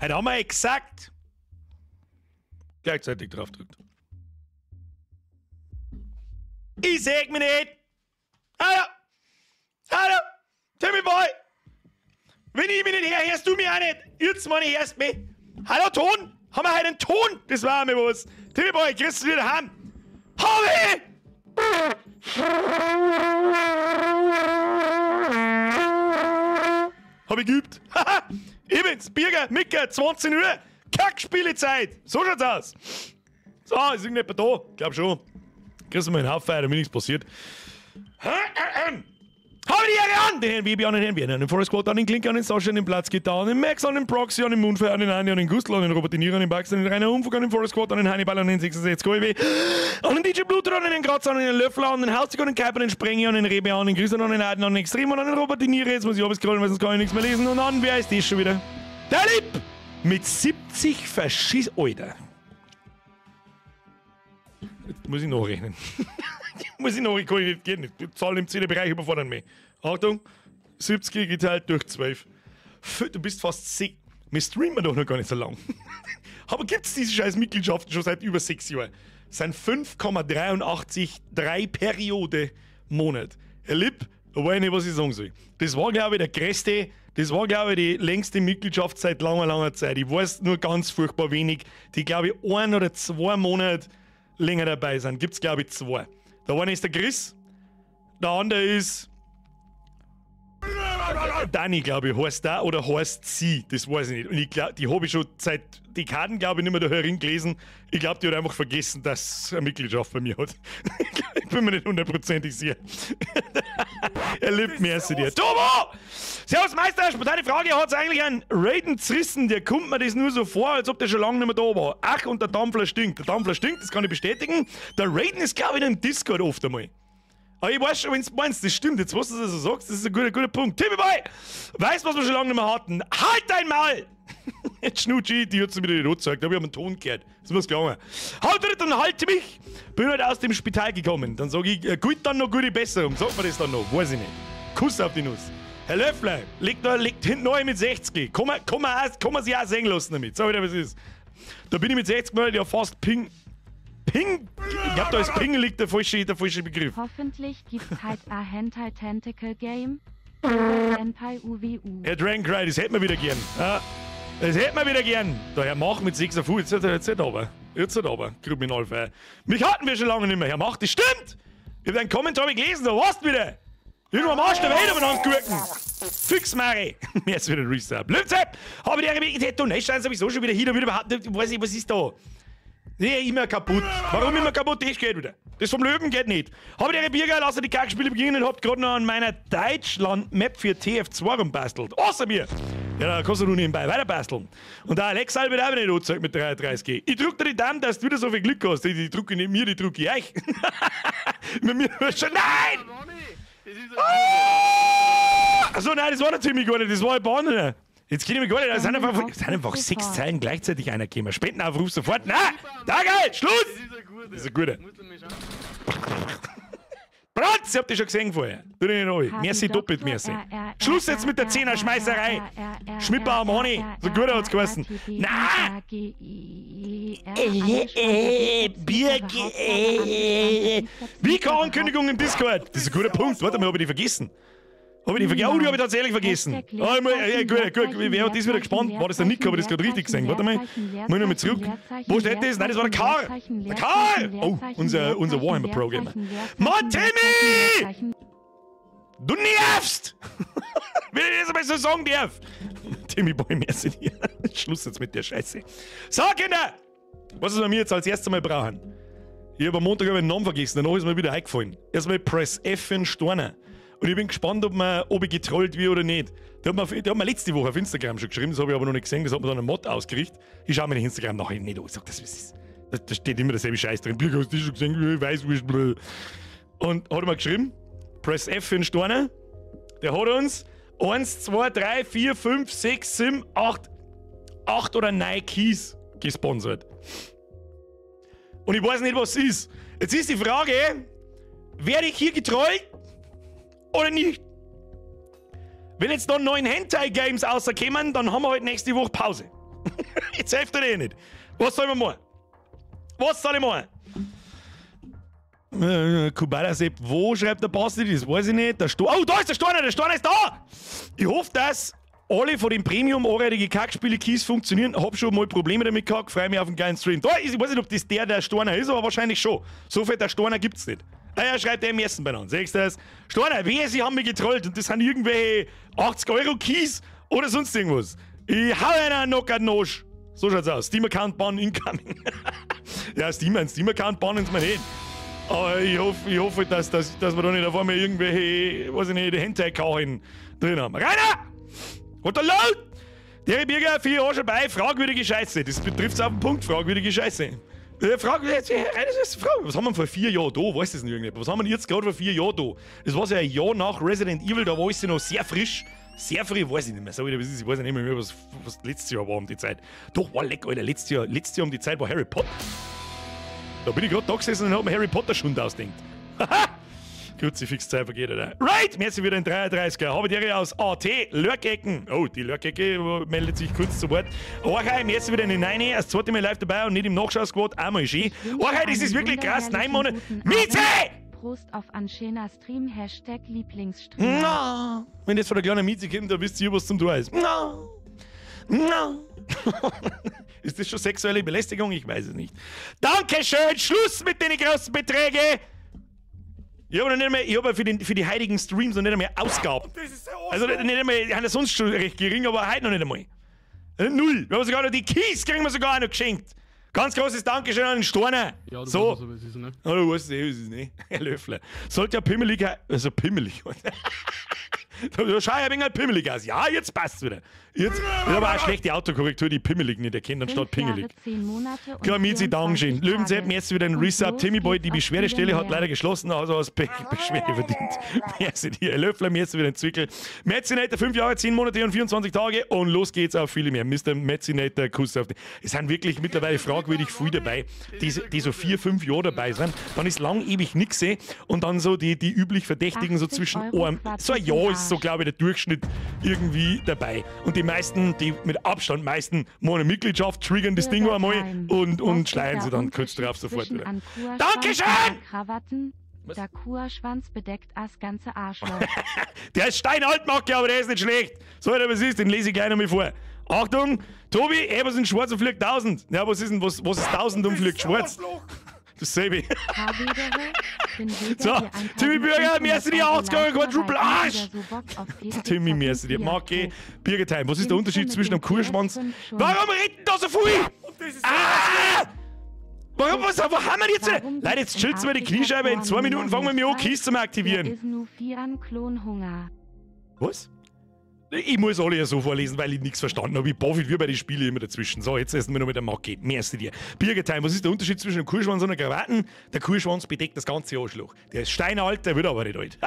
Heute haben wir exakt gleichzeitig drauf drückt. Ich seh mich nicht. Hallo! Hallo! Timmy Boy! Wenn ich mich nicht her, hörst du mich auch nicht. Jetzt mal nicht, hörst mich. Hallo, Ton? Haben wir heute einen Ton? Das war mir was. Timmy Boy, kriegst du wieder heim. Habe! Hab ich geübt. Haha! Ich bin's, Birger, Micker, 20 Uhr. Kackspielezeit. So schaut's aus. So, ist irgendjemand da? Glaub schon. Kriegst du mal einen Haufen, damit nichts passiert. Habe die Ehre an! Den Herrn Webi an den Herrn Weder, an den Forest Squad, an den Klink, an den Sascha, an den Platzgitter, an den Max, an den Proxy, an den Moonfire, an den Andi, an den Dusl, an den Robert Nier, an den Bax, an den Rainer Umfug, an den Forest Squad, an den Hannibal, an den 66 KW, an den DJ Bluter, an den Kratzer, an den Löffler, an den Haustig, an den Kuiper, an den Sprenger, an den Rebe, an den Grüßer, an den Heiden, an den Extrem, an den Robert Nier. Jetzt muss ich abscrollen, weil sonst kann ich nichts mehr lesen. Und an, wer ist das schon wieder? Der Lieb! Mit 70 Verschiss... Alter. Jetzt muss ich nachrechnen. Muss ich nachrechnen, kann ich nicht gehen. Die Zahlen im 10er-Bereich überfordern mich. Achtung, 70 geteilt durch 12. Du bist fast 6. Wir streamen doch noch gar nicht so lang. Aber gibt es diese scheiß Mitgliedschaften schon seit über 6 Jahren? Das sind 5,833 Periode Monat. Herr Lipp, da weiß ich nicht, was ich sagen soll. Das war, glaube ich, der größte, das war, glaube ich, die längste Mitgliedschaft seit langer, langer Zeit. Ich weiß nur ganz furchtbar wenig, die, glaube ich, 1 oder 2 Monate länger dabei sind. Gibt es, glaube ich, 2. Der eine ist der Chris, der andere ist Dani, glaube ich, heißt da oder heißt sie, das weiß ich nicht. Und ich glaube, die habe ich schon seit Dekaden, glaube ich, nicht mehr da herin gelesen. Ich glaube, die hat einfach vergessen, dass sie eine Mitgliedschaft bei mir hat. Ich bin mir nicht hundertprozentig sicher. Er lebt mehr zu dir. Tobo! Servus Meister, spontane Frage, hat es eigentlich einen Raiden zerrissen? Der kommt mir das nur so vor, als ob der schon lange nicht mehr da war. Ach, und der Dampfler stinkt. Der Dampfler stinkt, das kann ich bestätigen. Der Raiden ist, glaube ich, in einem Discord oft einmal. Aber ich weiß schon, wenn du meinst, das stimmt, jetzt was du so sagst, das ist ein guter Punkt. Timmy Boy, weißt du, was wir schon lange nicht mehr hatten? Halt dein Maul! Jetzt Schnutschi, die hat sie wieder nicht angezeigt, da hab ich einen Ton gehört. Das muss gelungen. Halt wieder, dann halte mich! Bin halt aus dem Spital gekommen. Dann sag ich, gut, dann noch gute Besserung. Sagt man das dann noch? Weiß ich nicht. Kuss auf die Nuss. Herr Löffler, liegt hinten neu mit 60. Kann man sich auch sehen lassen damit. Sag wieder, was ist. Da bin ich mit 60 Mal ja fast Ping. Ich glaub, da ist Ping liegt der falsche Begriff. Hoffentlich gibt's halt ein Hentai Tentacle Game. Hentai UWU. Herr Dragoncry, das hätten wir wieder gern. Ja, das hätten wir wieder gern. Daher Mach mit 6 auf Uhr. Jetzt aber. Kriminalfeier. Mich hatten wir schon lange nicht mehr. Herr Mach, das stimmt! Ich hab deinen Kommentar gelesen, da warst du wieder. Irgendwo am Arsch der Welt umeinander gucken. Fix, Mari. Mir ist wieder ein Restart. Blödsinn! Habe ich die Detonation sowieso schon wieder hier, da wieder überhaupt nicht. Weiß ich, was ist da? Nee, immer kaputt. Warum immer kaputt? Das geht wieder. Das vom Löwen geht nicht. Habe ich Birger, lasse die Kackspiele beginnen und hab gerade noch an meiner Deutschland-Map für TF2 rumbastelt. Außer mir! Ja, da kannst du nur nebenbei weiter basteln. Und der Alexa wird auch nicht angezeigt mit 33G. Ich drück dir die Daumen, dass du wieder so viel Glück hast. Die drücke nicht mir, die drücke ich euch. Mit mir hörst du schon. Nein! Achso, nein, das war der Timmy gar nicht. Das war ein paar andere. Jetzt geht ich mir gar nicht, es sind einfach 6 Zeilen gleichzeitig einer gekommen. Spendenaufruf sofort. Nein! Da geil! Schluss! Das ist ein guter. Bratz, ich hab dich schon gesehen vorher. Tu dich nicht an. Merci doppelt, merci. Schluss jetzt mit der 10er-Schmeißerei. Schmipper am Honey. So gut hat's geheißen. Nein! Birger. Wie keine Ankündigung im Discord? Das ist ein guter Punkt. Warte mal, hab ich die vergessen. Oh, die habe ich tatsächlich vergessen. Gut. Wer hat das wieder gespannt? War das der Nick? Habe ich das gerade richtig gesehen? Warte mal. Muss ich noch mal zurück. Wo steht das? Nein, das war der Karl. Der Karl! Oh, unser Warhammer-Programmer. Mann, Timmy! Du nervst! Wenn ich das einmal so sagen darf. Timmy Boy, merci dir. Schluss jetzt mit der Scheiße. So, Kinder! Was wir mir jetzt als erstes mal brauchen? Ich habe am Montag einen Namen vergessen, danach ist mir wieder eingefallen. Erstmal Press F für einen Storner. Und ich bin gespannt, ob ich getrollt wird oder nicht. Der hat mir letzte Woche auf Instagram schon geschrieben, das habe ich aber noch nicht gesehen, das hat mir dann ein Mod ausgerichtet. Ich schaue mir den Instagram nachher nicht an. Ich sage, da steht immer derselbe Scheiß drin. Birger, hast du schon gesehen? Ich weiß, wie. Und hat er mir geschrieben, Press F für den Storner. Der hat uns 1, 2, 3, 4, 5, 6, 7, 8 oder 9 Keys gesponsert. Und ich weiß nicht, was es ist. Jetzt ist die Frage, werde ich hier getrollt? Oder nicht? Wenn jetzt noch 9 Hentai-Games rauskommen, dann haben wir halt nächste Woche Pause. Jetzt hilft dir nicht. Was soll man machen? Was soll ich machen? Kubala-Sepp, wo schreibt der Basti? Das weiß ich nicht. Oh, da ist der Storner ist da! Ich hoffe, dass alle von den Premium-Oreidige Kackspiele-Keys funktionieren. Hab schon mal Probleme damit gehabt, freue mich auf einen geilen Stream. Da ist, ich weiß nicht, ob das der Storner ist, aber wahrscheinlich schon. So viel der Storner gibt's nicht. Ah ja, schreibt der im ersten bei uns. Siehst du das? Storner, wehe, sie haben mich getrollt und das sind irgendwelche 80€ Keys oder sonst irgendwas. Ich hau einen Knock-out-Nosch. So schaut's aus. Steam-Account-Ban incoming. Ja, Steam-Account bannen uns mal nicht. Aber ich hoffe, dass wir da nicht auf einmal irgendwelche, weiß ich nicht, Hentai-Kauchen drin haben. Rainer! Und der laut! Der Birger, 4 Jahre schon bei, fragwürdige Scheiße. Das betrifft's auf den Punkt, fragwürdige Scheiße. Was haben wir vor 4 Jahren da? Weißt du das nicht irgendjemand? Was haben wir jetzt gerade vor 4 Jahren da? Das war so ein Jahr nach Resident Evil, da war ich noch sehr frisch. Sehr frisch, weiß ich nicht mehr. So, ich weiß nicht mehr, was letztes Jahr war um die Zeit. Doch, war leck, Alter. Letztes Jahr um die Zeit war Harry Potter. Da bin ich gerade da gesessen und hab mir Harry Potter Schund ausdenkt. Haha! Kruzifix-Zeit vergeht, Alter. Right! Merci wieder in 33er. Habe die aus AT. Lurkecken. Oh, die Lurkecke meldet sich kurz zu Wort. Orchei, merci wieder in den 9. Das zweite Mal live dabei und nicht im Nachschau-Squad. Einmal schön. Orchei, das ist wirklich krass. 9 Monate. Mieze! Prost auf Anschena Stream, Hashtag Lieblingsstream. No. Wenn das von der kleinen Mieze kommt, dann wisst ihr, was zum Tor ist. No. No. Ist das schon sexuelle Belästigung? Ich weiß es nicht. Dankeschön! Schluss mit den großen Beträgen! Ich habe für die heiligen Streams noch nicht einmal Ausgaben. Also nicht einmal, ich habe sonst schon recht gering, aber heute noch nicht einmal. 0. Wir haben sogar noch die Keys, kriegen wir sogar noch geschenkt. Ganz großes Dankeschön an den Storner. Ja, du so. Weißt, was ist, ne? Oh, du weißt es nicht. Herr Löffler. Sollte ja pimmelig, also pimmelig. Schau ja ein wenig pimmelig aus. Ja, jetzt passt's wieder. Jetzt aber auch schlechte Autokorrektur, die pimmelig nicht erkennen, anstatt pingelig. Klar, Miezi, Dankeschön. Löwensepp, jetzt wieder ein Resub. Timmy Boy, die Beschwerdestelle hat leider geschlossen, also aus Beschwerde verdient. Merci dir. Herr Löffler, jetzt wieder ein Zwickel. Metzinator, 5 Jahre, 10 Monate und 24 Tage und los geht's auf viele mehr. Mr. Metzinator, Kuss auf die. Es sind wirklich mittlerweile fragwürdig viel dabei, die so 4, 5 Jahre dabei sind. Dann ist lang ewig nix und dann so die üblich Verdächtigen so zwischen einem, so ein Jahr ist so, glaube ich, der Durchschnitt irgendwie dabei. Und die meisten, die mit Abstand meisten, machen eine Mitgliedschaft, triggern das Ding einmal und schleiern sie dann kurz drauf sofort wieder. Dankeschön! Der Kuhschwanz bedeckt das ganze Arschloch. Der ist steinalt, Macke, aber der ist nicht schlecht. So, was ist, den lese ich gleich noch mal vor. Achtung, Tobi, was ist schwarz und fliegt 1000? Ja, was ist 1000 und fliegt schwarz? Dasselbe. So, Timmy Birger, merci dir, 80 Quadruple Arsch! Timmy, merci dir. Marke, Birger Time. Was ist der Unterschied zwischen einem Kuhschwanz? Warum redet da so viel? Warum, wo haben wir jetzt? Leute, jetzt chillt's mir die Kniescheibe. In 2 Minuten fangen wir mich an, Keys zum Aktivieren. Was? Ich muss alle ja so vorlesen, weil ich nichts verstanden habe. Ich baue wie bei den Spielen immer dazwischen. So, jetzt essen wir noch mit der Macke. Merci dir. Birger Time, was ist der Unterschied zwischen einem Kuhschwanz und einer Krawatten? Der Kuhschwanz bedeckt das ganze Arschloch. Der ist steinalt, der wird aber nicht alt.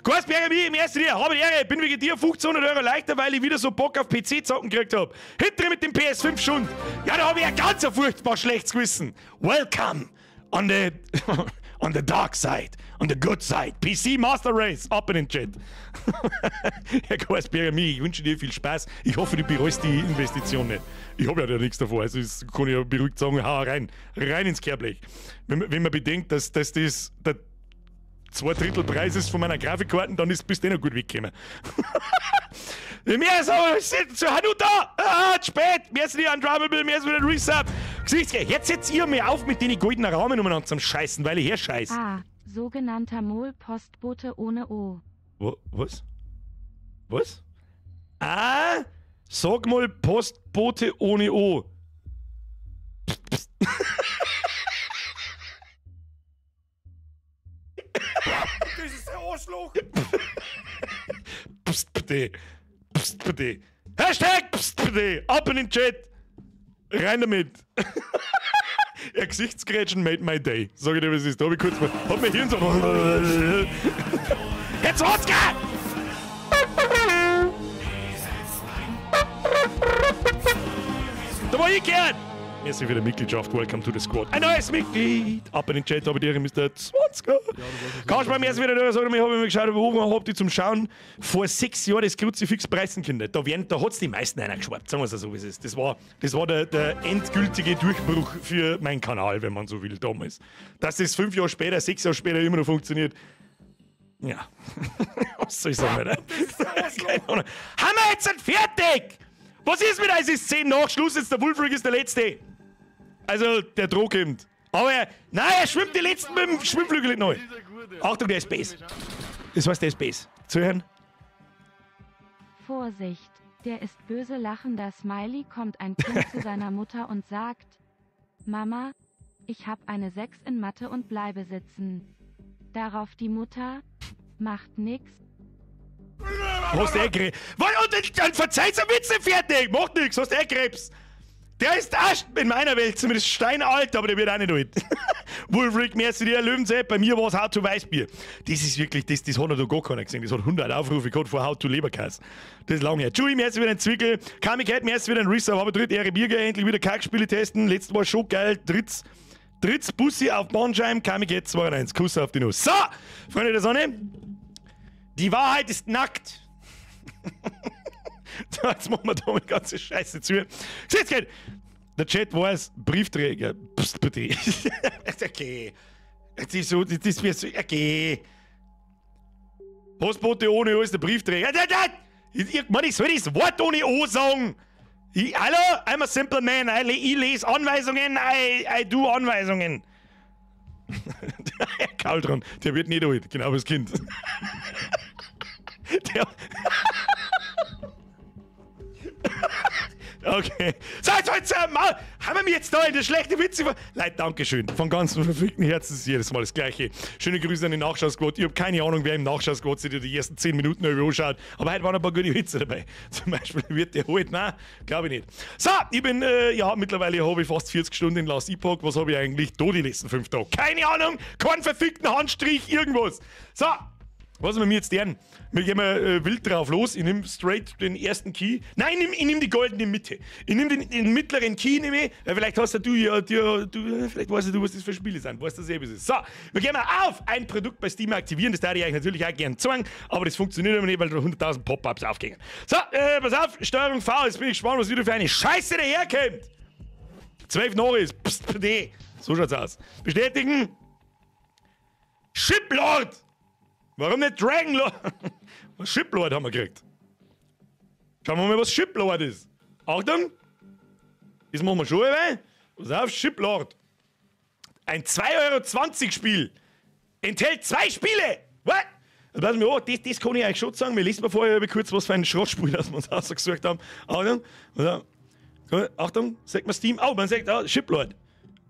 Kurs, Birger, merci dir. Habe die Ehre. Bin wegen dir 1500 € leichter, weil ich wieder so Bock auf PC-Zocken gekriegt habe. Hintere mit dem PS5 schon. Ja, da habe ich ein ganz furchtbar schlechtes Gewissen. Welcome on the dark side. On the good side. PC Master Race. Ab in den Chat. Herr Korsberger, ich wünsche dir viel Spaß. Ich hoffe, du bereust die Investition nicht. Ich habe ja da nichts davor. Also das kann ich ja beruhigt sagen, hau rein ins Kehrblech. Wenn man bedenkt, dass das der 2/3 Preis ist von meiner Grafikkarten, dann bist du noch gut weggekommen. Mehr so, zu Hanuta! Spät! Mehr sind die Undrubbable, mehr sind die Resub! Jetzt setzt ihr mir auf mit den goldenen Rahmen umeinander zum Scheißen, weil ich her scheiß. Sogenannter Mol-Postbote ohne O. Was? Was? Sag mal Postbote ohne O. Psst. Das ist der Arschloch. Psst bitte. Psst bitte. Hashtag Psst bitte. Ab in den Chat. Rein damit. Ja, Gesichtsgrätschen made my day. Sag ich dir, was ist. Da hab ich kurz mal. Hab mein Hirn so. Jetzt Rotzke! Da war ich gern! Merci für die Mitgliedschaft. Welcome to the Squad. Ein neues Mitglied. Ab in den Chat habe ich dir Mr. 20er. Kannst du mir erst wieder da sagen, ich habe mir geschaut, hab die zum Schauen vor 6 Jahren das Kruzifix preisen können. Da hat es die meisten reingeschwappt, sagen wir es so, wie es ist. Das war der endgültige Durchbruch für meinen Kanal, wenn man so will, damals. Dass das 5 Jahre später, 6 Jahre später immer noch funktioniert. Ja. Was soll ich sagen, Alter? Keine Ahnung. Haben wir jetzt fertig? Was ist mit dieser Szene nach Schluss? Jetzt der Wulfrig ist der Letzte. Also, der Droh kommt. Aber nein, er schwimmt die Letzten mit dem Schwimmflügel neu. Achtung, der ist Base. Das heißt, der ist Base. Zuhören. Vorsicht, der ist böse lachender Smiley, kommt ein Kind zu seiner Mutter und sagt: Mama, ich hab eine 6 in Mathe und bleibe sitzen. Darauf die Mutter: Macht nix. Hast du Krebs? Dann verzeiht der Witz nicht fertig! Macht nix, hast du Krebs? Der ist erst in meiner Welt zumindest steinalt, aber der wird auch nicht alt. Wulfrig, merci dir, Löwenzeit. Bei mir war es How to Weißbier. Das ist wirklich, das hat noch gar keiner gesehen. Das hat 100 Aufrufe gehabt vor How to Leberkäse. Das ist lange her. Chewie, merci wieder ein Zwickel. Paket, merci wieder ein Resub. Aber dritt Ehre Birger, endlich wieder Kackspiele testen. Letztes Mal schon geil. Dritts Bussi auf Bahnscheim. Paket 2-1. Kuss auf die Nuss. So, Freunde der Sonne. Die Wahrheit ist nackt. Jetzt machen wir da die ganze Scheiße zu. Jetzt geht. Der Chat weiß, Briefträger. Psst, bitte. Okay. Das ist so, das wird so, okay. Postbote ohne O ist der Briefträger. Ich soll das Wort ohne O sagen. Hallo? I'm a simple man. Ich lese Anweisungen. I do Anweisungen. Der Karl dran. Der wird nicht alt. Genau wie das Kind. Okay. So, jetzt haben wir mich jetzt da in der schlechten Witze Leute, Dankeschön. Von ganzem verfickten Herzen ist jedes Mal das Gleiche. Schöne Grüße an den Nachschau-Squad. Ich habe keine Ahnung, wer im Nachschau-Squad sich die ersten 10 Minuten anschaut. Aber heute waren ein paar gute Witze dabei. Zum Beispiel wird der halt, nein, glaube ich nicht. So, ich bin, mittlerweile habe ich fast 40 Stunden in Last Epoch. Was habe ich eigentlich da die letzten 5 Tage? Keine Ahnung, keinen verfickten Handstrich, irgendwas. So. Was wir mir jetzt lernen? Wir gehen mal wild drauf los. Ich nehme straight den ersten Key. Nein, ich nehm die goldene Mitte. Ich nehme den mittleren Key, vielleicht hast du vielleicht weißt du, was das für Spiele sind. Weißt du selber, was es ist. So, wir gehen mal auf ein Produkt bei Steam aktivieren. Das darf ich euch natürlich auch gerne zeigen, aber das funktioniert aber nicht, weil da 100.000 Pop-Ups aufgehen. So, pass auf, Steuerung V. Jetzt bin ich gespannt, was wieder für eine Scheiße daherkommt. 12 noch ist. Psst, PD. So schaut's aus. Bestätigen. Shiplord. Warum nicht Dragonlord? Was Shiplord haben wir gekriegt? Schauen wir mal, was Shiplord ist. Achtung! Das machen wir schon, Pass auf, Shiplord. Ein 2,20 € Spiel. Enthält 2 Spiele. What? Das kann ich euch schon sagen. Wir lesen mal vorher kurz, was für ein Schrottspiel das wir uns ausgesucht haben. Achtung, sagt man Steam. Oh, man sagt Shiplord.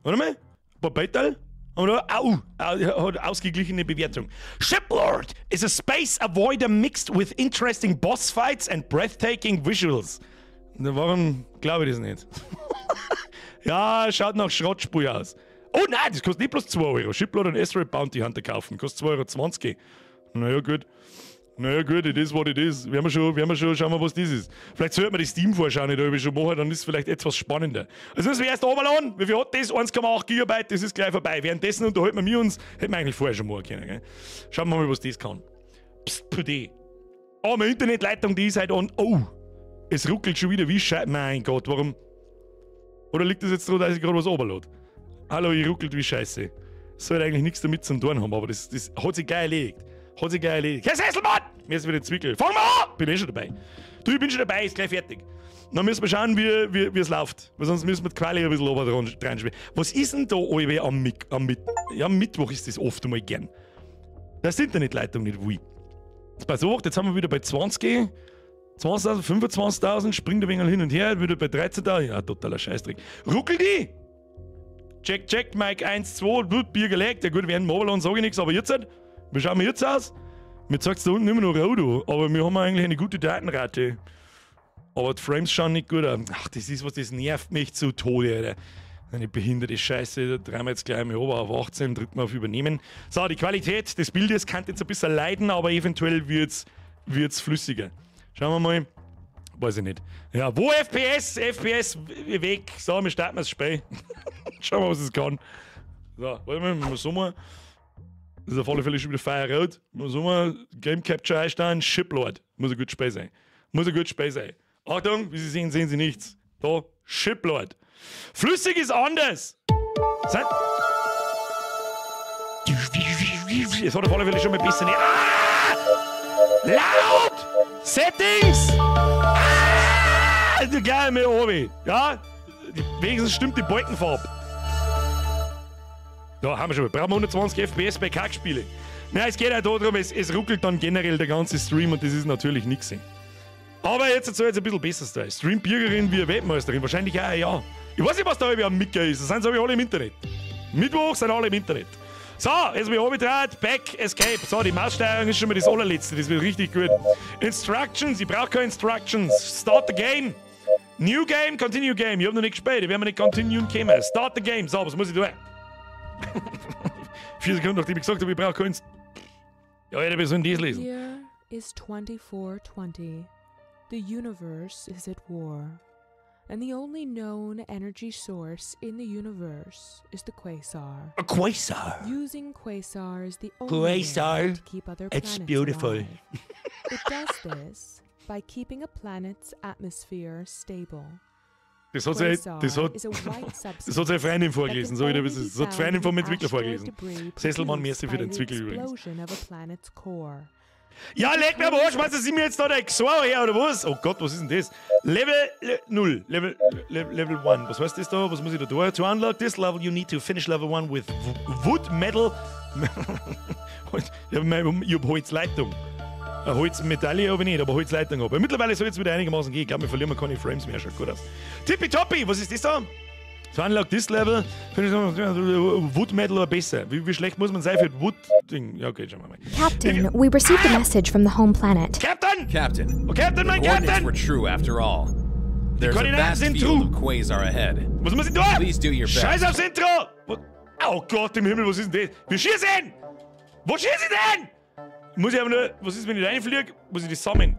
Warte mal. Paket. Hat ausgeglichene Bewertung. Shiplord is a space avoider mixed with interesting boss fights and breathtaking visuals. Warum glaube ich das nicht? Ja, schaut nach Schrottspiel aus. Oh nein, das kostet nicht bloß 2 €. Shiplord und Asteroid Bounty Hunter kaufen. Kostet 2,20 €. Naja, gut. It is what it is. Werden wir schon, schauen wir, was das ist. Vielleicht sollte man die Steam vorschauen, ob ich schon mache, dann ist es vielleicht etwas spannender. Also müssen wir erst runterladen. Wie viel hat das? 1,8 GB, das ist gleich vorbei. Währenddessen unterhalten wir uns, hätten wir eigentlich vorher schon machen können. Gell? Schauen wir mal, was das kann. Psst, PD. Oh, meine Internetleitung, die ist halt an. Oh, es ruckelt schon wieder wie Scheiße. Mein Gott, warum? Oder liegt das jetzt daran, dass ich gerade was runterlade? Hallo, ich ruckelt wie Scheiße. Das sollte eigentlich nichts damit zu tun haben, aber das hat sich geil erledigt. Herr Sesselmann! Mir ist wieder ein Zwickel. Fang mal an! Bin eh schon dabei. Du, ich bin schon dabei, ist gleich fertig. Dann müssen wir schauen, wie es läuft. Weil sonst müssen wir die Quali ein bisschen oben dran spielen. Was ist denn da am Mittwoch ist das oft einmal gern. Das ist die Internetleitung nicht wie. Pass auf, jetzt haben wir wieder bei 20.000, 25.000, springt ein wenig hin und her, wieder bei 13.000. Ja, totaler Scheißdreck. Ruckel die! Check, Mike 1, 2, Birger legt. Ja gut, während dem Mobile sage ich nichts, aber jetzt halt. Wie schauen wir jetzt aus? Mir sagt es da unten immer noch rot, aber wir haben eigentlich eine gute Datenrate. Aber die Frames schauen nicht gut aus. Ach, das nervt mich zu Tode, Alter. Eine behinderte Scheiße, da drehen wir jetzt gleich mal ober auf 18, drücken wir auf Übernehmen. So, die Qualität des Bildes kann jetzt ein bisschen leiden, aber eventuell wird's flüssiger. Schauen wir mal. weiß ich nicht. Ja, wo FPS? FPS weg. So, wir starten das Spiel. Schauen wir, was es kann. So, warte mal, wir so mal. Das ist auf alle Fälle schon wieder Feierrot. Muss mal Game Capture einstellen, Shiplord. Muss ein gutes Spiel sein. Muss ein gutes Spiel sein. Achtung, wie Sie sehen, sehen Sie nichts. Da, Shiplord. Flüssig ist anders. Es hat auf alle Fälle schon mal ein bisschen. Ah! Laut! Settings! Ah! Geil mit oben. Ja? Wenigstens stimmt die Balkenfarbe. Da haben wir schon. Brauchen wir 120 FPS bei Kackspiele. Nein, es geht auch darum, es ruckelt dann generell der ganze Stream und das ist natürlich nichts. Aber jetzt soll es ein bisschen besser sein. Stream-Birgerin wie Weltmeisterin, wahrscheinlich auch, ja. Ich weiß nicht, was da am Micker ist. Das sind so wie alle im Internet. Mittwoch sind alle im Internet. So, jetzt habe ich runtergedreht, Back, Escape. So, die Maussteuerung ist schon mal das allerletzte, das wird richtig gut. Instructions, ich brauche keine Instructions. Start the game. New game, continue game. Ich habe noch nicht gespielt, ich werde mir nicht continuen kommen. Start the game. So, was muss ich tun? 4 Sekunden, nachdem ich gesagt habe, ich brauche keins. Ja, wir sollen das lesen. Here is 2420. The universe is at war. And the only known energy source in the universe is the quasar. A quasar? Using quasar is the only way to keep other planets It's beautiful. alive. It does this by keeping a planet's atmosphere stable. Das hat seine Freundin vorgelesen, so wie das ist. Das hat die Freundin vom Entwickler vorgelesen. Sesselmann, merci für den Entwickler übrigens. Ja, leg mir am Arsch, meinst du, sind wir jetzt da der XOR her, oder was? Oh Gott, was ist denn das? Level 0, Level 1. Was heißt das da? Was muss ich da tun? To unlock this level, you need to finish level 1 with wood, metal... ich hab Holzleitung. Eine Holzmedaille habe ich nicht, aber Holzleitung habe ich. Mittlerweile soll es wieder einigermaßen gehen. Ich glaube, wir verlieren keine Frames mehr. Schaut gut aus. Tippitoppi, was ist das da? So unlock this level. Wood Metal war besser. Wie schlecht muss man sein für Wood-Ding? Ja, okay, schauen wir mal. Captain, we received a message from the home planet. Captain! Captain. Oh, Captain, mein the coordinates Captain! were true after all. There's a vast field of quasar ahead. Was muss ich tun? Please do your best. Scheiß aufs Intro! Oh Gott im Himmel, was ist denn das? Wir schießen! Wo schießen denn? Muss ich aber nur, was ist, wenn ich reinfliege? Muss ich das sammeln?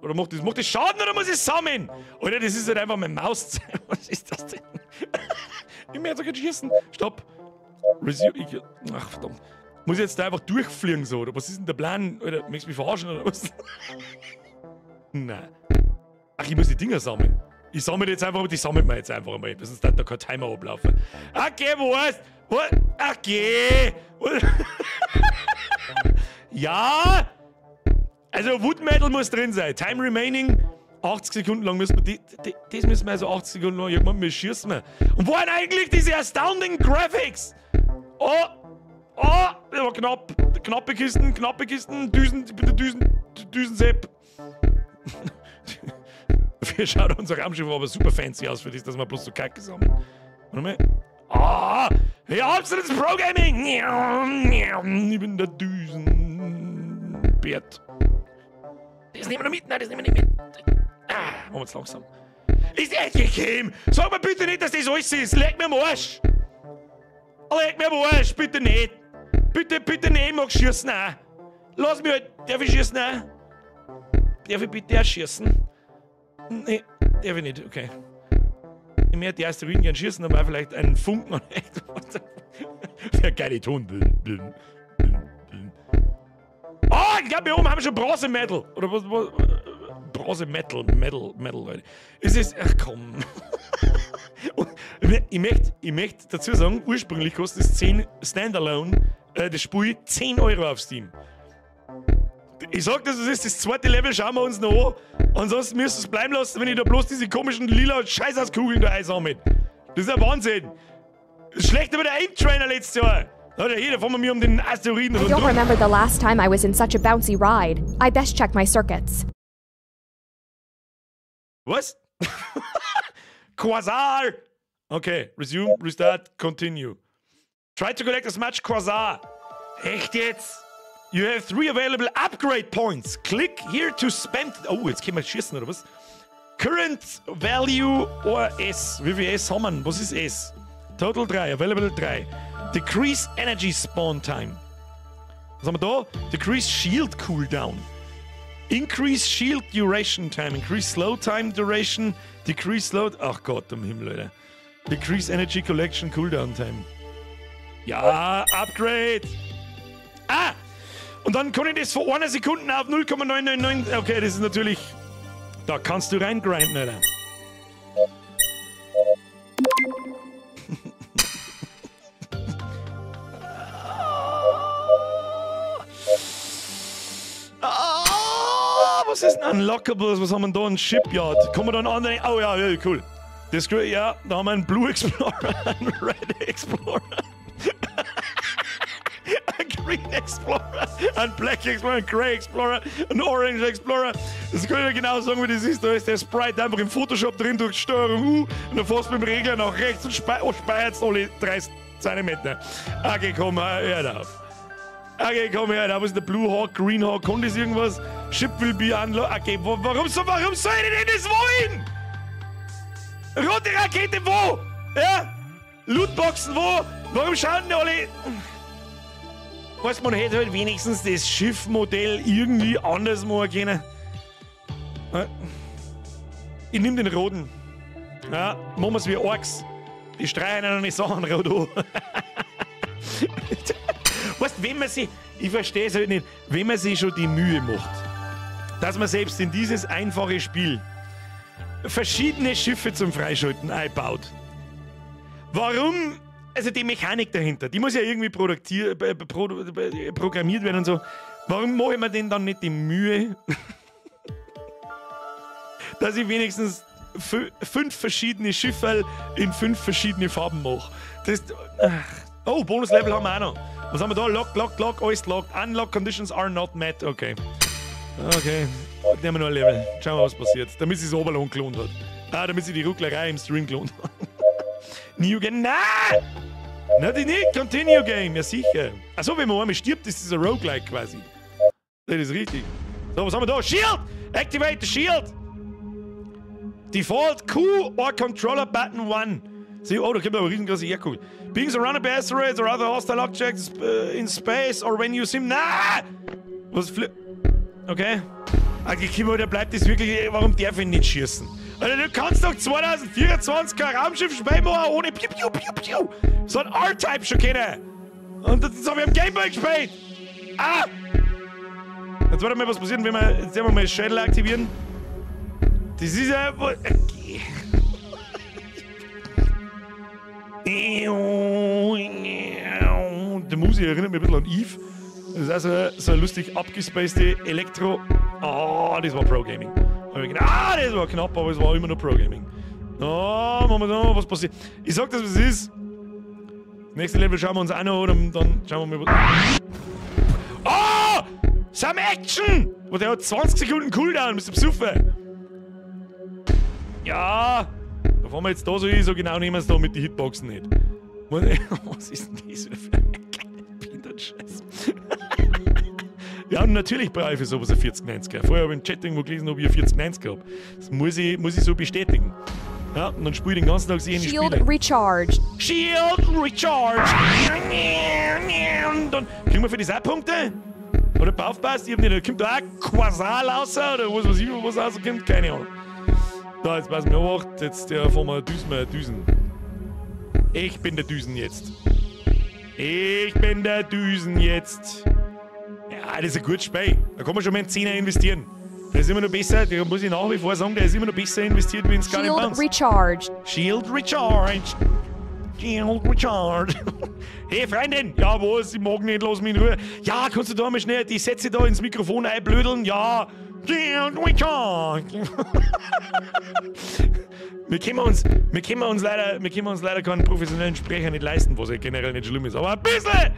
Oder macht das Schaden oder muss ich sammeln? Oder das ist halt einfach mein Maus. Was ist das denn? Ich muss jetzt auch schießen. Stopp. Resume. Ach, verdammt. Muss ich jetzt da einfach durchfliegen so? Oder was ist denn der Plan? Oder möchtest du mich verarschen oder was? Nein. Ach, ich muss die Dinger sammeln. Ich sammle jetzt einfach, die sammelt man jetzt einfach mal. Sonst darf da kein Timer ablaufen. Okay, was? Okay. Ja! Also Wood Metal muss drin sein. Time remaining, 80 Sekunden lang müssen wir das müssen wir also 80 Sekunden lang. Irgendwann wir schießen wir. Und wo sind eigentlich diese astounding Graphics? Oh! Oh! Das war knapp. Knappe Kisten, Düsensepp. Dafür schaut unser Raumschiff aber super fancy aus für das, dass wir bloß so Kacke sammeln. Warte mal. Ah! Ja, absolutes Pro-Gaming! Ich bin der Düsenbert. Das nehmen wir mit, nein, das nehmen wir nicht mit. Ah, machen wir jetzt langsam. Ist echt gekäm! Sag mir bitte nicht, dass das alles ist! Leg mir am Arsch! Leg mir am Arsch, bitte nicht! Bitte nicht, ich mag schießen auch! Lass mich halt, darf ich schießen auch? Darf ich bitte auch schießen? Nee, darf ich nicht, okay. Ich möchte die Asteroiden gern schießen, aber vielleicht einen Funken und echt. Der geile Ton. Oh, ich glaube, hier oben haben wir schon Bronze-Metal. Oder was? Bronze-Metal, Leute. Es ist. Ach komm. Und ich möchte dazu sagen, ursprünglich kostet es 10 Standalone, das Spiel 10 Euro auf Steam. Ich sag das ist das zweite Level, schauen wir uns noch an. Ansonsten müsst ihr es bleiben lassen, wenn ich da bloß diese komischen lila Scheißhauskugeln da einsammle. Das ist ein Wahnsinn. Schlechter wie der Aim-Trainer letztes Jahr. Da hat ja jeder von mir um den Asteroiden I don't remember the last time I was in such a bouncy ride. I best check my circuits. Was? Quasar! Okay, resume, restart, continue. Try to collect as much Quasar. Echt jetzt? You have 3 available upgrade points. Click here to spend... Oh, jetzt können wir schießen, oder was? Current value or S. Wie viel S haben wir? Was ist S? Total 3, available 3. Decrease energy spawn time. Was haben wir da? Decrease shield cooldown. Increase shield duration time, increase slow time duration, decrease slow... Ach Gott, um Himmel, Leute. Decrease energy collection cooldown time. Ja, Upgrade! Ah! Und dann kann ich das von 1 Sekunde auf 0,999... Okay, das ist natürlich... Da kannst du reingrinden, Alter. Was ist ein Unlockables? Was haben wir da? Ein Shipyard. Kann man dann andere... Oh ja, cool. Das, ja, da haben wir einen Blue Explorer, einen Red Explorer, einen Green Explorer, einen Black Explorer, einen Grey Explorer, einen Orange Explorer. Das kann ich dir genau sagen, wie das ist. Da ist der Sprite einfach im Photoshop drin durch Steuerung U und dann fährst du mit dem Regler nach rechts und speicherst alle 30 cm. Okay, komm, hör auf. Okay, komm her, da ist der Blue Hawk, Green Hawk, kann das irgendwas? Ship will be unlocked. Okay, warum soll ich denn das wollen? Rote Rakete wo? Ja? Lootboxen wo? Warum schauen die alle... Weißt, man hätte halt wenigstens das Schiffmodell irgendwie anders machen können. Ich nehm den roten. Ja, machen wir's wie Orks. Die streichen ja noch nicht Sachen rot an. Weißt, wenn man sich, ich verstehe es halt nicht, wenn man sich schon die Mühe macht, dass man selbst in dieses einfache Spiel verschiedene Schiffe zum Freischalten einbaut. Warum? Also die Mechanik dahinter, die muss ja irgendwie programmiert werden und so. Warum mache ich mir denn dann nicht die Mühe, dass ich wenigstens 5 verschiedene Schiffe in 5 verschiedene Farben mache? Oh, Bonuslevel haben wir auch noch. Was haben wir da? Lock, alles locked. Unlock conditions are not met. Okay. Okay. Nehmen wir noch ein Level. Schauen wir, was passiert. Damit sie das Oberlohn gelohnt hat. Ah, damit sie die Rucklerei im Stream gelohnt hat. New Game. Nein! Nein, die nicht. Continue Game. Ja, sicher. Achso, wenn man einmal stirbt, ist das ein Roguelike quasi. Das ist richtig. So, was haben wir da? Shield! Activate the Shield! Default Q or Controller Button 1. See, oh, da gibt es aber riesengroße Herkugel. Being surrounded by asteroids or other hostile objects in space or when you sim... Nein! Was okay. Okay, da bleibt das wirklich... Warum darf ich nicht schießen? Alter, du kannst doch 2024 kein Raumschiff spielen machen ohne Piu, Piu, Piu, Piu. So ein R-Type schon kennen. Und das habe ich am Gameboy gespielt. Ah! Jetzt warte mal, was passiert, wenn wir... Jetzt werden wir mal das Schädel aktivieren. Das ist ja... Okay. Die Musik erinnert mich ein bisschen an Eve. Das ist also so ein lustig abgespacede Elektro... Oh, das war Pro-Gaming. Das war knapp, aber es war immer noch Pro-Gaming. Oh, machen wir da, was passiert. Ich sag das, was es ist. Das nächste Level schauen wir uns auch noch an, dann schauen wir mal, was... Oh! Some Action! Oh, der hat 20 Sekunden Cooldown, bist du besoffen? Ja! Da fahren wir jetzt da so genau nehmen wir es da mit den Hitboxen nicht. Was ist denn das für ein kleiner Pinterscheiß? Ja, und natürlich brauche ich für sowas ein 4090er. Vorher habe ich im Chat irgendwo gelesen, ob ich ein 4090er habe. Das muss ich so bestätigen. Ja, und dann spiele ich den ganzen Tag sie in die Spiele. Shield recharged. Shield recharged. Und dann kriegen wir für das auch Punkte? Oder aufpasst, ich hab nicht, da kommt da auch Quasal raus, oder was weiß ich, was rauskommt, keine Ahnung. Da, jetzt passen wir auf, jetzt fahren wir Düsen. Ich bin der Düsen jetzt. Ich bin der Düsen jetzt. Ja, das ist ein gutes Spiel. Da kann man schon mal einen 10er investieren. Der ist immer noch besser, da muss ich nach wie vor sagen, der ist immer noch besser investiert wie in Sky Shield Bounce. recharged. Shield recharged. Shield recharged. Hey Freundin, ja was, ich mag nicht, lass mich in Ruhe. Ja, kannst du da mal schnell die Sätze da ins Mikrofon einblödeln? Ja. Shield recharged. Wir können uns leider keinen professionellen Sprecher nicht leisten, was ja generell nicht schlimm ist. Aber ein bisschen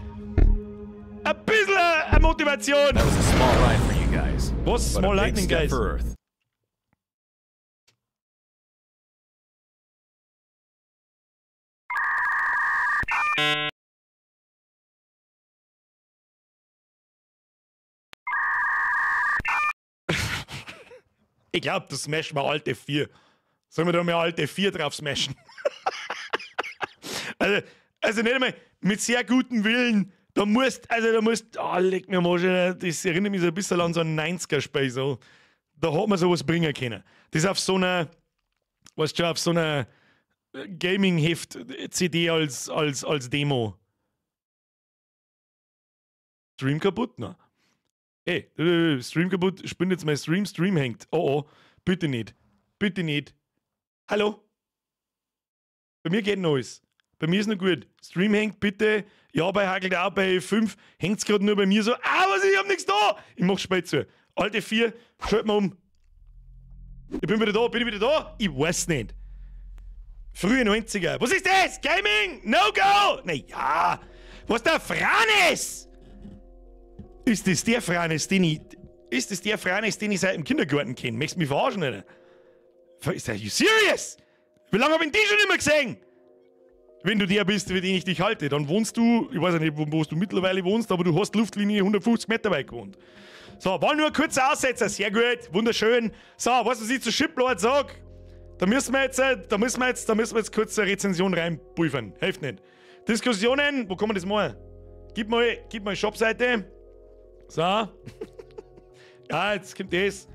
Motivation. That was a small ride for you guys. Was? Small lightning, guys. For Earth. Ich glaube, du smash mal Alt F4. Sollen wir da mal Alt F4 drauf smashen? also nicht einmal mit sehr gutem Willen Da musst, leg mir mal schon, das erinnert mich so ein bisschen an so ein 90er-Spiel, so. Da hat man sowas bringen können. Das ist auf so einer, weißt du, auf so einer Gaming-Heft-CD als Demo. Stream kaputt? Na. Ey, Stream kaputt, spinnt jetzt mein Stream hängt. Oh, bitte nicht. Bitte nicht. Hallo? Bei mir geht noch alles. Bei mir ist noch gut. Stream hängt, bitte. Ja, bei Hagelt auch bei 5. Hängt es gerade nur bei mir so. Was, ich hab nichts da. Ich mach spät zu. Alte 4, schalt mal um. Ich bin wieder da. Ich weiß nicht. Frühe 90er. Was ist das? Gaming? No-go? Naja. Was der Franes? Ist das der Franes, den ich seit dem Kindergarten kenne? Möchtest du mich verarschen, oder? Ist das, you serious? Wie lange hab ich die schon immer gesehen? Wenn du der bist, für den ich dich halte, dann wohnst du, ich weiß ja nicht, wo du mittlerweile wohnst, aber du hast Luftlinie 150 Meter weit gewohnt. So, war nur ein kurzer Aussetzer, sehr gut, wunderschön. So, weißt du, was ich zu Shiplord sag? Da müssen wir jetzt kurz eine Rezension reinpulvern. Hilft nicht. Diskussionen, wo kann man das machen? Gib mal eine Shopseite. So. Ja, jetzt kommt das.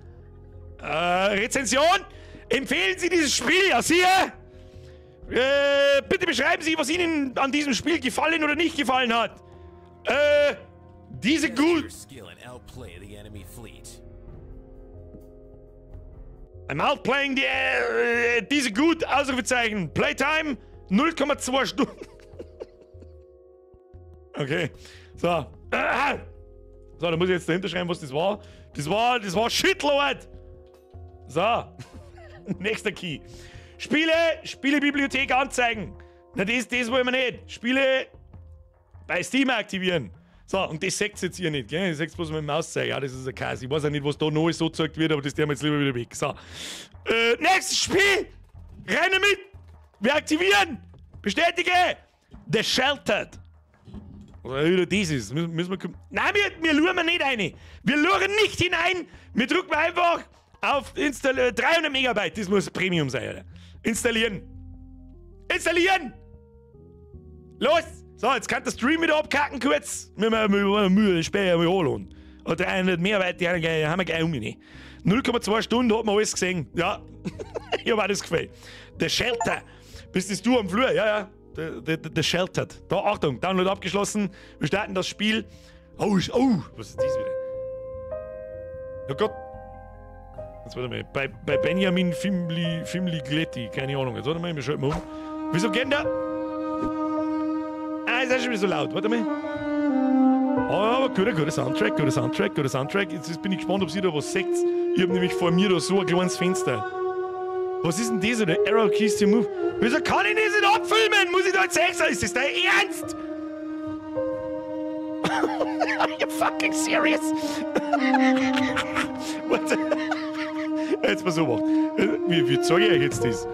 Rezension. Empfehlen Sie dieses Spiel? Ja, Sie? Bitte beschreiben Sie, was Ihnen an diesem Spiel gefallen oder nicht gefallen hat. Diese gut. I'm outplaying diese gut, Ausrufezeichen. Playtime 0,2 Stunden. Okay. So. So, da muss ich jetzt dahinter schreiben, was das war. Das war Shitlord. So. Nächster Key. Spielebibliothek anzeigen. Na, das wollen wir nicht. Spiele bei Steam aktivieren. So, und das seht ihr jetzt hier nicht, gell? Ihr seht bloß mit dem Mauszeiger. Ja, das ist ein Käse. Ich weiß auch nicht, was da neu so gezeigt wird, aber das nehmen wir jetzt lieber wieder weg. So. Nächstes Spiel! Rein damit! Wir aktivieren! Bestätige! The Sheltered. Oder wieder dieses. Müssen wir. Nein, wir luren nicht rein. Wir luren nicht hinein. Wir drücken einfach auf 300 Megabyte. Das muss Premium sein, Alter. Installieren! Installieren! Los! So, jetzt kann der Stream wieder abkacken kurz. Mühe, später mal holen. Oder 300 Megabyte, die haben wir gleich um. 0,2 Stunden hat man alles gesehen. Ja, ich hab auch das Gefühl. Der Shelter. Bist das du am Flur? Ja. Der Sheltered. Da, Achtung, Download abgeschlossen. Wir starten das Spiel. Oh, was ist das wieder? Oh Gott. Jetzt warte mal. Bei Benjamin Fimli Gletti. Keine Ahnung. Jetzt warte mal, wir schalten mal um. Wieso geht der? Ist auch schon wieder so laut. Warte mal. Aber guter Soundtrack. Jetzt bin ich gespannt, ob ihr da was seht. Ich hab nämlich vor mir da so ein kleines Fenster. Was ist denn das? Oder Arrow Keys to Move? Wieso kann ich das nicht abfilmen? Muss ich da jetzt extra? Ist das dein Ernst? Are you fucking serious? What? Jetzt mal so was. Wie zeige ich euch jetzt das?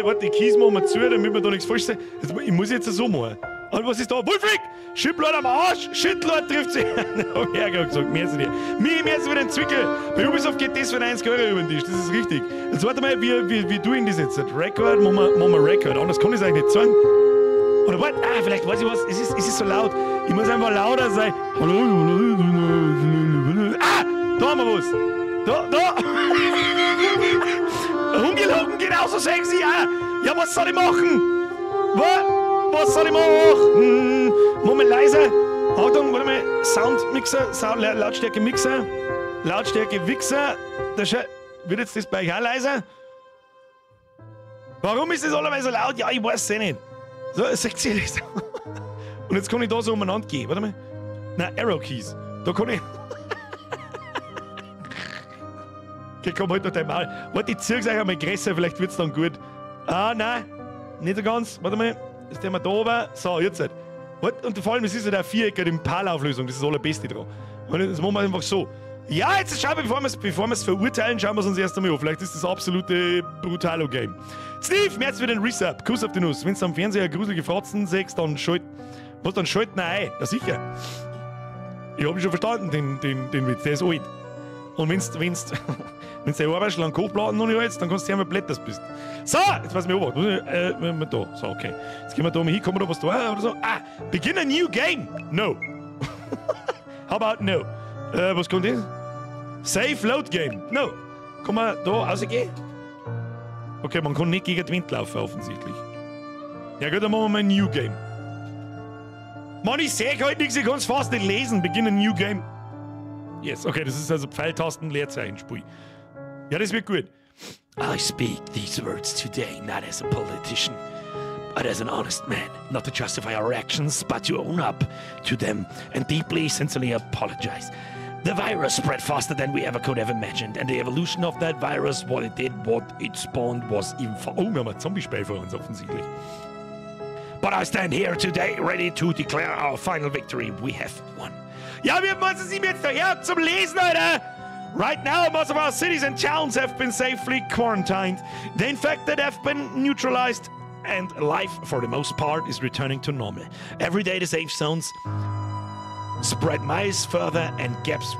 Warte, die Keys machen wir zu, damit wir da nichts falsch sagen. Ich muss jetzt so machen. Und was ist da? Wolfig! Shitlord am Arsch! Shitlord trifft sie! Hab ich auch gesagt, mehr zu dir. Mir für den Zwickel! Bei Ubisoft geht das für 90 € über den Tisch, das ist richtig. Jetzt warte mal, wie tue ich das jetzt? Record? Machen wir Record. Anders kann ich es eigentlich nicht sagen. Oder warte, vielleicht weiß ich was. Es ist so laut. Ich muss einfach lauter sein. Hallo? Da haben wir was. Da! Rumgelogen, genauso sexy, ja, was soll ich machen? Was soll ich machen? Moment, leise. Achtung, warte mal, Soundmixer, Lautstärke Mixer, Lautstärke Wichser. Wird jetzt das bei euch auch leiser? Warum ist das allerweil so laut? Ja, ich weiß es nicht. So, seht ihr das? Und jetzt kann ich da so umeinander gehen, warte mal. Nein, Arrow Keys. Da kann ich... Okay, komm, halt noch dein Maul. Warte, ich zieh's euch einmal größer, vielleicht wird's dann gut. Nein, nicht so ganz. Warte mal, jetzt nehmen wir da oben. So, jetzt halt. Warte, und vor allem, es ist ja der Vierecker in PAL-Auflösung, das ist das Allerbeste dran. Und jetzt machen wir einfach so. Ja, jetzt schauen wir, bevor wir es verurteilen, schauen wir es uns erst einmal an. Vielleicht ist das absolute Brutalo-Game. Steve, mehr für den Resub. Kuss auf die Nuss. Wenn du am Fernseher gruselige Fratzen siehst, dann schalt. Was, dann schalten ein? Ja, sicher. Ich hab ihn schon verstanden, den Witz. Der ist alt. Und Wenn du arbeitest, lang Kochplatten noch nicht hältst, dann kannst du einmal blättern bist. So, jetzt was mir beobachten. Da. So, okay. Jetzt gehen wir da mal hin, kommen wir da was da oder so. Ah, begin a new game. No. How about no? Was kommt jetzt? Save Load Game. No. Kann man da rausgehen? Okay, man kann nicht gegen den Wind laufen, offensichtlich. Ja gut, dann machen wir mal ein New Game. Mann, ich sehe heute nichts, ich kann es fast nicht lesen. Begin a New Game. Yes, okay, das ist also Pfeiltasten, Leerzeichen, Spui. Ja, das wird gut. I speak these words today not as a politician, but as an honest man, not to justify our actions, but to own up to them and deeply, sincerely apologize. The virus spread faster than we ever could have imagined, and the evolution of that virus, what it did, what it spawned, was even far. Oh, wir haben ein Zombie-Spiel vor uns, offensichtlich. But I stand here today ready to declare our final victory. We have won. Ja, wir müssen sie jetzt daher zum Lesen, Alter! Right now, most of our cities and towns have been safely quarantined. The infected have been neutralized, and life, for the most part, is returning to normal. Every day, the safe zones spread miles further and gaps.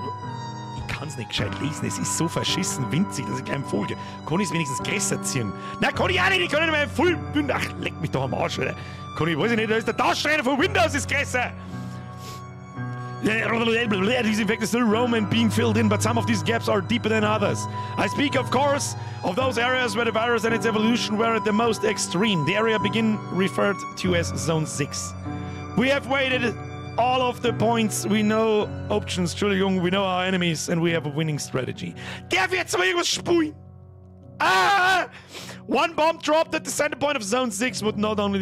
Ich kann's nicht gescheit lesen, es ist so verschissen winzig, dass ich keinem folge. Kann ich es wenigstens größer ziehen? Nein, kann ich auch nicht, ich kann nicht mehr voll. Ach, leck mich doch am Arsch, Alter. Kann ich, weiß ich nicht, da ist der Taschenrechner von Windows ist größer. These infected still roam and being filled in, but some of these gaps are deeper than others. I speak, of course, of those areas where the virus and its evolution were at the most extreme. The area begin referred to as Zone 6. We have waited all of the points. We know options, Entschuldigung, we know our enemies, and we have a winning strategy. Darf jetzt mal irgendwas spuien? Ah! One bomb dropped at the center point of Zone 6 would not only...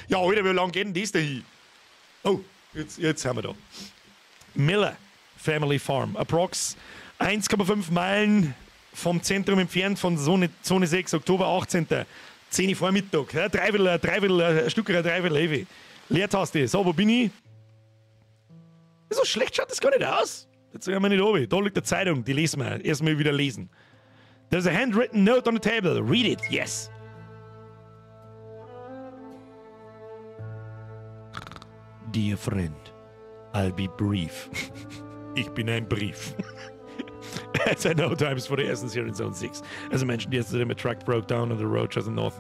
Ja, Alter, wie lange geht denn das da hin? Oh, jetzt haben wir da. Miller Family Farm. Approx 1,5 Meilen vom Zentrum entfernt von Zone 6, Oktober 18. 10 Uhr vor Mittag. Ja, ein Stück, Levi. Leertaste. So, wo bin ich? So schlecht schaut das gar nicht aus. Jetzt gehen wir nicht oben. Da liegt eine Zeitung, die lesen wir. Erstmal wieder lesen. There's a handwritten note on the table. Read it, yes. Dear friend, I'll be brief. Ich bin ein Brief. It's at no times for the essence here in Zone 6. As I mentioned yesterday, my truck broke down on the road just north.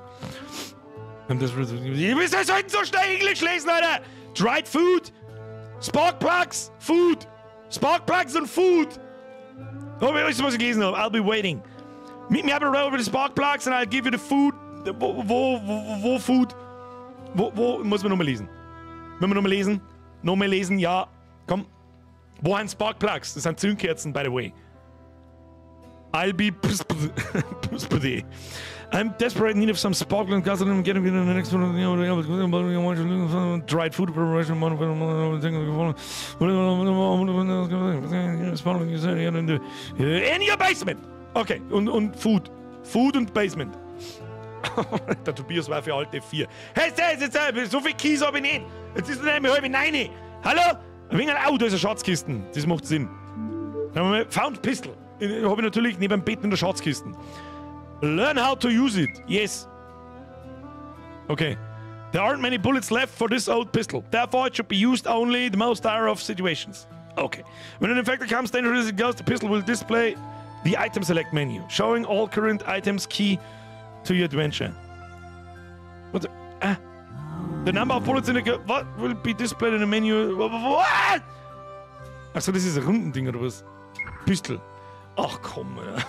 And this was... Ihr müsst euch heute so schnell Englisch lesen, Alter! Dried food, spark plugs, food. Spark plugs and food. Oh, wer ist was ich gelesen habe? I'll be waiting. Meet me up the road with the spark plugs and I'll give you the food. Wo Food? Wo muss man nochmal lesen? Müssen wir nochmal lesen? Nochmal lesen, ja. Komm. Wo sind Spark plugs? Das sind Zündkerzen, by the way. I'll be... I'm desperate in need of some sparkling and gas and I'm getting in the next one. Dried food preparation. In your basement! Okay, und Food. Food und Basement. Der Tobias war für alte 4. Hey, so viel Kies habe ich nicht. Jetzt ist er nämlich halb nein. Hallo? Da ist eine Schatzkiste. Das macht Sinn. Dann haben wir Found Pistol. Habe ich natürlich neben dem Bett in der Schatzkiste. Learn how to use it. Yes. Okay. There aren't many bullets left for this old pistol. Therefore, it should be used only in the most dire of situations. Okay. When an infected comes dangerous, it goes, the pistol will display the item select menu, showing all current items key to your adventure. What the... The number of bullets in the... What will be displayed in the menu? What? Achso, das ist ein Rundending oder was? Pistol. Ach komm, ja.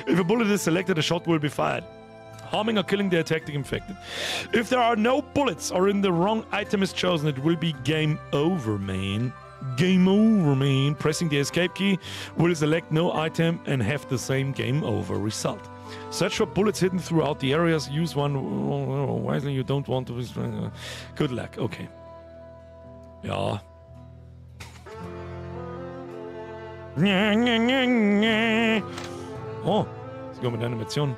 If a bullet is selected, a shot will be fired, harming or killing the attacked infected. If there are no bullets or in the wrong item is chosen, it will be game over, man. Game over, man. Pressing the escape key will select no item and have the same game over result. Search for bullets hidden throughout the areas. Use one wisely. You don't want to... Good luck. Okay. Ja. Oh, jetzt gehen wir in die Animation.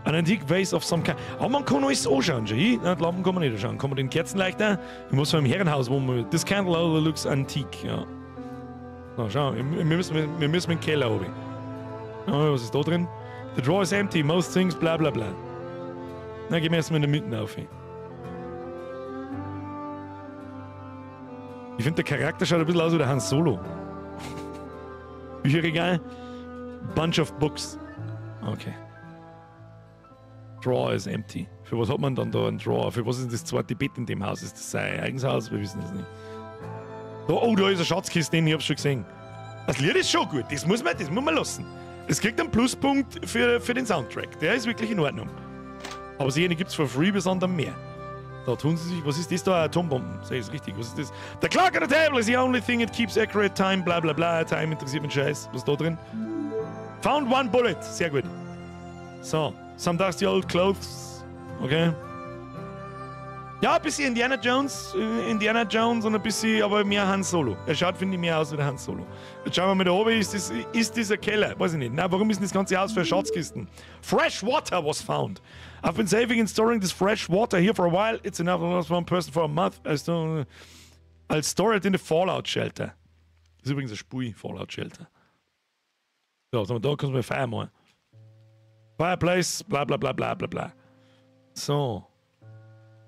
An antique vase of some kind. Aber man kann alles anschauen, die Lampen kann man nicht anschauen. Kann man den Kerzenleuchter? Ich muss vom Herrenhaus, wo man... This candle only looks antique, ja. Na, schau, wir müssen in den Keller oben. Oh, was ist da drin? The drawer is empty, most things, bla bla bla. Na, gehen wir erstmal in der Mitte auf. Ich finde, der Charakter schaut ein bisschen aus wie der Han Solo. Bücherregal. Bunch of books. Okay. Drawer is empty. Für was hat man dann da einen Drawer? Für was ist das zweite Bett in dem Haus? Ist das sein eigenes Haus? Wir wissen es nicht. Da, oh, da ist eine Schatzkiste, ich hab's schon gesehen. Das Lied ist schon gut, das muss man lassen. Es kriegt einen Pluspunkt für den Soundtrack. Der ist wirklich in Ordnung. Aber sie gibt's for free bis an mehr. Da tun sie sich, was ist das da? Atombomben. Sag ich es richtig, was ist das? The clock on the table is the only thing that keeps accurate time, bla bla bla. Time interessiert mich scheiß. Was ist da drin? Found one bullet. Sehr gut. So, some dusty old clothes. Okay. Ja, ein bisschen Indiana Jones und ein bisschen, aber mehr Han Solo. Er schaut, finde ich, mehr aus wie der Han Solo. Jetzt schauen wir mal da oben, ist das ein Keller? Weiß ich nicht. Na, warum ist denn das ganze Haus für Schatzkisten? Fresh water was found. I've been saving and storing this fresh water here for a while. It's enough for one person for a month. I'll store it in the fallout shelter. Das ist übrigens ein Fallout shelter. So, da kannst du mal Feuer machen. Fireplace, bla bla bla bla bla bla. So.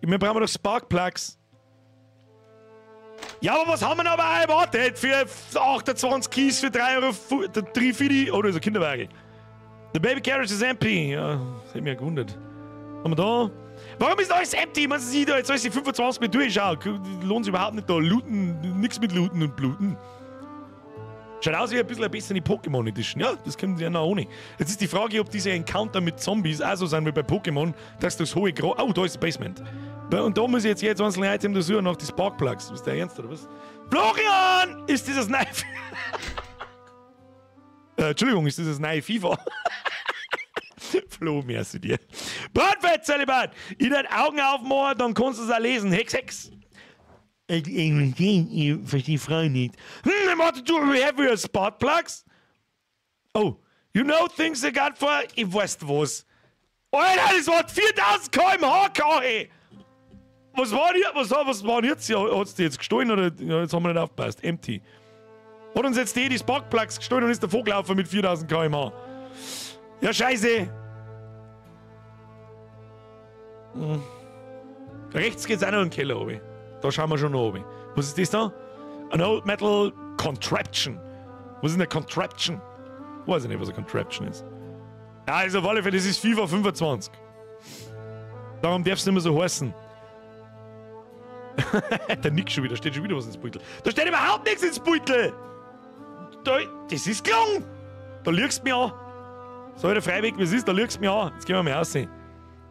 Wir brauchen noch Sparkplugs. Ja, aber was haben wir noch mal erwartet für 28 Keys für 3 Euro, 3,50 oder so Kinderwagen? The baby carriage is empty. Ja, das hat mich ja gewundert. Haben wir da? Warum ist alles empty? Man sieht da jetzt alles die 25 mit durchschauen. Lohnt sich überhaupt nicht da. Looten, nichts mit Looten und Bluten. Schaut aus wie ein bisschen besser in die Pokémon Edition. Ja, das können sie ja noch ohne. Jetzt ist die Frage, ob diese Encounter mit Zombies auch so sind wie bei Pokémon, dass das hohe oh, da ist das Basement. Und da muss ich jetzt jedes einzelne Item suchen nach die Sparkplugs. Was ist der Ernst, oder was? Florian! Ist dieses neue Entschuldigung, ist dieses neue FIFA? Flo, merci dir. Brandfett, Zölibat! In den Augen aufmachen, dann kannst du es auch lesen. Hex, Hex. Ich verstehe die Frage nicht. What do we have here? Sparkplugs? Oh, you know things they got for... Ich weiß was. Alter, das war 4000 km/h, Kari! Was war denn jetzt? Ja, hat's die jetzt gestohlen oder ja, jetzt haben wir nicht aufgepasst? Empty. Hat uns jetzt die Sparkplugs gestohlen und ist der Vogelaufer mit 4000 km/h. Ja, scheiße. Rechts geht's auch noch in den Keller oben. Da schauen wir schon noch oben. Was ist das da? An Old Metal Contraption. Was ist eine Contraption? Weiß ich nicht, was eine Contraption ist. Ja, also auf alle Fälle, das ist FIFA 25. Darum darf es nicht mehr so heißen. Der Nick schon wieder, steht schon wieder was ins Beutel. Da steht überhaupt nichts ins Beutel! Das ist gelungen! Da lügst du mich an. So, der Freiweg, wie es ist, da lügst du mich an. Jetzt gehen wir mal raus.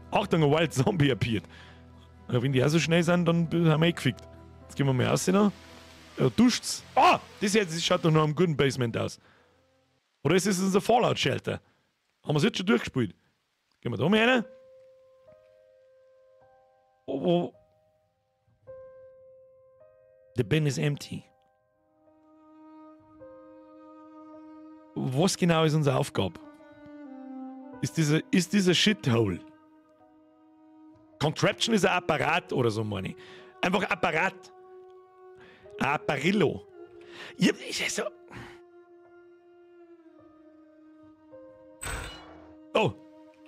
Achtung, ein Wild Zombie appeared. Ja, wenn die auch so schnell sind, dann haben wir eh gefickt. Jetzt gehen wir mal raus. Ja, duscht's. Ah! Das schaut doch noch einem guten Basement aus. Oder ist das unser Fallout-Shelter? Haben wir es jetzt schon durchgespielt? Gehen wir da mal rein. Oh. The bin is empty. Was genau ist unsere Aufgabe? Ist dieser Shithole? Contraption ist ein Apparat oder so, meine ich. Einfach Apparat. Ein Apparillo. Ja, so. Oh!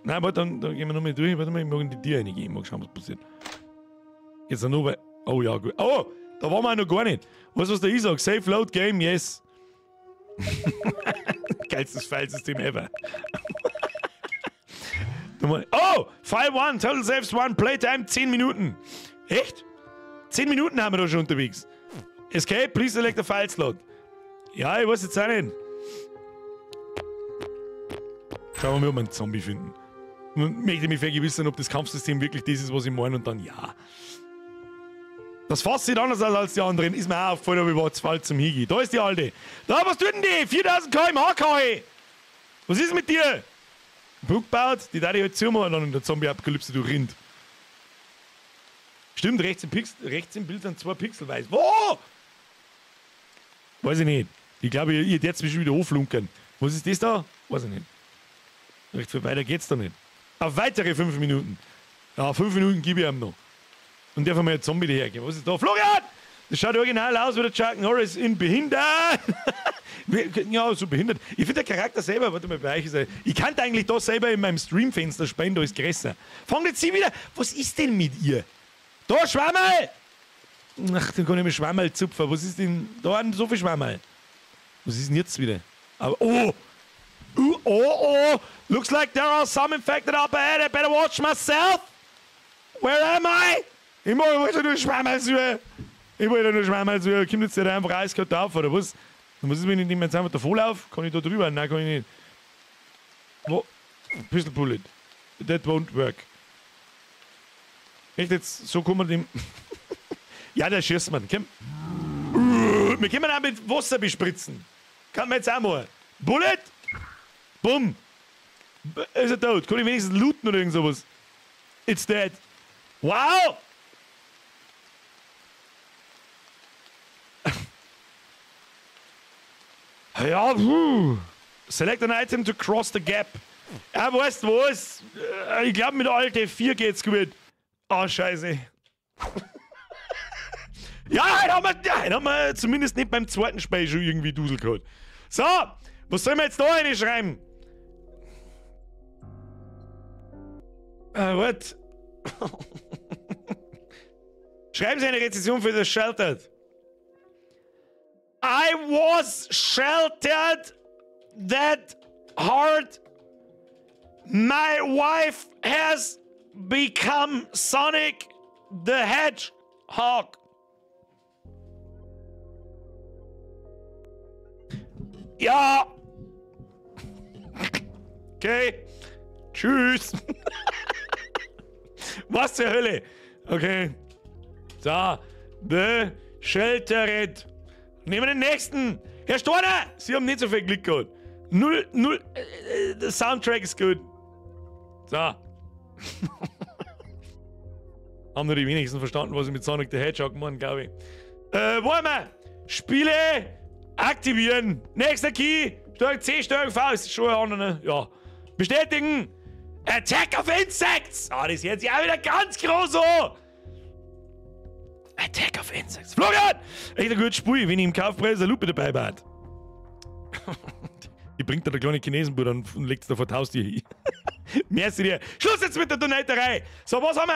Nein, warte, dann gehen wir nochmal durch. Warte mal, ich mag in die Tür reingehen. Mal schauen, was passiert. Jetzt noch bei. Oh ja, gut. Oh! Da waren wir noch gar nicht. Was da ich sage? Safe Load Game, yes. Geilstes Filesystem ever. Oh! File 1, Total Saves 1, Playtime 10 Minuten. Echt? 10 Minuten haben wir da schon unterwegs. Escape, please select a file slot. Ja, ich weiß jetzt auch nicht. Schauen wir mal, ob wir einen Zombie finden. Und möchte mich vergewissern, ob das Kampfsystem wirklich das ist, was ich meine, und dann ja. Das Fass sieht anders aus als die anderen. Ist mir auch aufgefallen, aber ich war zu falsch zum Higi. Da ist die Alte. Da, was tut denn die? 4000 km/h, Kai. Was ist mit dir? Brug baut, die darf ich halt zumachen, dann in der Zombie-Apokalypse durchrinnt. Stimmt, rechts im Bild sind 2 Pixel weiß. Wo? Weiß ich nicht. Ich glaube, ihr hättet mich schon wieder hochflunkern. Was ist das da? Weiß ich nicht. Recht viel weiter geht's da nicht. Auf weitere 5 Minuten. Ja, 5 Minuten gebe ich ihm noch. Und darf einmal ein Zombie dahergehen. Was ist da? Florian! Das schaut original aus wie der Chuck Norris in Behindert. Ja, so behindert. Ich finde der Charakter selber, warte mal, bei euch ist er. Ich kann eigentlich da selber in meinem Streamfenster spenden, da ist größer. Fangt jetzt sie wieder. Was ist denn mit ihr? Da, Schwammel! Ach, dann kann ich mir Schwammerl zupfen. Was ist denn da an so viel Schwammerl? Was ist denn jetzt wieder? Aber, oh! Oh! Looks like there are some infected up ahead. I better watch myself. Where am I? Ich wollte nur Schwammerl suchen. Kommt jetzt der einfach eiskalt auf, oder was? Was ist, wenn ich jetzt einfach davor laufe? Kann ich da drüber? Nein, kann ich nicht. Wo? Pistol Bullet. That won't work. Echt jetzt? So kann man dem... Ja, der schießt man. Komm. Wir können auch mit Wasser bespritzen. Kann man jetzt auch mal. Bullet. Bumm. Ist er tot? Kann ich wenigstens looten oder irgend sowas? It's dead. Wow! Ja, Select an item to cross the gap. Ja, weißt du was? Ich glaube, mit Alt F4 geht's gut. Ah, scheiße. Ja, heute haben wir zumindest nicht beim zweiten Spiel schon irgendwie Dusl gehabt. So, was sollen wir jetzt da reinschreiben? What? Schreiben Sie eine Rezension für das Sheltered. I was sheltered that hard. My wife has become Sonic the Hedgehog. Ja. Okay. Tschüss. Was zur Hölle? Okay. So. The Sheltered. Nehmen wir den nächsten. Herr Storner, Sie haben nicht so viel Glück gehabt. Der Soundtrack ist gut. So. Haben nur die wenigsten verstanden, was ich mit Sonic the Hedgehog meine, glaube ich. Wo haben wir? Spiele aktivieren. Nächster Key. Steuerung C, Steuerung V. Ist schon ein anderer. Ja. Bestätigen. Attack of Insects. Ah, das ist jetzt ja wieder ganz groß so. Attack of Insects. Florian! Echt ein gutes Spiel, wenn ich im Kaufpreis eine Lupe dabei war. Die bringt da der kleine Chinesenbruder und legt es da vor die Haustür hin. Merci dir. Schluss jetzt mit der Donaterei. So, was haben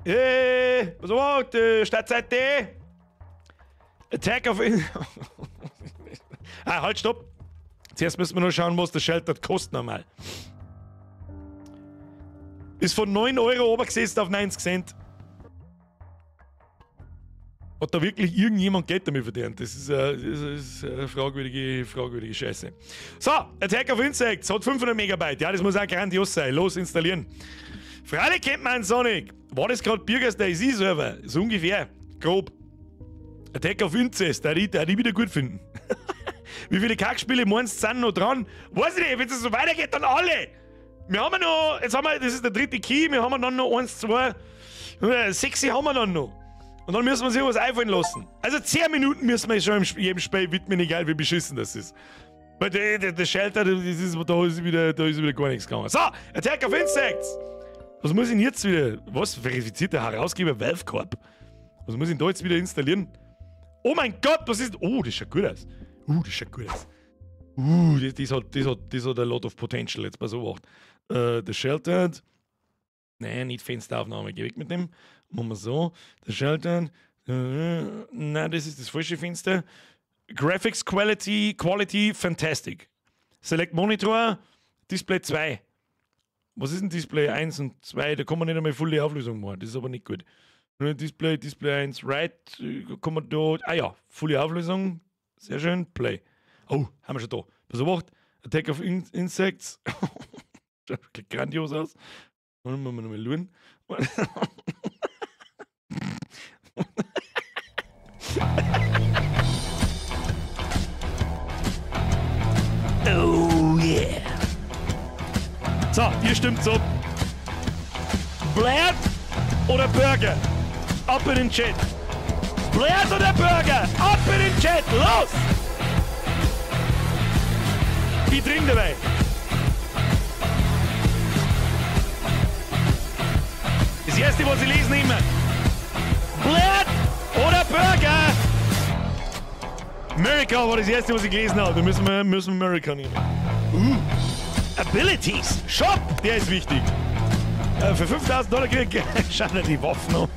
wir? Was war die Stadtseite? Attack of Insects. Halt, stopp. Zuerst müssen wir noch schauen, was der Shelter kostet nochmal. Ist von 9 Euro runtergesetzt auf 90 Cent. Hat da wirklich irgendjemand Geld damit verdient? Das ist eine fragwürdige Scheiße. So, Attack of Insects hat 500 Megabyte. Ja, das muss auch grandios sein. Los, installieren. Freilich kennt man Sonic. War das gerade Birgers DayZ-Server? So ungefähr. Grob. Attack of Insects, da die wieder gut finden. Wie viele Kackspiele meinst du sind noch dran? Weiß ich nicht, wenn es so weitergeht, dann alle. Wir haben noch, jetzt haben wir, das ist der dritte Key, wir haben dann noch 1, 2, 6 haben wir dann noch. Und dann müssen wir uns irgendwas einfallen lassen. Also 10 Minuten müssen wir schon in jedem Spiel widmen, egal wie beschissen das ist. Weil der Shelter, da ist wieder gar nichts gegangen. So, Attack of Insects. Was muss ich denn jetzt wieder? Was? Verifizierter Herausgeber Valve Corp. Was muss ich denn da jetzt wieder installieren? Oh mein Gott, was ist. Oh, das schaut gut aus. Das schaut gut aus. Das hat a lot of potential, jetzt pass auf. Der Sheltered. Nein, nicht Fensteraufnahme. Geh weg mit dem. Machen wir so. Der Sheltered. Nein, das ist das falsche Fenster. Graphics Quality Fantastic. Select Monitor. Display 2. Was ist denn Display 1 und 2? Da kann man nicht einmal volle Auflösung machen. Das ist aber nicht gut. Display 1, right. Kann man da. Ah ja, volle Auflösung. Sehr schön. Play. Oh, haben wir schon da. Pass auf, Attack of Insects. Schaut grandios aus. Und dann müssen wir nochmal schauen. Oh yeah. So, ihr stimmt so. Blair oder Birger? Ab in den Chat. Blair oder Birger? Ab in den Chat. Los! Ich trinke dabei. Das erste, was ich lesen immer. Blair oder Birger? America war das erste, was ich gelesen habe. Da müssen wir America nehmen. Abilities. Shop, der ist wichtig. Für $5.000 krieg ich. Schau dir die Waffen an.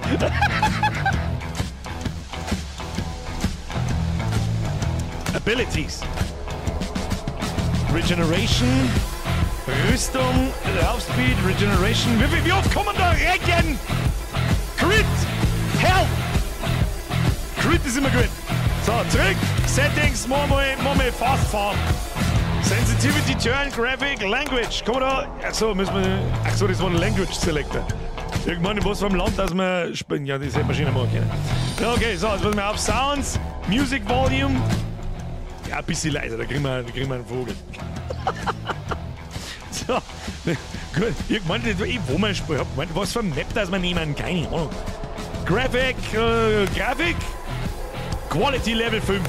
Abilities. Regeneration, Rüstung, Laufspeed, Regeneration. Wie oft kommen da Regen? Crit, Health. Crit ist immer gut. So, zurück. Settings, nomoi, Fast Farm. Sensitivity, Turn, Graphic, Language. Kommen wir da? Achso, müssen wir. Achso, das war ein Language Selector. Irgendwann in was vom Land, dass wir spielen. Ja, diese Maschine mag ich. Ja, okay, so, jetzt müssen wir auf Sounds, Music Volume. Ja, ein bisschen leiser, da kriegen wir einen Vogel. So, gut. Ich meinte, wo man spielt, was für ein Map, dass man nehmen, keine Ahnung. Graphic, Quality Level 5.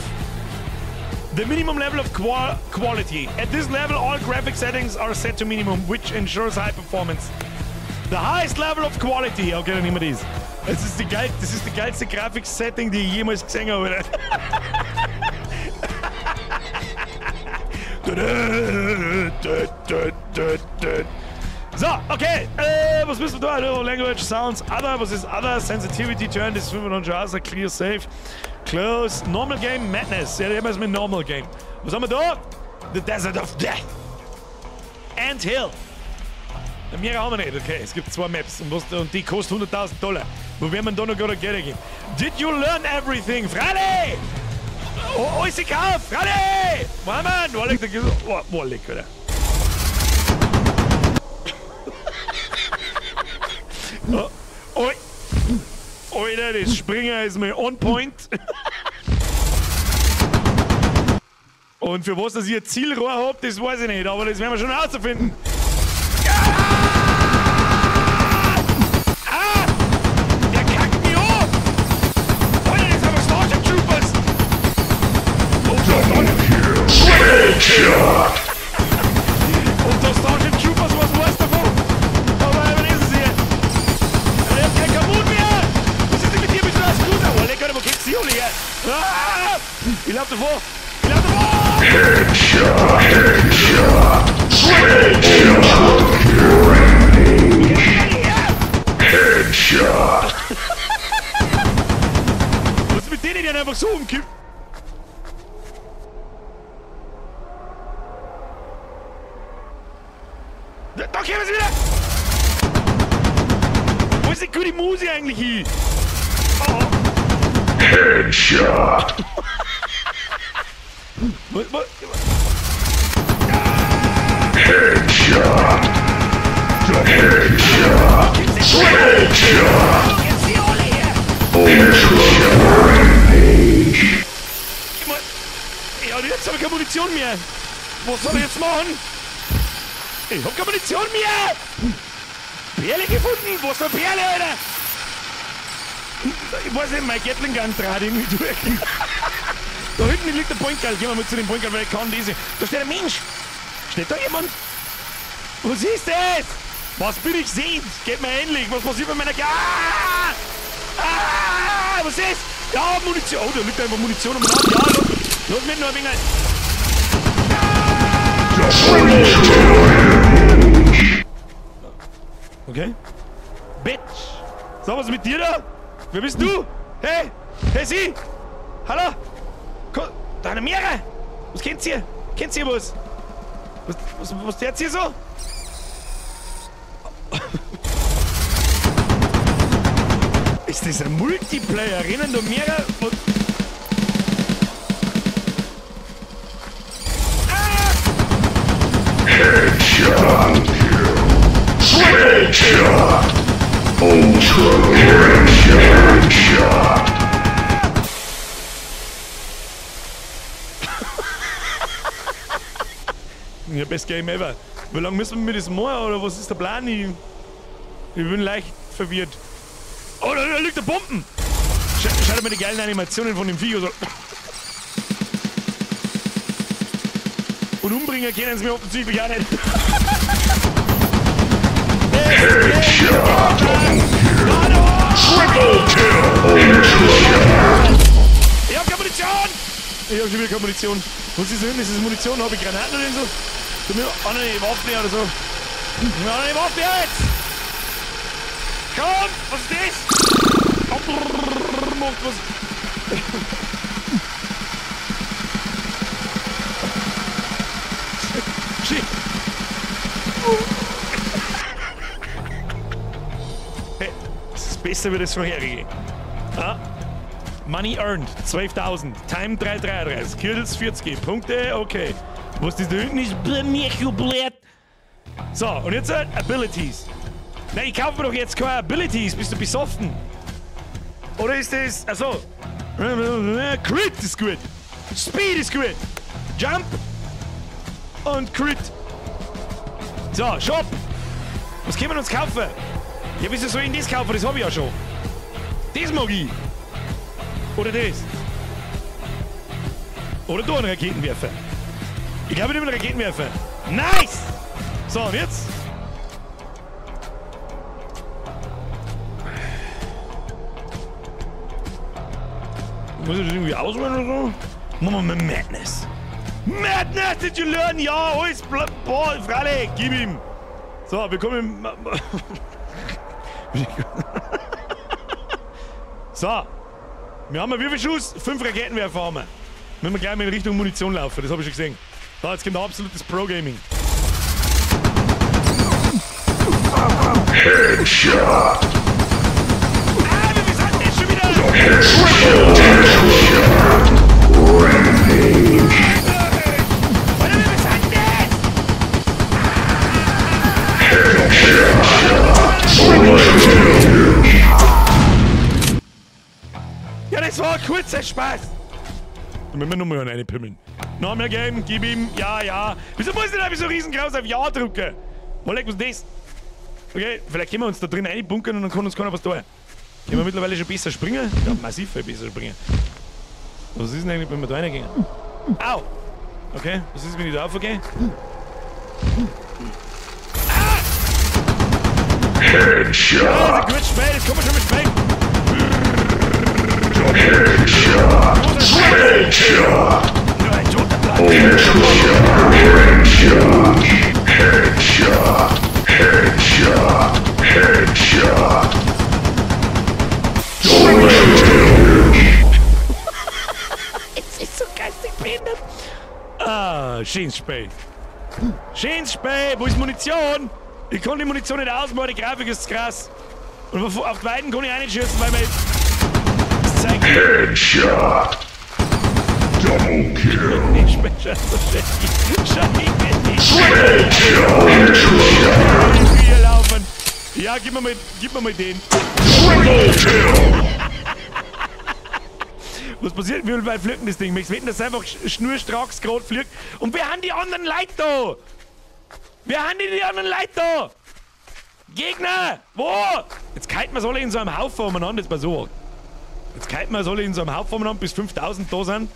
The minimum level of quality. At this level, all graphic settings are set to minimum, which ensures high performance. The highest level of quality. Okay, dann nehmen wir das. Das ist die geilste Grafik-Setting, die ich jemals gesehen habe. So, okay. Was müssen wir da? Language, Sounds, Other. Was ist Other? Sensitivity, Turn. Das ist 95 aus. Clear, Safe. Close. Normal Game, Madness. Ja, immer mit Normal Game. Was haben wir da? The Desert of Death. Ant Hill. Mehr haben wir nicht. Okay, es gibt 2 Maps und die kosten $100.000. Wo werden wir da noch gerade Geld geben? Did you learn everything? Freilich! Alles gekauft! Freilich! Mann, woaleck, oder? Alter, das Springer ist mir on point. Und für was, dass ich ein Zielrohr hab, das weiß ich nicht, aber das werden wir schon herausfinden. Der kackt mich auf! Alter, das ist aber Starship Troopers! Und der Starship Troopers, was weiß davon? Aber was ist es hier? Er hat kein Kamput mehr! Was ist denn mit dir? Bist du als Cruiser? Oh, lecker, wo geht's hier, Digga? Ich lauf davor! Headshot! Headshot! Was ist mit denen, die einfach so umkippt? Da kommen sie wieder! Wo ist die gute Musik eigentlich hin? Oh. Headshot! Was? Headshot! Headshot! Headshot! Ultra Rampage! Ja, jetzt habe ich keine Munition mehr! Was soll ich jetzt machen? Ich hab keine Munition mehr! Perle gefunden! Was für Perle, Alter! Ich weiß nicht, mein Gatling-Gun trat irgendwie durch. Da hinten liegt der Pointgal. Gehen wir mal zu dem Pointgal, weil ich kann lesen. Da steht ein Mensch! Steht da jemand? Was ist das? Was bin ich sehend? Geht mir ähnlich. Was passiert bei meiner... was ist? Ja, Munition. Oh, da liegt einfach Munition am Rad. Ja, los mit nur ein wenig. Okay. Bitch. So, was ist mit dir da? Wer bist du? Hey! Hey, Sie! Hallo! Deine Meere! Was kennt ihr? Kennt ihr was? Was tut ihr so? Ist das ein Multiplayer? Rennen da mehrere? Headshot! Headshot! Ultra Headshot! Ja, best Game ever. Wie lange müssen wir das machen oder was ist der Plan? Ich bin leicht verwirrt. Oh, da liegt der Bomben! Schaut mal die geilen Animationen von dem Vieh. So. Und umbringen können sie mir offensichtlich auch nicht. Headshot! Triple Kill! Ich hab keine Munition! Ich hab schon wieder keine Munition. Was ist denn? Ist das Munition? Hab ich Granaten oder so? Du mir auch noch eine Waffe oder so. Ja, eine Waffe jetzt! Komm! Was ist das? Macht was. Shit. Hey, das ist besser wie das vorherige. Ah. Money earned, 12.000. Time 3,33. Kills 40. Punkte, okay. Was das da hinten ist? So, und jetzt Abilities. Nein, ich kaufe mir doch jetzt keine Abilities. Bist du besoffen? Oder ist das... Achso. Crit ist gut. Speed ist gut. Jump. Und Crit. So, Shop. Was können wir uns kaufen? Ja, wieso soll ich das kaufen? Das habe ich ja schon. Das mag ich. Oder das. Oder da einen Raketenwerfer. Ich glaube, ich nehme einen Raketenwerfer. Nice! So, und jetzt? Muss ich das irgendwie auswählen oder so? Machen wir mal Madness. Madness, did you learn? Ja, alles, boah, freilich, gib ihm. So, wir kommen... So. Wir haben wie viel Schuss? 5 Raketenwerfer haben wir. Müssen wir gleich mal in Richtung Munition laufen, das habe ich schon gesehen. So, jetzt kommt absolutes Pro-Gaming. Headshot. Ah, wir sind jetzt schon wieder! Ja, das war ein kurzer Spaß. Da müssen wir nochmal eine pimmeln. Noch mehr Game, gib ihm, ja, ja. Wieso muss ich denn so riesengroß auf Ja drücken? Woaleck, was ist das? Okay, vielleicht können wir uns da drin einbunkern und dann kann uns keiner was tun. Können wir mittlerweile schon besser springen? Ja, massiv viel besser springen. Was ist denn eigentlich, wenn wir da reingehen? Au! Okay, was ist, wenn ich da aufgehe? Headshot. Ja, das ist ein gutes Spiel, das kann man schon mit spielen. Headshot. Headshot. Headshot. Headshot. Headshot. Es ist so geistig behindert. Ah, schönes Spiel. Schönes Spiel, wo ist Munition? Ich kann die Munition nicht ausmachen, die Grafik ist krass. Und auf die Weiden kann ich auch nicht schießen, weil mir das zeigt. Headshot. Double kill. Ich bin schon so schlecht. Hier laufen. Ja, gib mir mal den. Was passiert, wie bei Flücken das Ding? Ich wetten, dass es einfach schnurstracks gerade fliegt. Und wer haben die anderen Leute da? Wer haben die anderen Leute da? Gegner! Wo? Jetzt kalten wir es alle in so einem Haufen umeinander, jetzt mal so. Jetzt kalten wir es alle in so einem Haufen umeinander, bis 5000 da sind.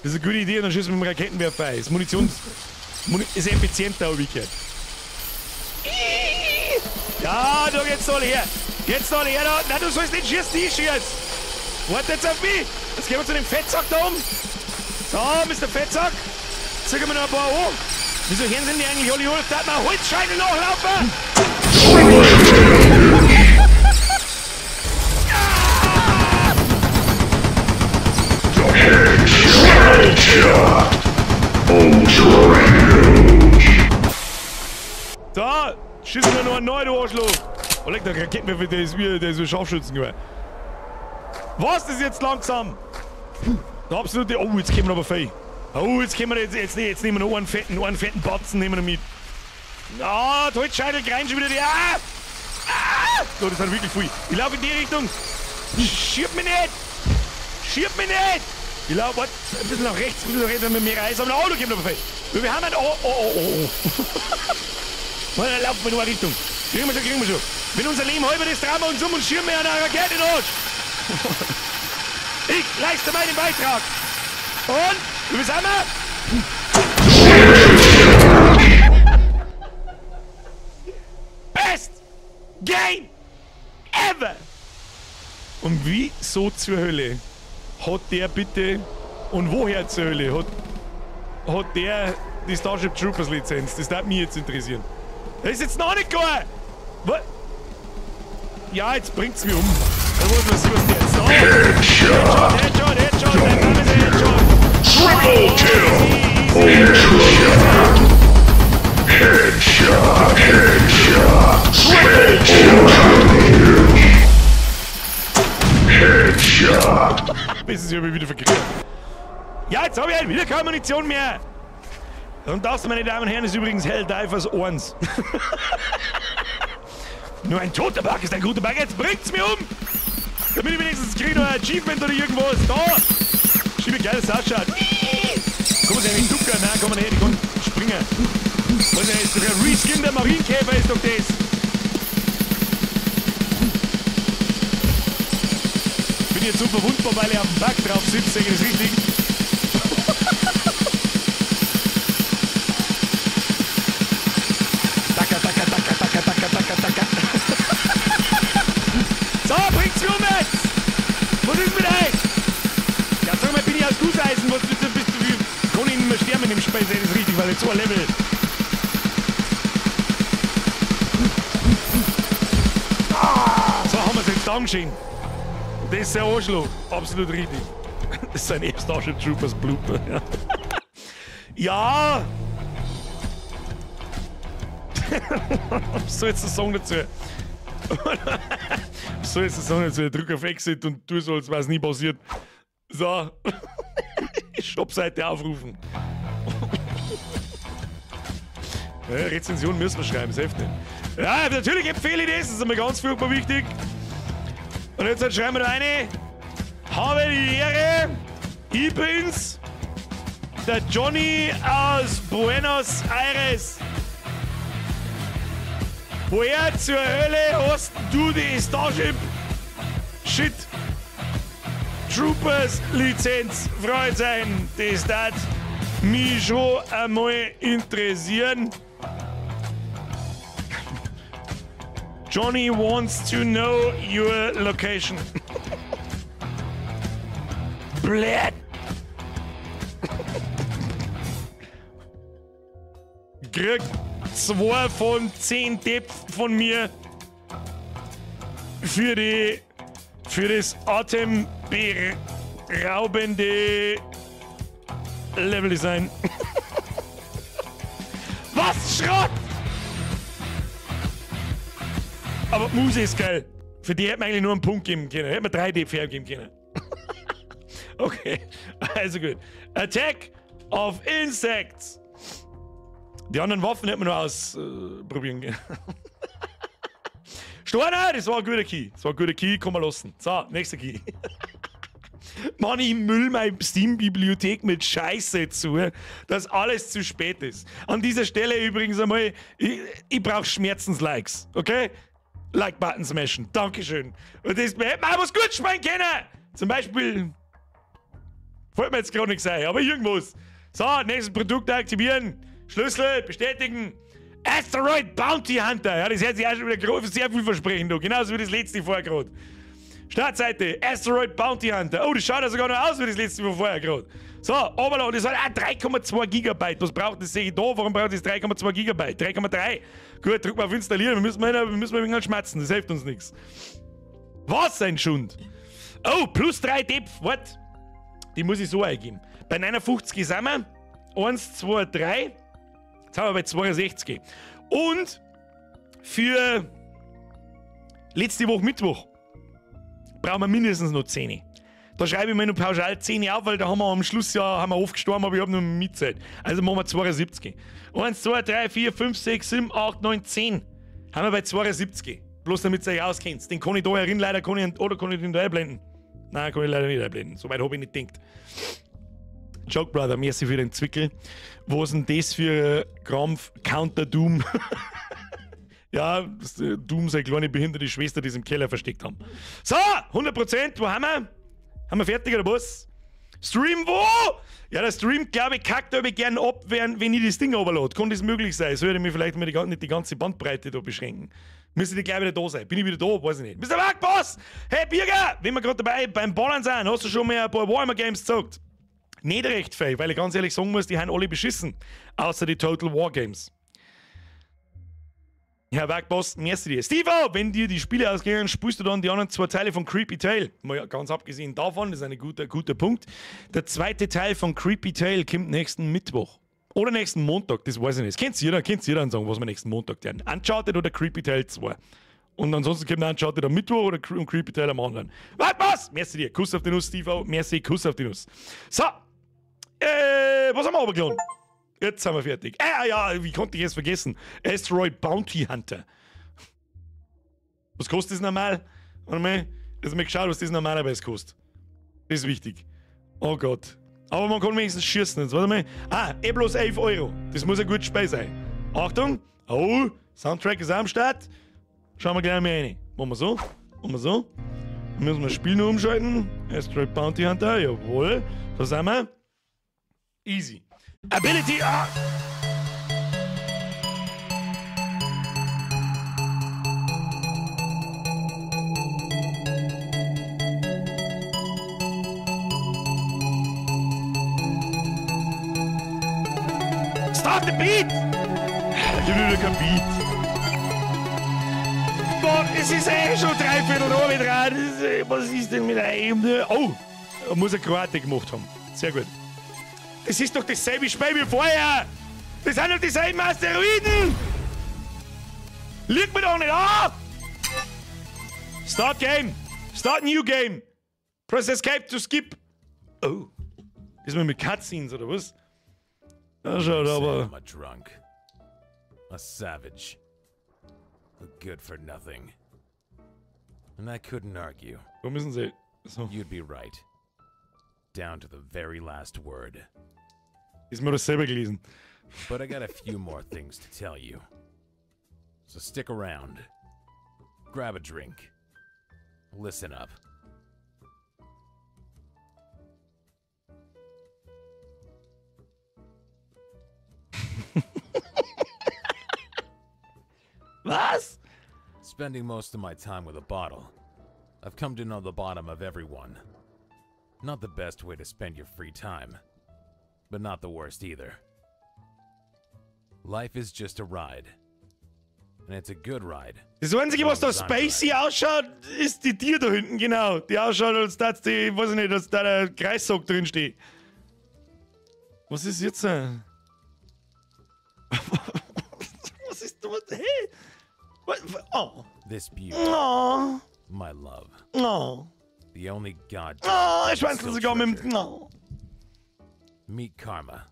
Das ist eine gute Idee, dann schießen wir mit dem Raketenwerfer ein. Das Munition ist effizienter, habe ich gehört. Ja, da geht's alle her. Jetzt alle her da. Nein, du sollst nicht schießen, ich schieß. Warte jetzt auf mich. Jetzt gehen wir zu dem Fettsack da oben. So, Mr. Fettsack. Zeigen wir noch ein paar hoch. Wieso hören sind die eigentlich alle hoch? Da hat man Holzscheine nachlaufen. Da, schießen wir noch einen neuen, du Arschloch. Oh, leck, der Raketenwerfer, der ist wie ein Scharfschützengewehr. Was, das ist jetzt langsam? Der absolute, oh, jetzt kommen wir aber viel. Oh, jetzt nehmen wir noch einen fetten Batzen nehmen wir mit. Ah, die Holzscheitel greien schon wieder die. Ah! So, das sind wirklich viel. Ich laufe in die Richtung. Schieb mich nicht! Ich laufe, ein bisschen nach rechts, wenn wir mehr Reis haben. Oh, da kommt aber viel. Wir haben einen, oh. Mal, dann laufen wir nur eine Richtung. Kriegen wir schon. Wenn unser Leben halber ist, drehen wir uns um und schirmen wir eine Rakete in den Arsch. Ich leiste meinen Beitrag. Und, wie sind wir? Best Game ever! Und wieso zur Hölle hat der bitte, und woher zur Hölle hat der die Starship Troopers Lizenz? Das darf mich jetzt interessieren. Das ist jetzt noch nicht klar! Was? Ja, jetzt bringt's mich um. Da muss man sehen, was der jetzt noch. Headshot! Triple kill! Bis es über wieder verkriegt. Ja, jetzt habe ich halt wieder keine Munition mehr. Und das, meine Damen und Herren, ist übrigens Helldivers 1. Nur ein toter Bug ist ein guter Bug. Jetzt bringt's mir um! Damit ich wenigstens kriege noch ein Achievement oder irgendwas. Da! Schiebe geiles ausschaut. Komm, sie nicht ducken. Nein, komm mal her, die kann springen. Was ist doch ein Reskin der Marienkäfer, ist doch das. Ich bin jetzt so verwundbar, weil ich auf dem Bug drauf sitze, sage ich das richtig? So, bringt's mir um jetzt! Was ist mit euch? Ja, sag mal, bin ich aus Gusseisen? Was bist du wie? Kann ich nicht mehr sterben in dem Spiel, das ist richtig, weil jetzt so ein Level. So haben wir es jetzt angeschehen. Das ist der Arschloch. Absolut richtig. Das ist ein Starship Troopers Blooper. Ja! Was soll jetzt der Song dazu? Was soll jetzt der Song dazu? Drück auf Exit und tu so, als wäre es nie passiert. So. Shopseite aufrufen. Ja, Rezension müssen wir schreiben, das hilft nicht. Ja, natürlich empfehle ich das ist mir ganz furchtbar wichtig. Und jetzt schreiben wir da eine. Habe die Ehre. Ich bin's. Der Johnny aus Buenos Aires. Woher zur Hölle hast du die Starship Shit Troopers Lizenz? Fragezeichen. Das darf mich schon einmal interessieren. Johnny wants to know your location. Blät. Krieg 2 von 10 Tipps von mir für das atemberaubende Leveldesign. Was Schrott! Aber die Muse ist geil. Für die hätte man eigentlich nur einen Punkt geben können. Hätte man 3 Tipps hergeben können. Okay, also gut. Attack of Insects. Die anderen Waffen hätten wir noch ausprobieren können. Storner, das war ein guter Key. Das war ein guter Key, kann man lassen. So, nächster Key. Mann, ich müll meine Steam-Bibliothek mit Scheiße zu, dass alles zu spät ist. An dieser Stelle übrigens einmal, ich brauche Schmerzenslikes, okay? Like-Button smashen, dankeschön. Und das hätte man auch was gut spielen können. Zum Beispiel, fällt mir jetzt gerade nichts ein, aber irgendwas. So, nächstes Produkt aktivieren. Schlüssel, bestätigen. Asteroid Bounty Hunter. Ja, das hört sich auch schon wieder sehr vielversprechend an. Genauso wie das letzte vorher gerade. Startseite, Asteroid Bounty Hunter. Oh, das schaut ja sogar noch aus wie das letzte von vorher gerade. So, aber das hat auch 3,2 Gigabyte. Was braucht das? Sehe ich da? Warum braucht das 3,2 Gigabyte? 3,3. Gut, drück mal auf Installieren. Wir müssen ein wenig schmatzen. Das hilft uns nichts. Was ein Schund. Oh, plus 3 Tipps. Warte. Die muss ich so eingeben. Bei 59 sind wir. 1, 2, 3. Jetzt haben wir bei 62. Und für letzte Woche Mittwoch brauchen wir mindestens noch 10. Da schreibe ich mir noch pauschal 10 auf, weil da haben wir am Schluss ja aufgestorben, aber ich habe noch Mitzeit. Also machen wir 72. 1, 2, 3, 4, 5, 6, 7, 8, 9, 10. Haben wir bei 72. Bloß damit ihr euch auskennt. Den kann ich da herin leider, kann ich den da einblenden? Nein, kann ich leider nicht einblenden. Soweit habe ich nicht gedacht. Joke Brother, merci für den Zwickel. Was denn das für Krampf? Counter Doom. Ja, Doom, seine kleine behinderte Schwester, die sie im Keller versteckt haben. So, 100%, wo haben wir? Haben wir fertig oder was? Stream wo? Ja, der Stream, glaube ich, kackt aber gerne ab, wenn ich das Ding runterlade. Kann das möglich sein? Sollte ich mir vielleicht mal nicht die ganze Bandbreite da beschränken. Müsste ich gleich wieder da sein? Bin ich wieder da? Weiß ich nicht. Bist du weg, Boss? Hey, Birger, wenn wir gerade dabei beim Ballern sind, hast du schon mal ein paar Warhammer-Games gezockt? Nicht recht viel, weil ich ganz ehrlich sagen muss, die haben alle beschissen. Außer die Total War Games. Ja, Werkboss, merci dir. Steve, wenn dir die Spiele ausgehen, spielst du dann die anderen 2 Teile von Creepy Tale. Mal ganz abgesehen davon, das ist ein guter Punkt. Der zweite Teil von Creepy Tale kommt nächsten Mittwoch. Oder nächsten Montag, das weiß ich nicht. Könnt ihr dann sagen, was wir nächsten Montag tun? Uncharted oder Creepy Tale 2. Und ansonsten kommt Uncharted am Mittwoch oder Creepy Tale am anderen. Was? Merci dir. Kuss auf die Nuss, Steve. Merci, Kuss auf die Nuss. So. Was haben wir runtergeladen? Jetzt sind wir fertig. Ja, wie konnte ich es vergessen? Asteroid Bounty Hunter. Was kostet das normal? Warte mal. Jetzt haben wir geschaut, was das normalerweise kostet. Das ist wichtig. Oh Gott. Aber man kann wenigstens schießen. Jetzt warte mal. Bloß 11 Euro. Das muss ein gutes Spiel sein. Achtung. Oh, Soundtrack ist auch am Start. Schauen wir gleich mal rein. Machen wir so. Dann müssen wir das Spiel nur umschalten. Asteroid Bounty Hunter. Jawohl. Da sind wir. Easy. Ability. Start the beat! Ich will wieder kein Beat. Boah, es ist schon 3/4 Uhr dran. Was ist denn mit einem? Oh, er muss eine Kroate gemacht haben. Sehr gut. Das ist doch dasselbe Spiel wie vorher. Das sind doch dieselben Asteroiden. Liegt mir doch nicht an. Start Game. Start New Game. Press Escape to skip. Oh. Ist man mit Cutscenes oder was? Das schaut aber... I'm a drunk. A savage. A good for nothing. And I couldn't argue. Wo müssen sie... So. You'd be right. Down to the very last word. Ist mir das selber gelesen. But I got a few more things to tell you. So stick around. Grab a drink. Listen up. Was? Spending most of my time with a bottle, I've come to know the bottom of everyone. Not the best way to spend your free time, but not the worst either. Life is just a ride. And it's a good ride. Das Einzige, was da spacey ausschaut, ist die Tier da hinten, genau. Die ausschaut, als dass die, weiß ich nicht, dass da der Kreissack drin steht. Was ist jetzt? Was ist da? Hey! Oh. This beauty, Oh. my love, Oh. the only god. Oh, ich weiß sogar mit dem... Oh. Meet Karma.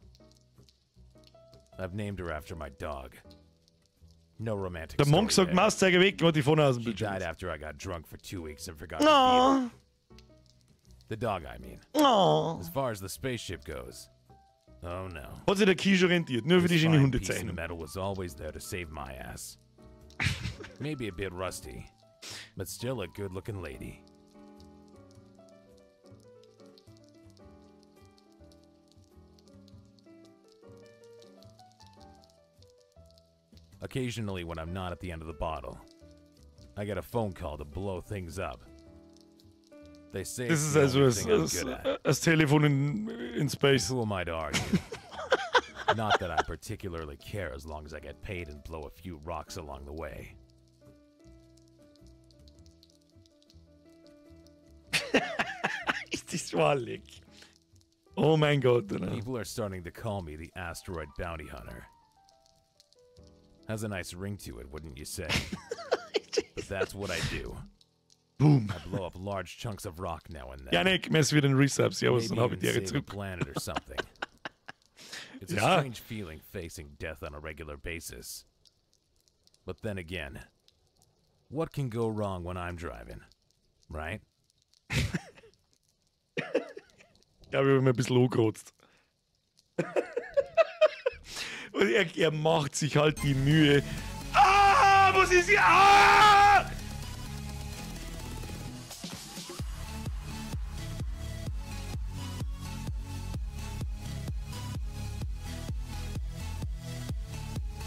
I've named her after my dog. No romantic Der Monk story sagt, there. Mauszeiger weg, und die vorne aus dem She Bildschirm. died after I got drunk for 2 weeks and forgot to feed Oh. her. The dog, I mean. Oh. As far as the spaceship goes, oh no. Hat sich der Kisch orientiert, nur für die This schöne fine piece of Hundezeichnung. metal was always there to save my ass. Maybe a bit rusty, but still a good-looking lady. Occasionally, when I'm not at the end of the bottle, I get a phone call to blow things up. They say Das it's ist the also only thing I'm good at. das Telefon in Space. Who am I to argue? Not that I particularly care as long as I get paid and blow a few rocks along the way. Ist das wahrlich? Oh mein Gott. Oder? People are starting to call me the Asteroid Bounty Hunter. Has a nice ring to it, wouldn't you say? But that's what I do. Boom. I blow up large chunks of rock now and then. Janik, merci für den Resub. Servus, Maybe dann habe even ich dir save a zurück. planet or something. It's a Ja. strange feeling facing death on a regular basis. But then again, what can go wrong when I'm driving? Right? Ja, wir haben ein bisschen angerotzt. Und er macht sich halt die Mühe. Was ist hier?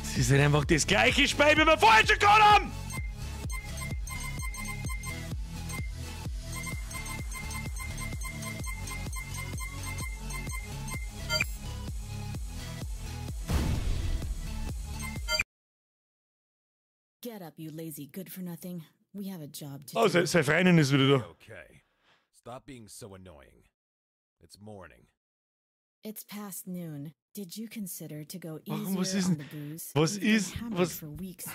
Sie sind einfach das gleiche Spiel, wie wir vorher schon gehabt haben! Get up, you lazy good-for-nothing. We have a job to Oh, do. sein Freundin ist wieder da. Okay. Stop being so annoying. It's morning. It's past noon. Did you consider to go Warum, was easier ist on denn? the booze? Was You've been ist? hammered Was? for weeks now.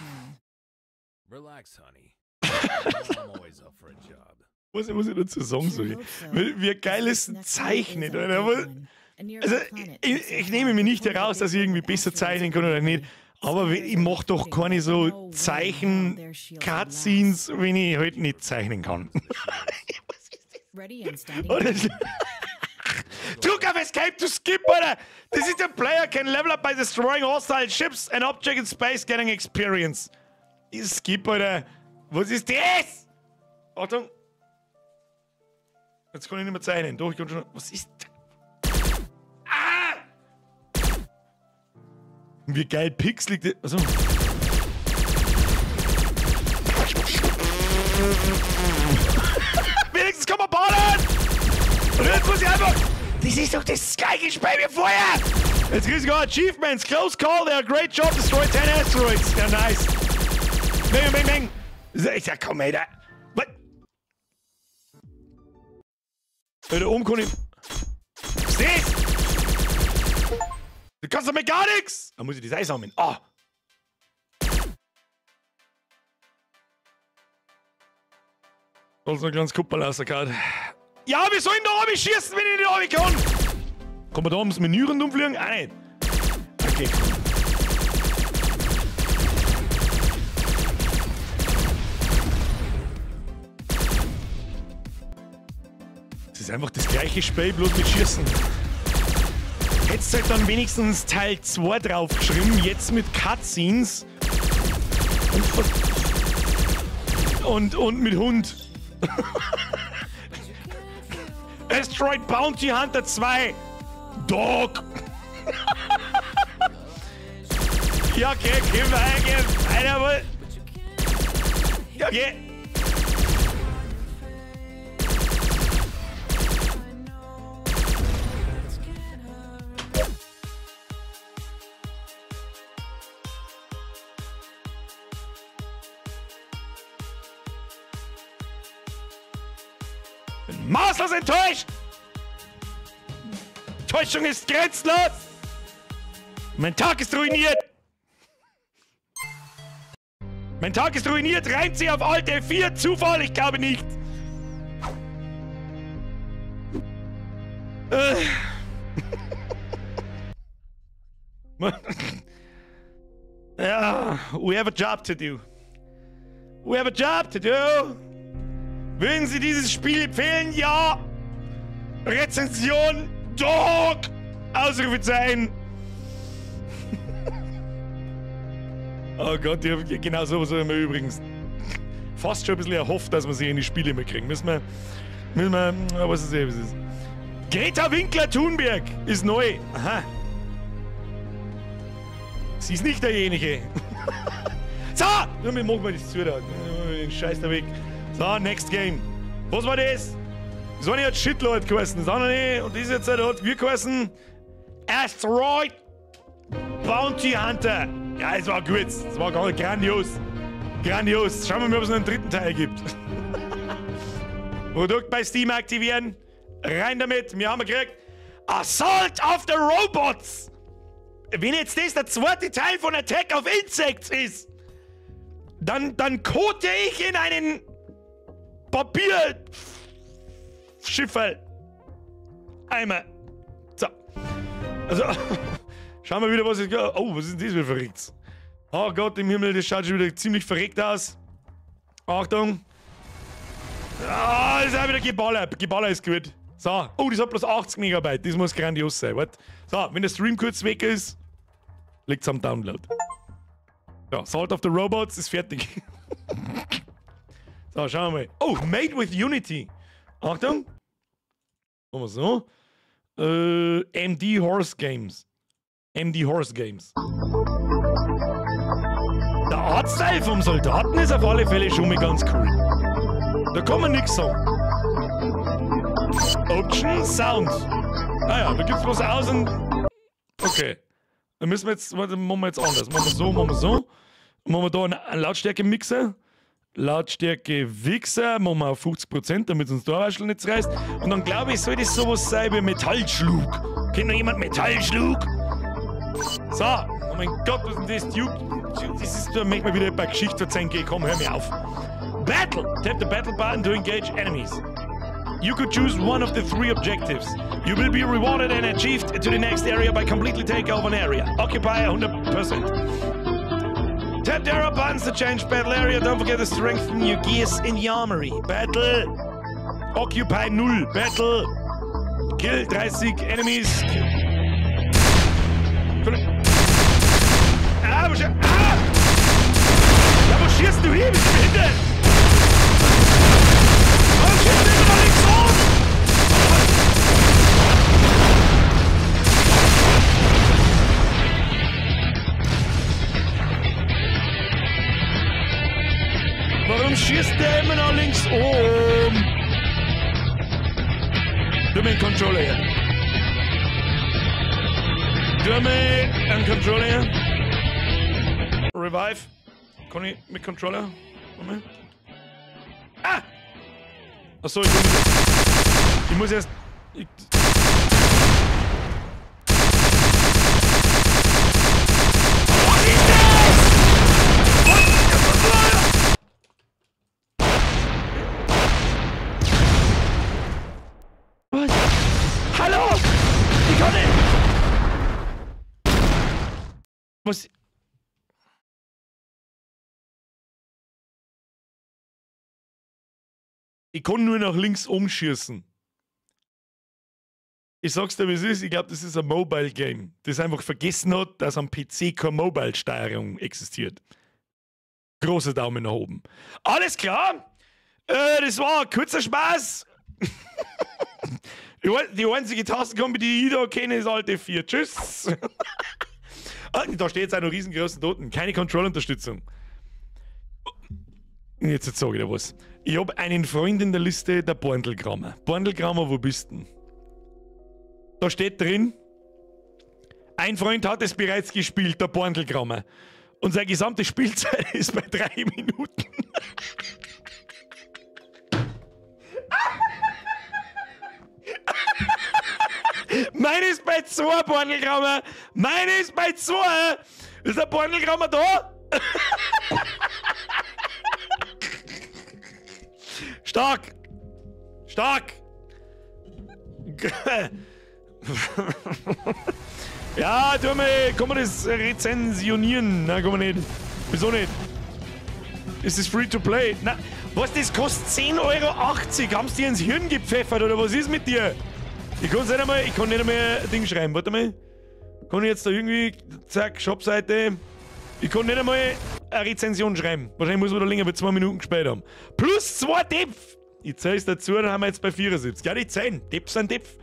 Relax, honey. I'm always up for a job. Was ich dazu sagen soll? Wie geil ist ein Zeichnen, oder? Also, ich nehme mir nicht heraus, dass ich irgendwie besser zeichnen kann oder nicht. Aber ich mache doch keine so Zeichen-Cutscenes, wenn ich halt nicht zeichnen kann. Oder? Druck auf Escape to skip, Alter! This is the player can level up by destroying hostile ships and object in space getting experience. Skip, Alter! Was ist das? Achtung! Jetzt kann ich nicht mehr zeichnen. Doch, ich kann schon. Was ist das? Ah! Wie geil pixelig das. Also. Wenigstens kann man bauen! Und jetzt muss ich einfach. Das ist doch das gleiche Spiel wie vorher! Jetzt kriegst du Achievements. Close call, they are a great job, destroy 10 asteroids. Ja, nice. Bing, bing, bing. Ich sag, komm, ey, da. Was? Da oben kann ich. Was ist das? Du kannst doch mir gar nichts! Da muss ich das Eis sammeln. Ah! Also ein kleines Kuppel aus der Karte. Ja, wir sollen da oben schießen, wenn ich nicht oben kann! Kann man da ums Menü rundum fliegen? Ah, nicht. Okay. Das ist einfach das gleiche Spiel, bloß mit Schießen. Hättest halt dann wenigstens Teil 2 draufgeschrieben, jetzt mit Cutscenes. Und mit Hund. Asteroid Bounty Hunter 2. Dog. Ja, okay, geh weiter, wohl. Ja, okay. Maßlos enttäuscht! Enttäuschung ist grenzenlos! Mein Tag ist ruiniert! Mein Tag ist ruiniert! Reimt sie auf Alt F4! Zufall, ich glaube nicht! Ja, we have a job to do. We have a job to do! Würden Sie dieses Spiel empfehlen? Ja! Rezension! Dog! Ausrufezeichen! Oh Gott, genau sowas haben wir übrigens fast schon ein bisschen erhofft, dass wir sie in die Spiele mehr kriegen. Müssen wir, was ist das? Greta Winkler-Thunberg ist neu. Aha. Sie ist nicht derjenige. So! Damit machen wir das zu da. Den Scheiß da weg. So, next game. Was war das? Das war nicht als Shitlord geheißen, das andere nicht. Und das ist jetzt hat wie geheißen? Asteroid Bounty Hunter. Ja, es war gut. Es war gar grandios. Grandios. Schauen wir mal, ob es noch einen dritten Teil gibt. Produkt bei Steam aktivieren. Rein damit. Wir haben gekriegt. Assault of the Robots. Wenn jetzt das der zweite Teil von Attack of Insects ist, dann kote ich in einen Papierschifferl. Eimer. So. Also, schauen wir wieder, was ist. Oh, was ist denn das für verrückt? Oh Gott im Himmel, das schaut schon wieder ziemlich verreckt aus. Achtung. Ah, das ist auch wieder Geballer. Geballer ist gut. So. Oh, das hat bloß 80 Megabyte. Das muss grandios sein. What? So, wenn der Stream kurz weg ist, liegt's am Download. Ja, Assault of the Robots ist fertig. So, schauen wir mal. Oh, Made with Unity. Achtung. Machen wir so. MD Horse Games. MD Horse Games. Der Artstyle vom Soldaten ist auf alle Fälle schon mal ganz cool. Da kann man nichts sagen. Option Sound. Naja, da gibt's was aus und. Okay. Dann müssen wir jetzt. Warte, machen wir jetzt anders. Machen wir so, machen wir so. Machen wir da einen Lautstärke-Mixer. Lautstärke-Wichser. Machen wir auf 50%, damit uns da nicht reißt. Und dann glaube ich, soll das sowas sein wie Metallschlug. Kennt noch jemand Metallschlug? So, oh mein Gott, was ist denn das? Das ist, da möchte man wieder ein paar Geschichten erzählen. Geh, komm, hör mir auf. Battle! Tap the battle button to engage enemies. You could choose one of the 3 objectives. You will be rewarded and achieved to the next area by completely taking over an area. Occupy 100%. Tap the arrow buttons to change battle area. Don't forget to strengthen your gears in the armory. Battle. Occupy 0. Battle. Kill 30 enemies. Ah, wo schießt du hier? Bist du behindert? Warum schießt du immer links hoch? Warum schießt der immer noch links oben? Du mir einen Controller her. Du mir einen Controller her. Revive. Kann ich mit Controller? Moment. Ah! Achso, ich muss erst. Was ist das? Was? Hallo! Ich kann nicht! Was? Ich kann nur nach links umschießen. Ich sag's dir, wie es ist. Ich glaube, das ist ein Mobile-Game, das einfach vergessen hat, dass am PC keine Mobile-Steuerung existiert. Großer Daumen nach oben. Alles klar. Das war ein kurzer Spaß. Die einzige Tastenkombi, die ich da kenne, ist Alt F4. Tschüss. Da steht jetzt auch noch riesengroßen Toten. Keine Control-Unterstützung. Jetzt sage ich dir was. Ich habe einen Freund in der Liste, der Borndelgrammer. Borndelgrammer, wo bist du denn? Da steht drin, ein Freund hat es bereits gespielt, der Borndelgrammer. Und seine gesamte Spielzeit ist bei 3 Minuten. Meine ist bei 2, Borndelgrammer. Meine ist bei 2. Ist der Borndelgrammer da? Stark! Stark! Ja, kann man das rezensionieren? Nein, kann man nicht. Wieso nicht? Ist das free to play? Na, was, das kostet 10,80 €? Haben sie dir ins Hirn gepfeffert oder was ist mit dir? Ich kann nicht einmal ein Ding schreiben. Warte mal. Kann ich jetzt da irgendwie, zack, Shopseite. Ich kann nicht einmal eine Rezension schreiben. Wahrscheinlich muss man da länger bei 2 Minuten gespielt haben. Plus 2 Depf! Ich zähl's dazu, dann haben wir jetzt bei 74. Ja, die 10. Depf sind Depf.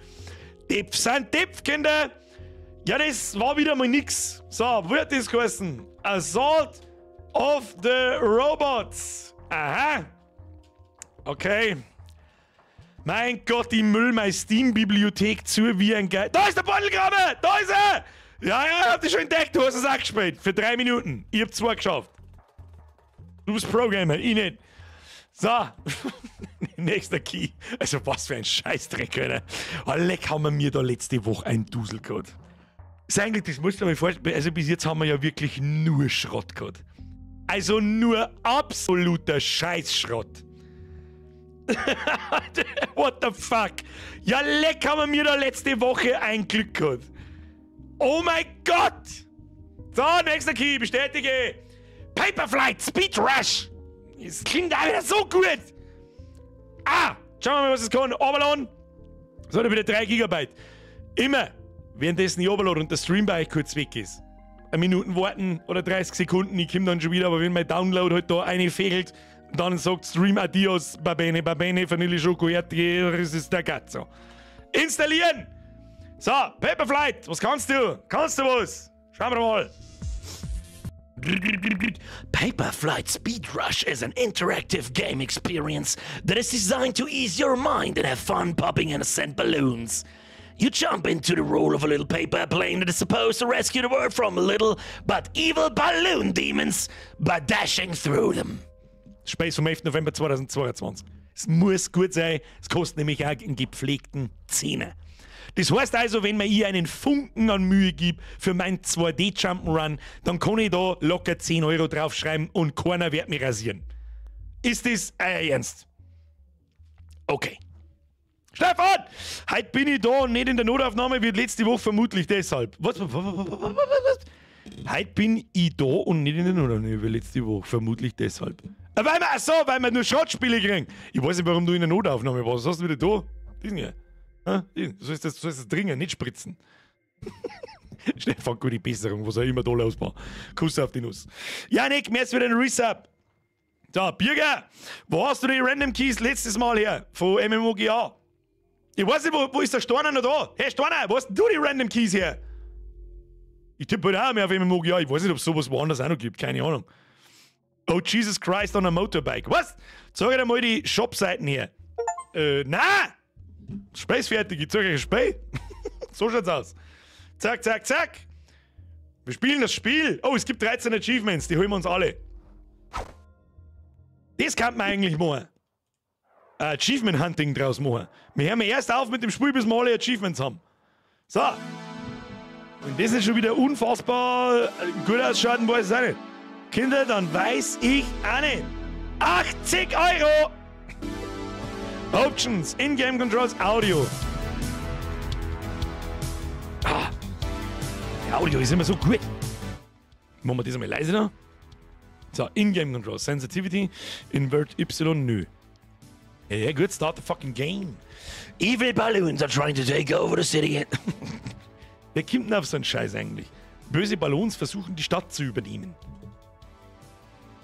Depf sind Depf, Kinder! Ja, das war wieder mal nix. So, wird das geheißen? Assault of the Robots. Aha. Okay. Mein Gott, ich müll meine Steam-Bibliothek zu wie ein Geil. Da ist der Borndelgrammer! Da ist er! Ja, ich hab dich schon entdeckt. Du hast es auch gespielt. Für 3 Minuten. Ich hab 2 geschafft. Du bist Programmer, ich nicht. So. Nächster Key. Also, was für ein Scheißdreck, Alter. Oh, leck, haben wir mir da letzte Woche ein Dusl gehabt. Ist eigentlich, das musst du mir vorstellen. Also, bis jetzt haben wir ja wirklich nur Schrott gehabt. Also, nur absoluter Scheißschrott. What the fuck? Ja, leck, haben wir mir da letzte Woche ein Glück gehabt. Oh mein Gott! So, nächster Key, bestätige. Paperflight, Speed Rush. Das klingt auch wieder so gut. Ah, schauen wir mal, was es kann. Overload. So, dann wieder 3 GB. Immer, währenddessen ich overload und der Stream bei euch kurz weg ist. 1 Minute warten oder 30 Sekunden, ich komme dann schon wieder, aber wenn mein Download halt da reinfährt, dann sagt Stream Adios, Babene, Vanille Schoko, das ist der Gatzo. Installieren! So, Paperflight, was kannst du? Kannst du was? Schauen wir mal. Paperflight Speed Rush is an interactive game experience that is designed to ease your mind and have fun popping innocent balloons. You jump into the role of a little paper plane that is supposed to rescue the world from little but evil balloon demons by dashing through them. Space vom 11. November 2022. Es muss gut sein, es kostet nämlich auch einen gepflegten 10er. Das heißt also, wenn mir ich einen Funken an Mühe gebe für mein 2D-Jump'n'Run, dann kann ich da locker 10 Euro draufschreiben und keiner wird mich rasieren. Ist das ernst? Okay. Stefan! Heute bin ich da und nicht in der Notaufnahme, wie letzte Woche vermutlich deshalb. Was? Heute bin ich da und nicht in der Notaufnahme, wie letzte Woche vermutlich deshalb. Weil wir nur Schadspiele kriegen. Ich weiß nicht, warum du in der Notaufnahme warst. Was hast du wieder da? Diesen hier. Du sollst das dringen, nicht spritzen. Stefan, gute Besserung, was auch immer da los war. Kuss auf die Nuss. Janik, mir ist wieder ein Resub. So, Birger, wo hast du die Random Keys letztes Mal her? Von MMOGA? Ich weiß nicht, wo ist der Storner noch da? Hey Storner, wo hast du die Random Keys her? Ich tippe halt auch mehr auf MMOGA. Ich weiß nicht, ob es sowas woanders auch noch gibt. Keine Ahnung. Oh, Jesus Christ on a Motorbike. Was? Zeig dir mal die Shop-Seiten her. Nein! Spray ist fertig. Ich zeig euch ein Spray. So schaut's aus. Zack, zack, zack. Wir spielen das Spiel. Oh, es gibt 13 Achievements. Die holen wir uns alle. Das kann man eigentlich machen. Achievement Hunting draus machen. Wir hören erst auf mit dem Spiel, bis wir alle Achievements haben. So. Wenn das nicht schon wieder unfassbar gut ausschaut, weiß ich auch nicht. Kinder, dann weiß ich auch nicht. 80 Euro! Options, In-Game Controls, Audio. Der Audio ist immer so gut. Machen wir das einmal leise da. So, In-Game Controls, Sensitivity, Invert Y, nö. Yeah, good, start the fucking game. Evil balloons are trying to take over the city. Wer kommt denn auf so einen Scheiß eigentlich? Böse Ballons versuchen die Stadt zu übernehmen.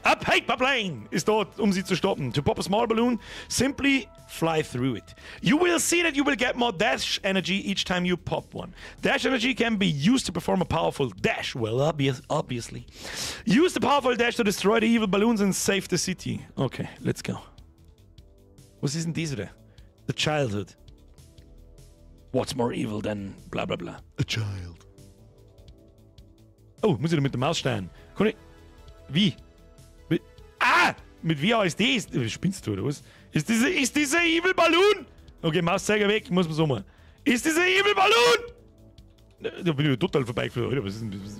A paper plane ist dort, um sie zu stoppen. To pop a small balloon, simply fly through it. You will see that you will get more dash energy each time you pop one. Dash energy can be used to perform a powerful dash. Well, obviously. Use the powerful dash to destroy the evil balloons and save the city. Okay, let's go. Was ist denn das wieder? The childhood. What's more evil than bla bla bla? A child. Oh, muss ich da mit der Maus steuern? Kann ich... Wie? Mit wie heißt das? Spinnst du oder was? Ist dieser Evil Balloon? Okay, Mauszeiger weg, muss man so machen. Ist dieser Evil Balloon? Da bin ich total vorbeigeführt, Alter. Was ist denn das?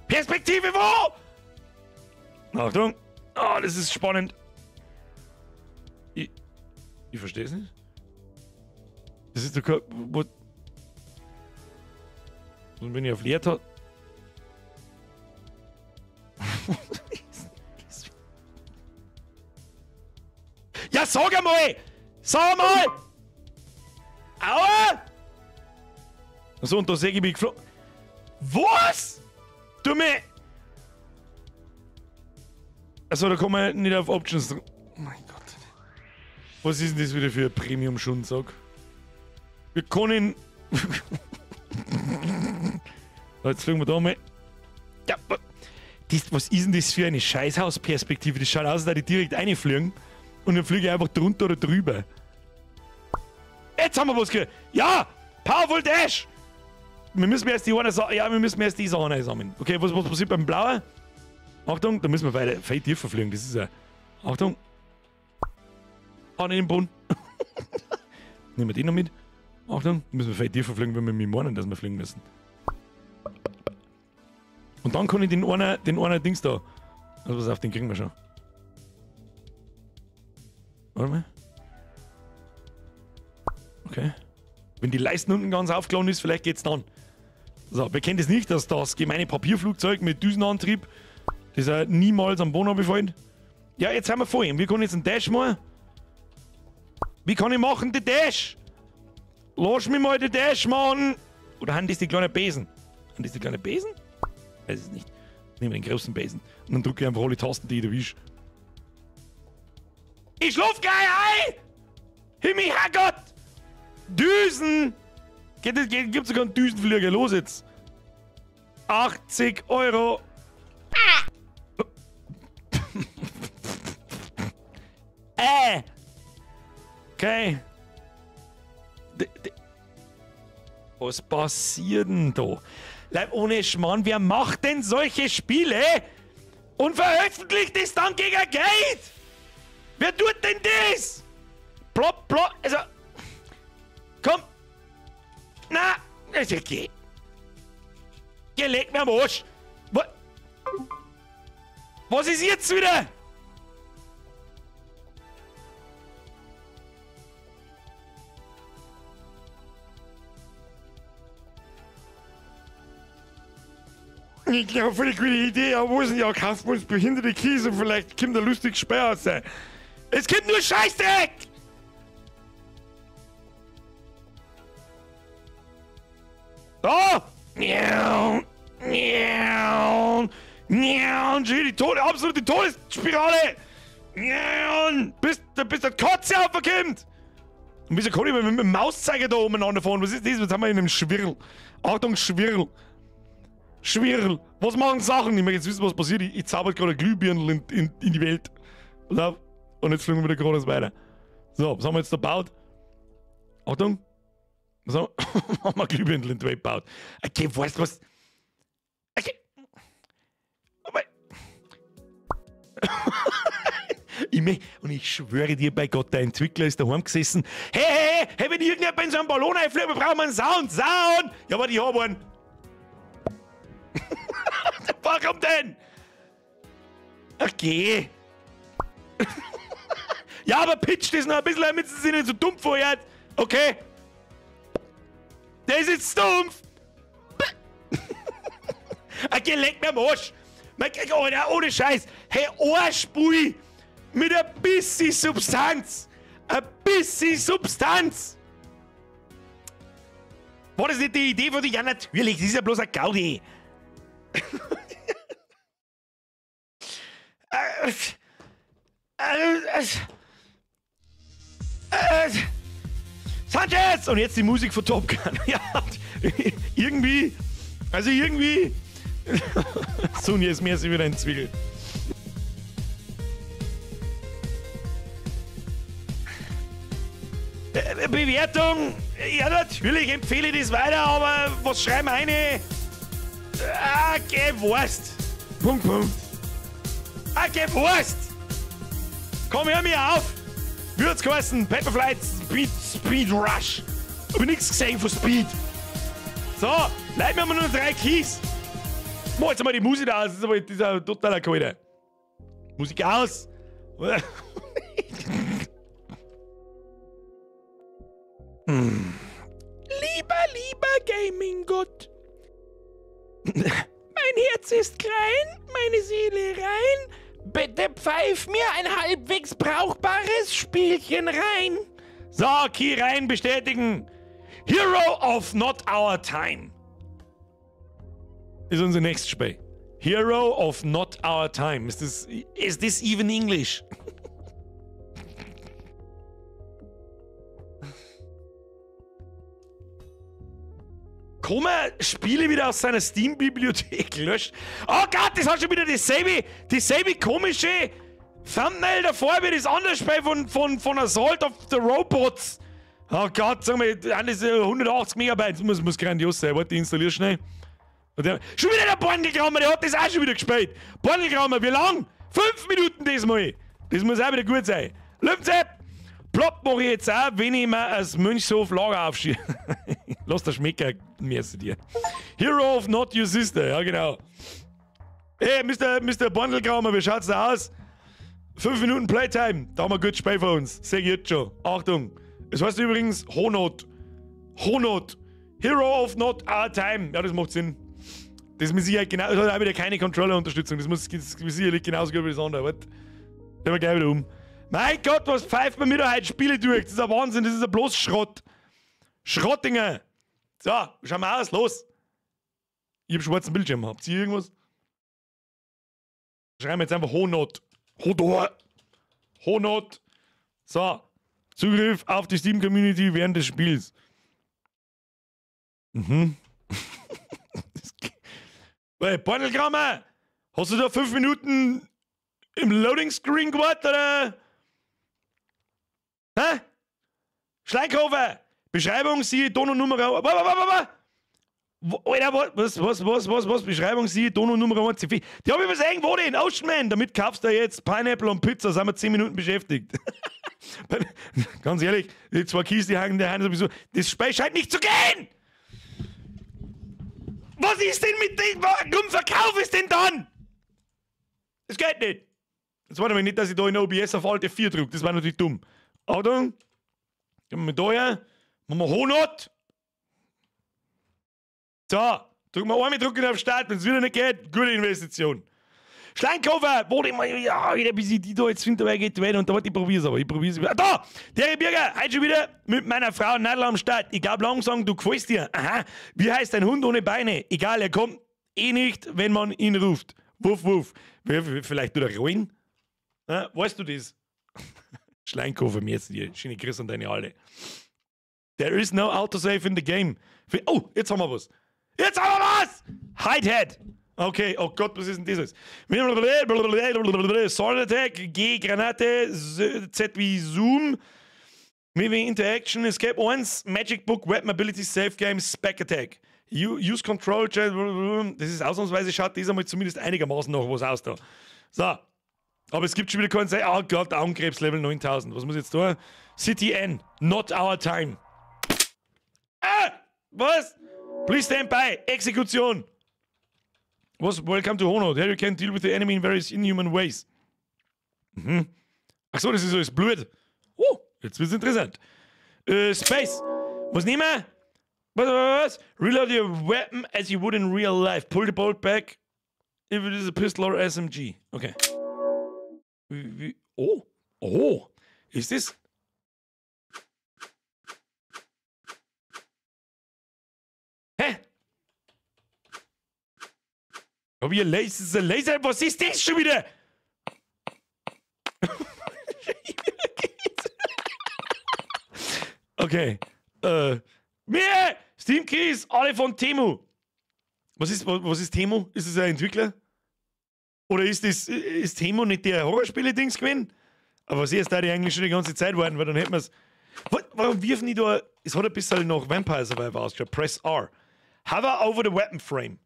Perspektive wo? Achtung. Oh, das ist spannend. Ich verstehe es nicht. Das ist doch kein... Und wenn ich auf Leertat... Ja, sag einmal! Sag mal! Aua! Achso, und da sehe ich mich geflogen. Was? Du mir... Achso, da kann man nicht auf Options... Oh mein Gott. Was ist denn das wieder für ein Premium-Schundsack? Wir können... Jetzt fliegen wir da mal... Ja, was ist denn das für eine Scheißhausperspektive? Das schaut aus, als würde ich direkt reinfliegen. Und dann fliege ich einfach drunter oder drüber. Jetzt haben wir was gehört. Ja! Powerful Dash! Wir müssen erst die Sachen einsammeln. Okay, was passiert beim Blauen? Achtung, da müssen wir weiter viel tiefer fliegen. Das ist ja... Achtung. An den Boden. Nehmen wir den noch mit. Achtung, da müssen wir viel tiefer fliegen, wenn wir mit meinen, dass wir fliegen müssen. Und dann kann ich den einen Dings da... Also pass auf, den kriegen wir schon. Warte mal. Okay. Wenn die Leisten unten ganz aufgeladen ist, vielleicht geht's dann. So, wer kennt es nicht, dass das gemeine Papierflugzeug mit Düsenantrieb, das er niemals am Boden befällt? Ja, jetzt haben wir vor ihm. Wie kann ich jetzt einen Dash machen? Wie kann ich machen, den Dash? Lass mich mal den Dash machen! Oder haben das die kleinen Besen? Haben das die kleinen Besen? Weiß es nicht. Nehmen wir den großen Besen. Und dann drücke ich einfach alle Tasten, die ich erwische. Ich schlaf gleich ein! Himmel, Herrgott! Düsen! Gibt sogar einen Düsenflieger. Los jetzt! 80 Euro! Okay. Was passiert denn da? Leib ohne Schmarrn, wer macht denn solche Spiele und veröffentlicht es dann gegen Geld? Wer tut denn das? Plopp, plopp, also... Komm! Na, das ist okay. Geh, leg mir am Arsch. Was ist jetzt wieder? Ich glaube, voll eine gute Idee, aber wo ist denn ja, kaufen wir uns behinderte Käse, vielleicht kommt ein lustiges Spiel raus. Es gibt nur Scheißdreck! Oh! Miau! Miau! Miau! Die absolute Todesspirale! Miau! Bis der Kotze aufkommt! Und wieso kann ich mit dem Mauszeiger da umeinander fahren? Was ist das? Jetzt haben wir in einem Schwirl. Achtung, Schwirl! Schwirl! Was machen Sachen? Ich möchte jetzt wissen, was passiert. Ich zauber gerade Glühbirnen in die Welt. Pass auf. Und jetzt fliegen wir wieder geradeaus weiter. So, was haben wir jetzt da gebaut? Achtung! Was haben wir Glühbirnen in die Welt gebaut? Okay, weißt du was? Okay. Und ich schwöre dir bei Gott, der Entwickler ist daheim gesessen. Hey, wenn irgendjemand in so einen Ballon einfliegt, brauchen wir einen Sound. Ja, aber ich hab einen. Warum denn? Okay. Ja, aber pitch das noch ein bisschen, damit sie sich nicht so dumm vorhört. Okay. Der ist jetzt stumpf. Okay, leck mir am Arsch. Alter, ohne Scheiß. Hey, Ohrspui mit ein bisschen Substanz. Ein bisschen Substanz. War das nicht die Idee von dir? Ja, natürlich. Das ist ja bloß ein Gaude. Sanchez! Und jetzt die Musik von Top Gun. Ja, irgendwie. Also irgendwie. Sonja ist mehr so wieder ein Zwiebel. Bewertung. Ja, natürlich empfehle ich das weiter, aber was schreiben eine? Gewurst. Punkt. Gewurst. Komm, hör mir auf. Würz geheißen, Pepperflight, Speed Rush. Hab ich nichts gesehen von Speed. So, leiten wir mal nur 3 Keys. Mach jetzt mal die Musik aus, das ist aber dieser totaler Kalte. Musik aus. Lieber Gaming-Gott. Mein Herz ist klein, meine Seele rein. Bitte pfeif mir ein halbwegs brauchbares Spielchen rein. So, Key rein, bestätigen. Hero of Not Our Time. Ist unser nächstes Spiel. Hero of Not Our Time. Is this even English? Kann man Spiele wieder aus seiner Steam-Bibliothek löschen? Oh Gott, das hat schon wieder dasselbe komische Thumbnail davor wie das andere Spiel von Assault of the Robots. Oh Gott, sag mal, das ist 180 Megabyte. Das muss grandios sein. Warte, installier schnell. Schon wieder der Bornelgrammer, der hat das auch schon wieder gespielt. Bornelgrammer, wie lang? 5 Minuten diesmal. Das muss auch wieder gut sein. Löwenzeit. Plopp mache ich jetzt auch, wenn ich mir als Mönchshof Lager aufschieße. Lass der Schmecker merkst du dir. Hero of Not Your Sister, ja genau. Hey, Mr. Bornelgrammer, wie schaut's da aus? 5 Minuten Playtime, da haben wir ein gutes Spiel für uns. Sag ich jetzt schon. Achtung. Es heißt übrigens Honot. Hero of Not Our Time. Ja, das macht Sinn. Das ist mit Sicherheit genau. Das hat auch wieder keine Controller-Unterstützung. Das ist sicherlich genauso gut wie das andere. Warte. Drehen wir gleich wieder um. Mein Gott, was pfeift man mir da heute Spiele durch? Das ist ein Wahnsinn, das ist ja bloß Schrott. Schrottinger. So, schauen wir aus, los. Ich hab schwarzen Bildschirm. Habt ihr irgendwas? Schreiben wir jetzt einfach Honot. Honot. So. Zugriff auf die Steam-Community während des Spiels. Hey, Bornelgrammer, hast du da 5 Minuten im Loading-Screen gewartet, oder? Hä? Schleinkhofer, Beschreibung, siehe Ton und Nummer. Alter, was? Beschreibung, siehe Ton und Nummer 1. Die hab ich was irgendwo den Oceanman. Damit kaufst du jetzt Pineapple und Pizza. Sind wir 10 Minuten beschäftigt. Ganz ehrlich, die 2 Keys, die hängen sowieso. Das Spiel scheint nicht zu gehen! Was ist denn mit dem? Warum verkauf es denn dann? Das geht nicht. Jetzt warte mal nicht, dass ich da in OBS auf Alte 4 drücke. Das war natürlich dumm. Achtung. Gehen wir da her. Machen wir 100. So. Drücken wir einmal drücken auf Start. Wenn es wieder nicht geht, gute Investition. Schleinkaufer. Warte mal. Ja, wieder bis ich die da jetzt finde, dabei geht weiter. Und da warte, ich probier's aber. Ah, da. Der Birger. Heute schon wieder mit meiner Frau Nadel am Start. Ich glaube, langsam, du gefällst dir. Aha. Wie heißt ein Hund ohne Beine? Egal, er kommt eh nicht, wenn man ihn ruft. Wuff, wuff. Vielleicht nur der Rollen? Weißt du das? Schleinkaufer, mir jetzt dir. Schöne Grüße an deine alle. There is no autosave in the game. Oh, jetzt haben wir was. Jetzt haben wir was! Heid. Okay, oh Gott, was ist denn dieses? Sword Attack, G, Granate, Z wie Zoom, Moving Interaction, Escape 1, Magic Book, Weapon Ability, Safe Game, Spec Attack. Use Control, das ist ausnahmsweise, schaut diesmal zumindest einigermaßen noch was aus da. So. Aber es gibt schon wieder keinen Say, oh Gott, Augenkrebs Level 9000. Was muss ich jetzt tun? City N, not our time. Was? Please stand by. Exekution. Was? Welcome to Honor. There you can deal with the enemy in various inhuman ways. Achso, das ist so das Blut. Jetzt wird's interessant. Space. Was nehmen wir? Was? Reload your weapon as you would in real life. Pull the bolt back if it is a pistol or SMG. Okay. Oh. Ist das? Hä? Aber ihr Laser, was ist das schon wieder? Okay. Mir! Steam Keys, alle von Temu. Was ist Temu? Ist es ein Entwickler? Oder ist Temu nicht der Horrorspiele-Dings gewesen? Aber was ist da die eigentlich schon die ganze Zeit warten, weil dann hätten wir es. Warum wirfen die da? Es hat ein bisschen noch Vampire Survivor ausgeschaut. Press R. Hover over the weapon frame.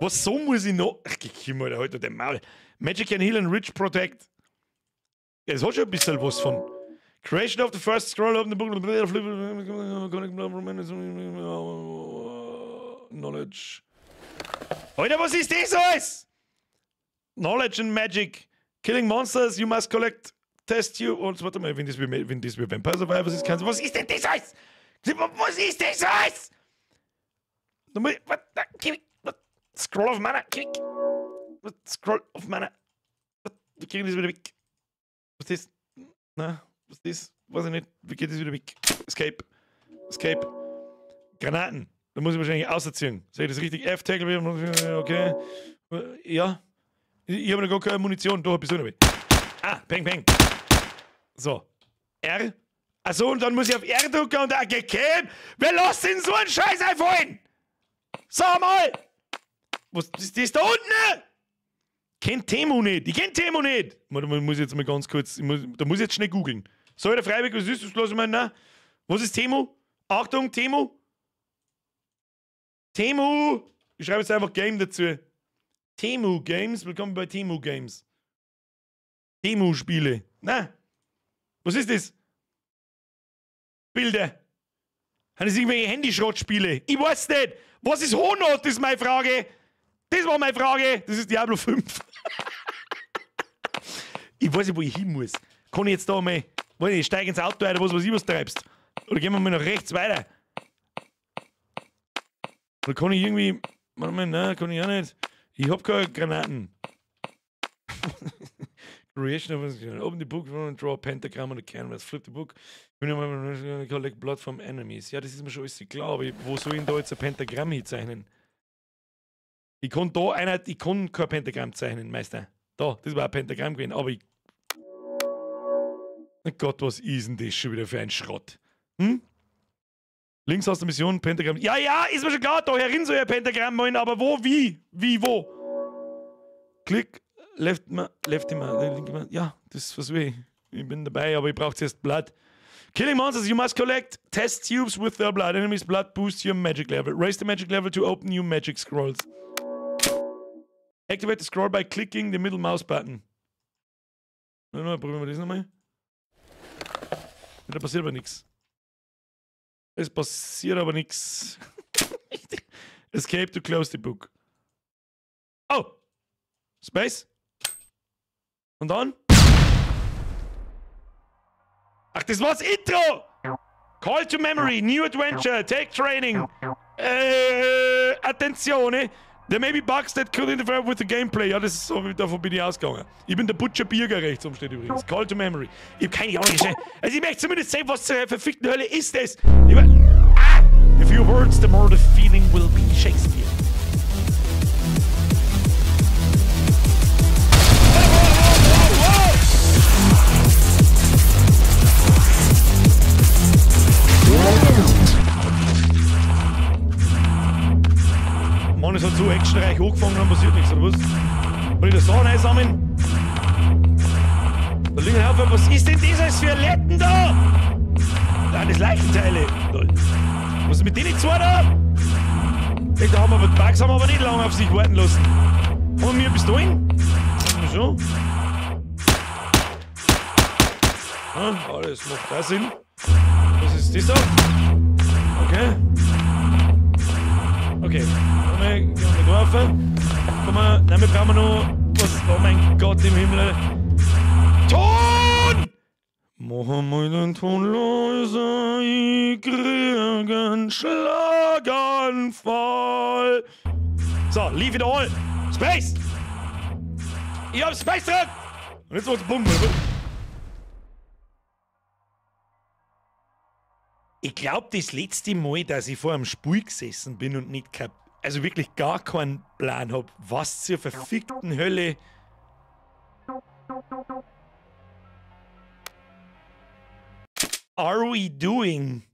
Was so muss ich noch? Ach, geh mal da heute den Maul. Magic can heal and rich protect. Ja, es hat schon ein bisschen was von. Creation of the first scroll open the book. Knowledge. Alter, was ist das alles? Knowledge and Magic. Killing monsters, you must collect, test you. Und warte mal, wenn das wie Vampire Survivors ist, kannst du. Was ist denn das alles? Was ist das alles? Scroll of Mana. Scroll of Mana. Wie kriegen das wieder weg? Was ist das? Na, was ist das? Weiß ich nicht. Wie geht das wieder weg? Escape. Granaten. Da muss ich wahrscheinlich auserziehen. Sehe ich das richtig? F-Tackle. Okay. Ja. Ich habe noch gar keine Munition. Da bist du dabei. Peng. So. R. Achso, und dann muss ich auf R drücken und gegeben. Wer lässt denn so einen Scheiß einfallen? Sag mal! Was ist das da unten? Kennt Temu nicht. Ich kenn Temu nicht. Man muss jetzt mal ganz kurz. Da muss ich jetzt schnell googeln. So, der Freiweg, was ist das? Lass mal nach. Was ist Temu? Achtung, Temu. Ich schreibe jetzt einfach Game dazu. Temu Games. Willkommen bei Temu Games. Temu Spiele. Na. Was ist das? Bilder. Haben das irgendwelche Handyschrottspiele? Ich weiß nicht. Was ist Honor? Das ist meine Frage. Das war meine Frage. Das ist Diablo 5. Ich weiß nicht, wo ich hin muss. Kann ich jetzt da mal. Ich steige ins Auto ein oder was treibst? Oder gehen wir mal nach rechts weiter? Oder kann ich irgendwie. Warte mal, nein, kann ich auch nicht. Ich hab keine Granaten. Creation of open the book, draw a pentagram on the canvas, flip the book, collect blood from enemies. Ja, das ist mir schon alles klar, aber wo soll ich denn da jetzt ein Pentagramm hinzeichnen? Ich kann kein Pentagramm zeichnen, Meister. Da, das war ein Pentagramm gewesen, aber ich. Oh Gott, was ist denn das schon wieder für ein Schrott? Links aus der Mission, Pentagramm. Ja, ist mir schon klar, da herin soll ich ein Pentagramm malen, aber wo, wo? Klick, left immer. Ja, das versuche ich. Ich bin dabei, aber ich brauche zuerst Blood. Killing monsters, you must collect test tubes with their blood. Enemies' blood boosts your magic level. Raise the magic level to open new magic scrolls. Activate the scroll by clicking the middle mouse button. Probieren wir das nochmal. Da passiert aber nichts. Es passiert aber nichts. Escape to close the book. Oh! Space. Und dann? Ach, das war's Intro! Call to memory, new adventure, take training. Attenzione. There may be bugs that could interfere with the gameplay. Ja, das ist so, davon bin ich ausgegangen. Ich bin der Butcher Birger rechts umsteht übrigens. Call to memory. Ich hab keine Ahnung. Also ich möchte zumindest sehen, was zur verfickten Hölle ist das. The few words, the more the feeling will be. Shakespeare. Mann, es hat so actionreich hochgefangen, dann passiert nichts, oder was? Soll ich das Sachen einsammeln? Da liegen ein Haufen. Was ist denn das als für Letten da? Da das Leichenteile. Was ist mit denen zwei da? Da haben wir, die Bugs haben aber nicht lange auf sich warten lassen. Und wir bis dahin? So. Ja, alles macht da Sinn. Was ist das da? Okay. Okay. Gehen wir da rauf. Komm mal, nein, wir brauchen noch was. Oh mein Gott im Himmel. Ton! Mach mal den Ton leiser, ich krieg einen Schlaganfall. So, leave it all. Space! Ich hab Space drin! Und jetzt wird's bumm, oder? Ich glaube, das letzte Mal, dass ich vor einem Spiel gesessen bin und nicht also wirklich gar keinen Plan habe, was zur verfickten Hölle. Are we doing?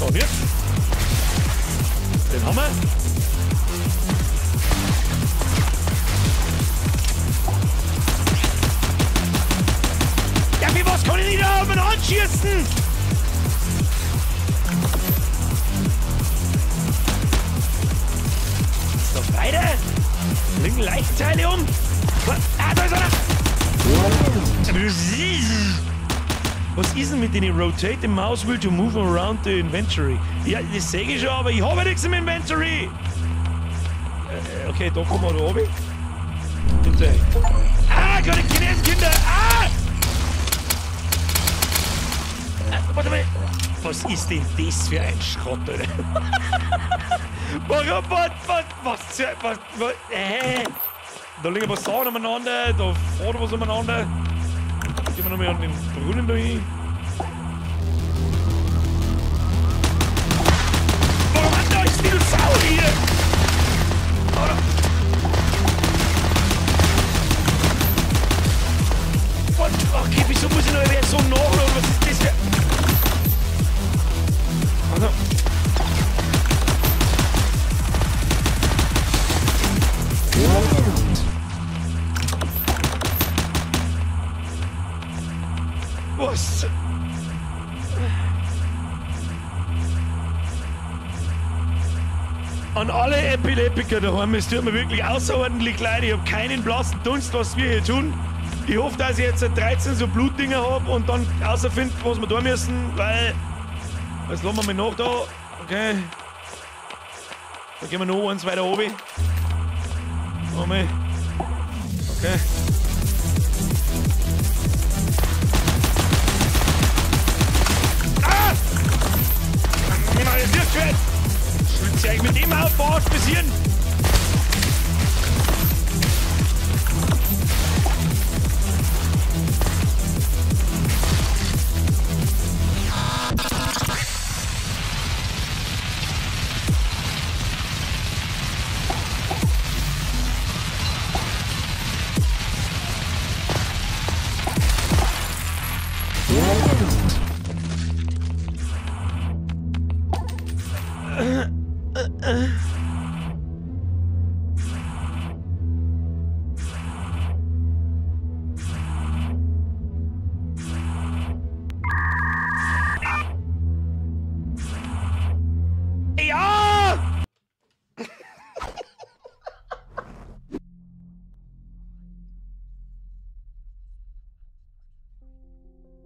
So, und jetzt? Den haben wir. Ja, wie was kann ich nicht da oben anschießen? Ist noch beide? Liegen Leichenteile um? Ah, da ist einer! Was ist denn mit denen? Rotate the mouse wheel to move around the inventory. Ja, das sehe ich schon, aber ich habe nichts im Inventory. Okay, da kommen wir da oben. Ah, keine Kinder! Ah! Warte mal. Was ist denn das für ein Schrott, Alter? Was? Da liegen was Sachen umeinander, da fährt was umeinander. Gehen wir nochmal an den Brunnen da hin. Warum hat da ein Dinosaurier? Okay, wieso muss ich noch eine so nachladen? Was ist das für... Also. Was? An alle Epileptiker daheim, es tut mir wirklich außerordentlich leid. Ich habe keinen blassen Dunst, was wir hier tun. Ich hoffe, dass ich jetzt 13 so Blutdinger habe und dann außerfinde, was wir da müssen, weil... Jetzt lassen wir mal nach da. Okay. Da gehen wir noch eins weiter oben. Nochmal. Okay. Ah! Das wird schwer. Schlitzt ja mit dem auf, Arsch bis hierhin.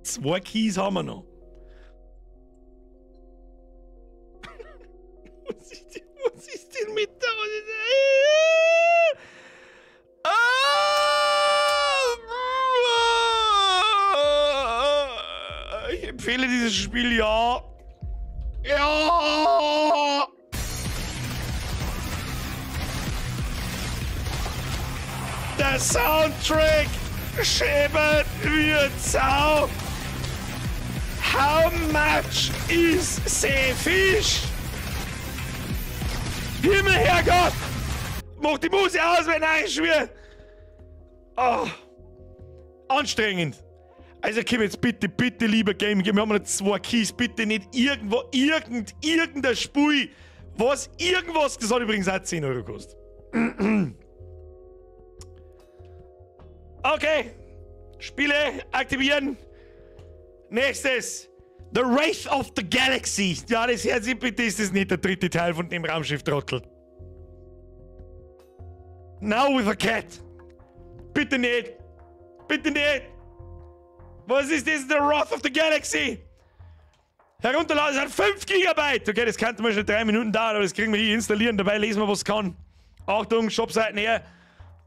2 Keys haben wir noch. Was ist denn mit da? Ich empfehle dieses Spiel, ja. Ja! Der Soundtrack schäbert wie Sau. How much is the fish? Himmel, Herrgott! Mach die Musik aus, wenn ich schwör! Oh, anstrengend. Also komm jetzt bitte, lieber Game, wir haben noch 2 Keys, bitte nicht irgendwo, irgendein Spiel, irgendwas, das hat übrigens auch 10 Euro gekostet. Okay, Spiele aktivieren. Nächstes, The Wraith of the Galaxy. Ja, das hört sich, bitte ist das nicht der 3. Teil von dem Raumschiff-Trottel. Now with a cat. Bitte nicht. Bitte nicht. Was ist das? The Wrath of the Galaxy. Herunterladen, das hat 5 GB. Okay, das kann zum Beispiel 3 Minuten dauern, aber das kriegen wir hier installieren. Dabei lesen wir, was es kann. Achtung, Shopseiten her.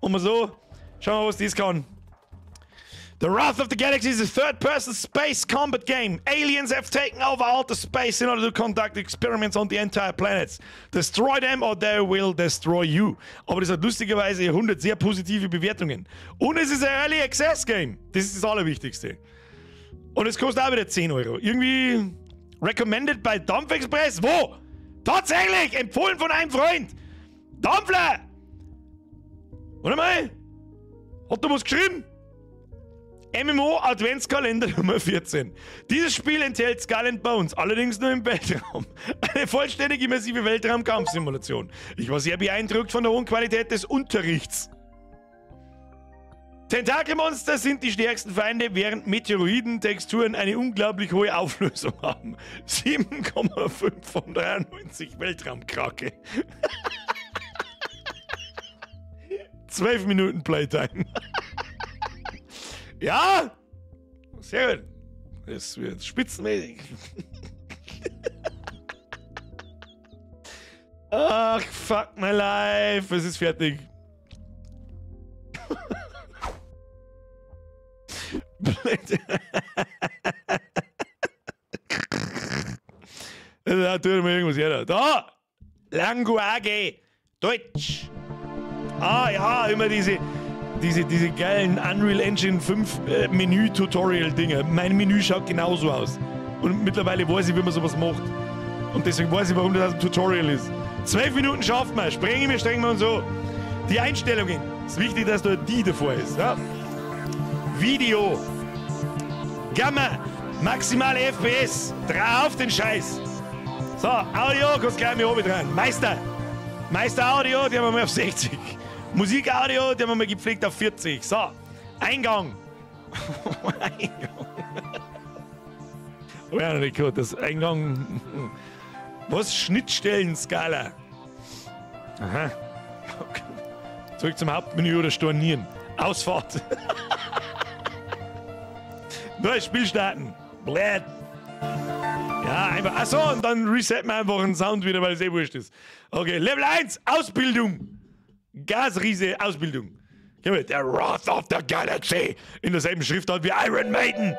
Und mal so. Schauen wir, was das kann. The Wrath of the Galaxy is a third-person space combat game. Aliens have taken over outer space in order to conduct experiments on the entire planet. Destroy them or they will destroy you. Aber das hat lustigerweise 100 sehr positive Bewertungen. Und es ist ein Early Access Game. Das ist das Allerwichtigste. Und es kostet auch wieder 10 Euro. Irgendwie recommended bei Dampfexpress. Wo? Tatsächlich! Empfohlen von einem Freund! Dampfler! Warte mal! Hat da was geschrieben? MMO Adventskalender Nummer 14. Dieses Spiel enthält Skull and Bones, allerdings nur im Weltraum. Eine vollständig immersive Weltraumkampfsimulation. Ich war sehr beeindruckt von der hohen Qualität des Unterrichts. Tentakelmonster sind die stärksten Feinde, während Meteoroiden-Texturen eine unglaublich hohe Auflösung haben. 7,5 von 93 Weltraumkrake. 12 Minuten Playtime. Ja! Sehr gut. Das wird spitzenmäßig. Ach, fuck my life. Es ist fertig. Da tut mir irgendwas her. Da! Language. Deutsch. Ah ja, immer diese geilen Unreal Engine 5 Menü-Tutorial-Dinger. Mein Menü schaut genauso aus. Und mittlerweile weiß ich, wie man sowas macht. Und deswegen weiß ich, warum das ein Tutorial ist. 12 Minuten schaffen wir. Strengen wir und so. Die Einstellungen. Es ist wichtig, dass da die davor ist. Ja? Video. Gamma. Maximale FPS. Drauf den Scheiß. So, Audio, kannst gleich mit oben dran. Meister Audio, die haben wir mal auf 60. Musik-Audio, die haben wir mal gepflegt auf 40. So, Eingang. Oh ja, noch nicht gehört, das Eingang. Was? Schnittstellen-Skala. Aha. Okay. Zurück zum Hauptmenü oder stornieren. Ausfahrt. Neues Spiel starten. Blöd. Ja, einfach. Achso, und dann resetten wir einfach einen Sound wieder, weil es eh wurscht ist. Okay, Level 1, Ausbildung. Gasriese, Ausbildung. Der Wrath of the Galaxy. In derselben Schriftart wie Iron Maiden.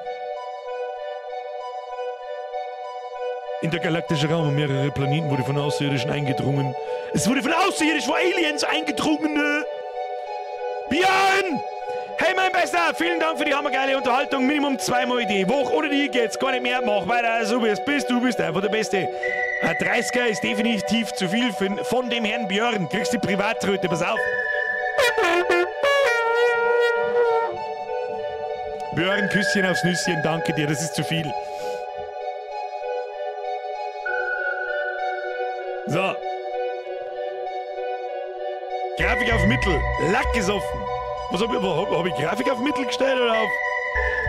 Intergalaktischer Raum und mehrere Planeten wurde von Außerirdischen eingedrungen. Es wurde von Außerirdischen, von Aliens eingedrungen. Björn! Hey, mein Bester, vielen Dank für die hammergeile Unterhaltung. Minimum 2-mal Idee. Woch ohne die geht's gar nicht mehr. Mach weiter, so wie es bist. Du bist einfach der Beste. Ein 30er ist definitiv zu viel von dem Herrn Björn. Kriegst die Privattröte, pass auf. Björn, Küsschen aufs Nüsschen, danke dir, das ist zu viel. So. Grafik auf Mittel. Lack ist offen. Was hab ich Grafik auf Mittel gestellt oder auf?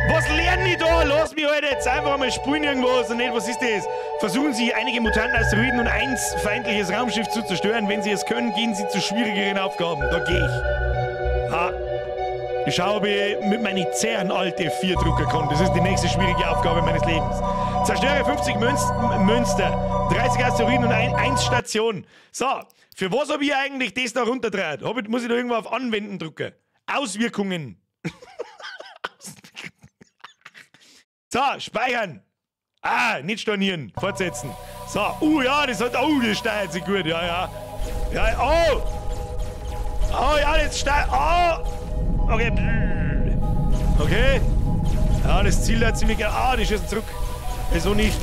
Was lernen die da? Lass mich heute jetzt einfach mal spielen irgendwas und nicht, was ist das? Versuchen Sie, einige Mutanten, Asteroiden und ein feindliches Raumschiff zu zerstören. Wenn Sie es können, gehen Sie zu schwierigeren Aufgaben. Da gehe ich. Ha. Ich schaue, ob ich mit meinen Zähren alte 4 drucken kann. Das ist die nächste schwierige Aufgabe meines Lebens. Zerstöre 50 Münster, 30 Asteroiden und 1 Station. So, für was habe ich eigentlich das da runterdreht? Muss ich da irgendwo auf Anwenden drücken? Auswirkungen. So, speichern. Ah, nicht stornieren. Fortsetzen. So, ja, das steuert sich gut. Ja. Ja, oh, ja, das steuert. Oh. Okay. Okay. Ja, das Ziel hat ziemlich. Die schießen zurück. Wieso nicht?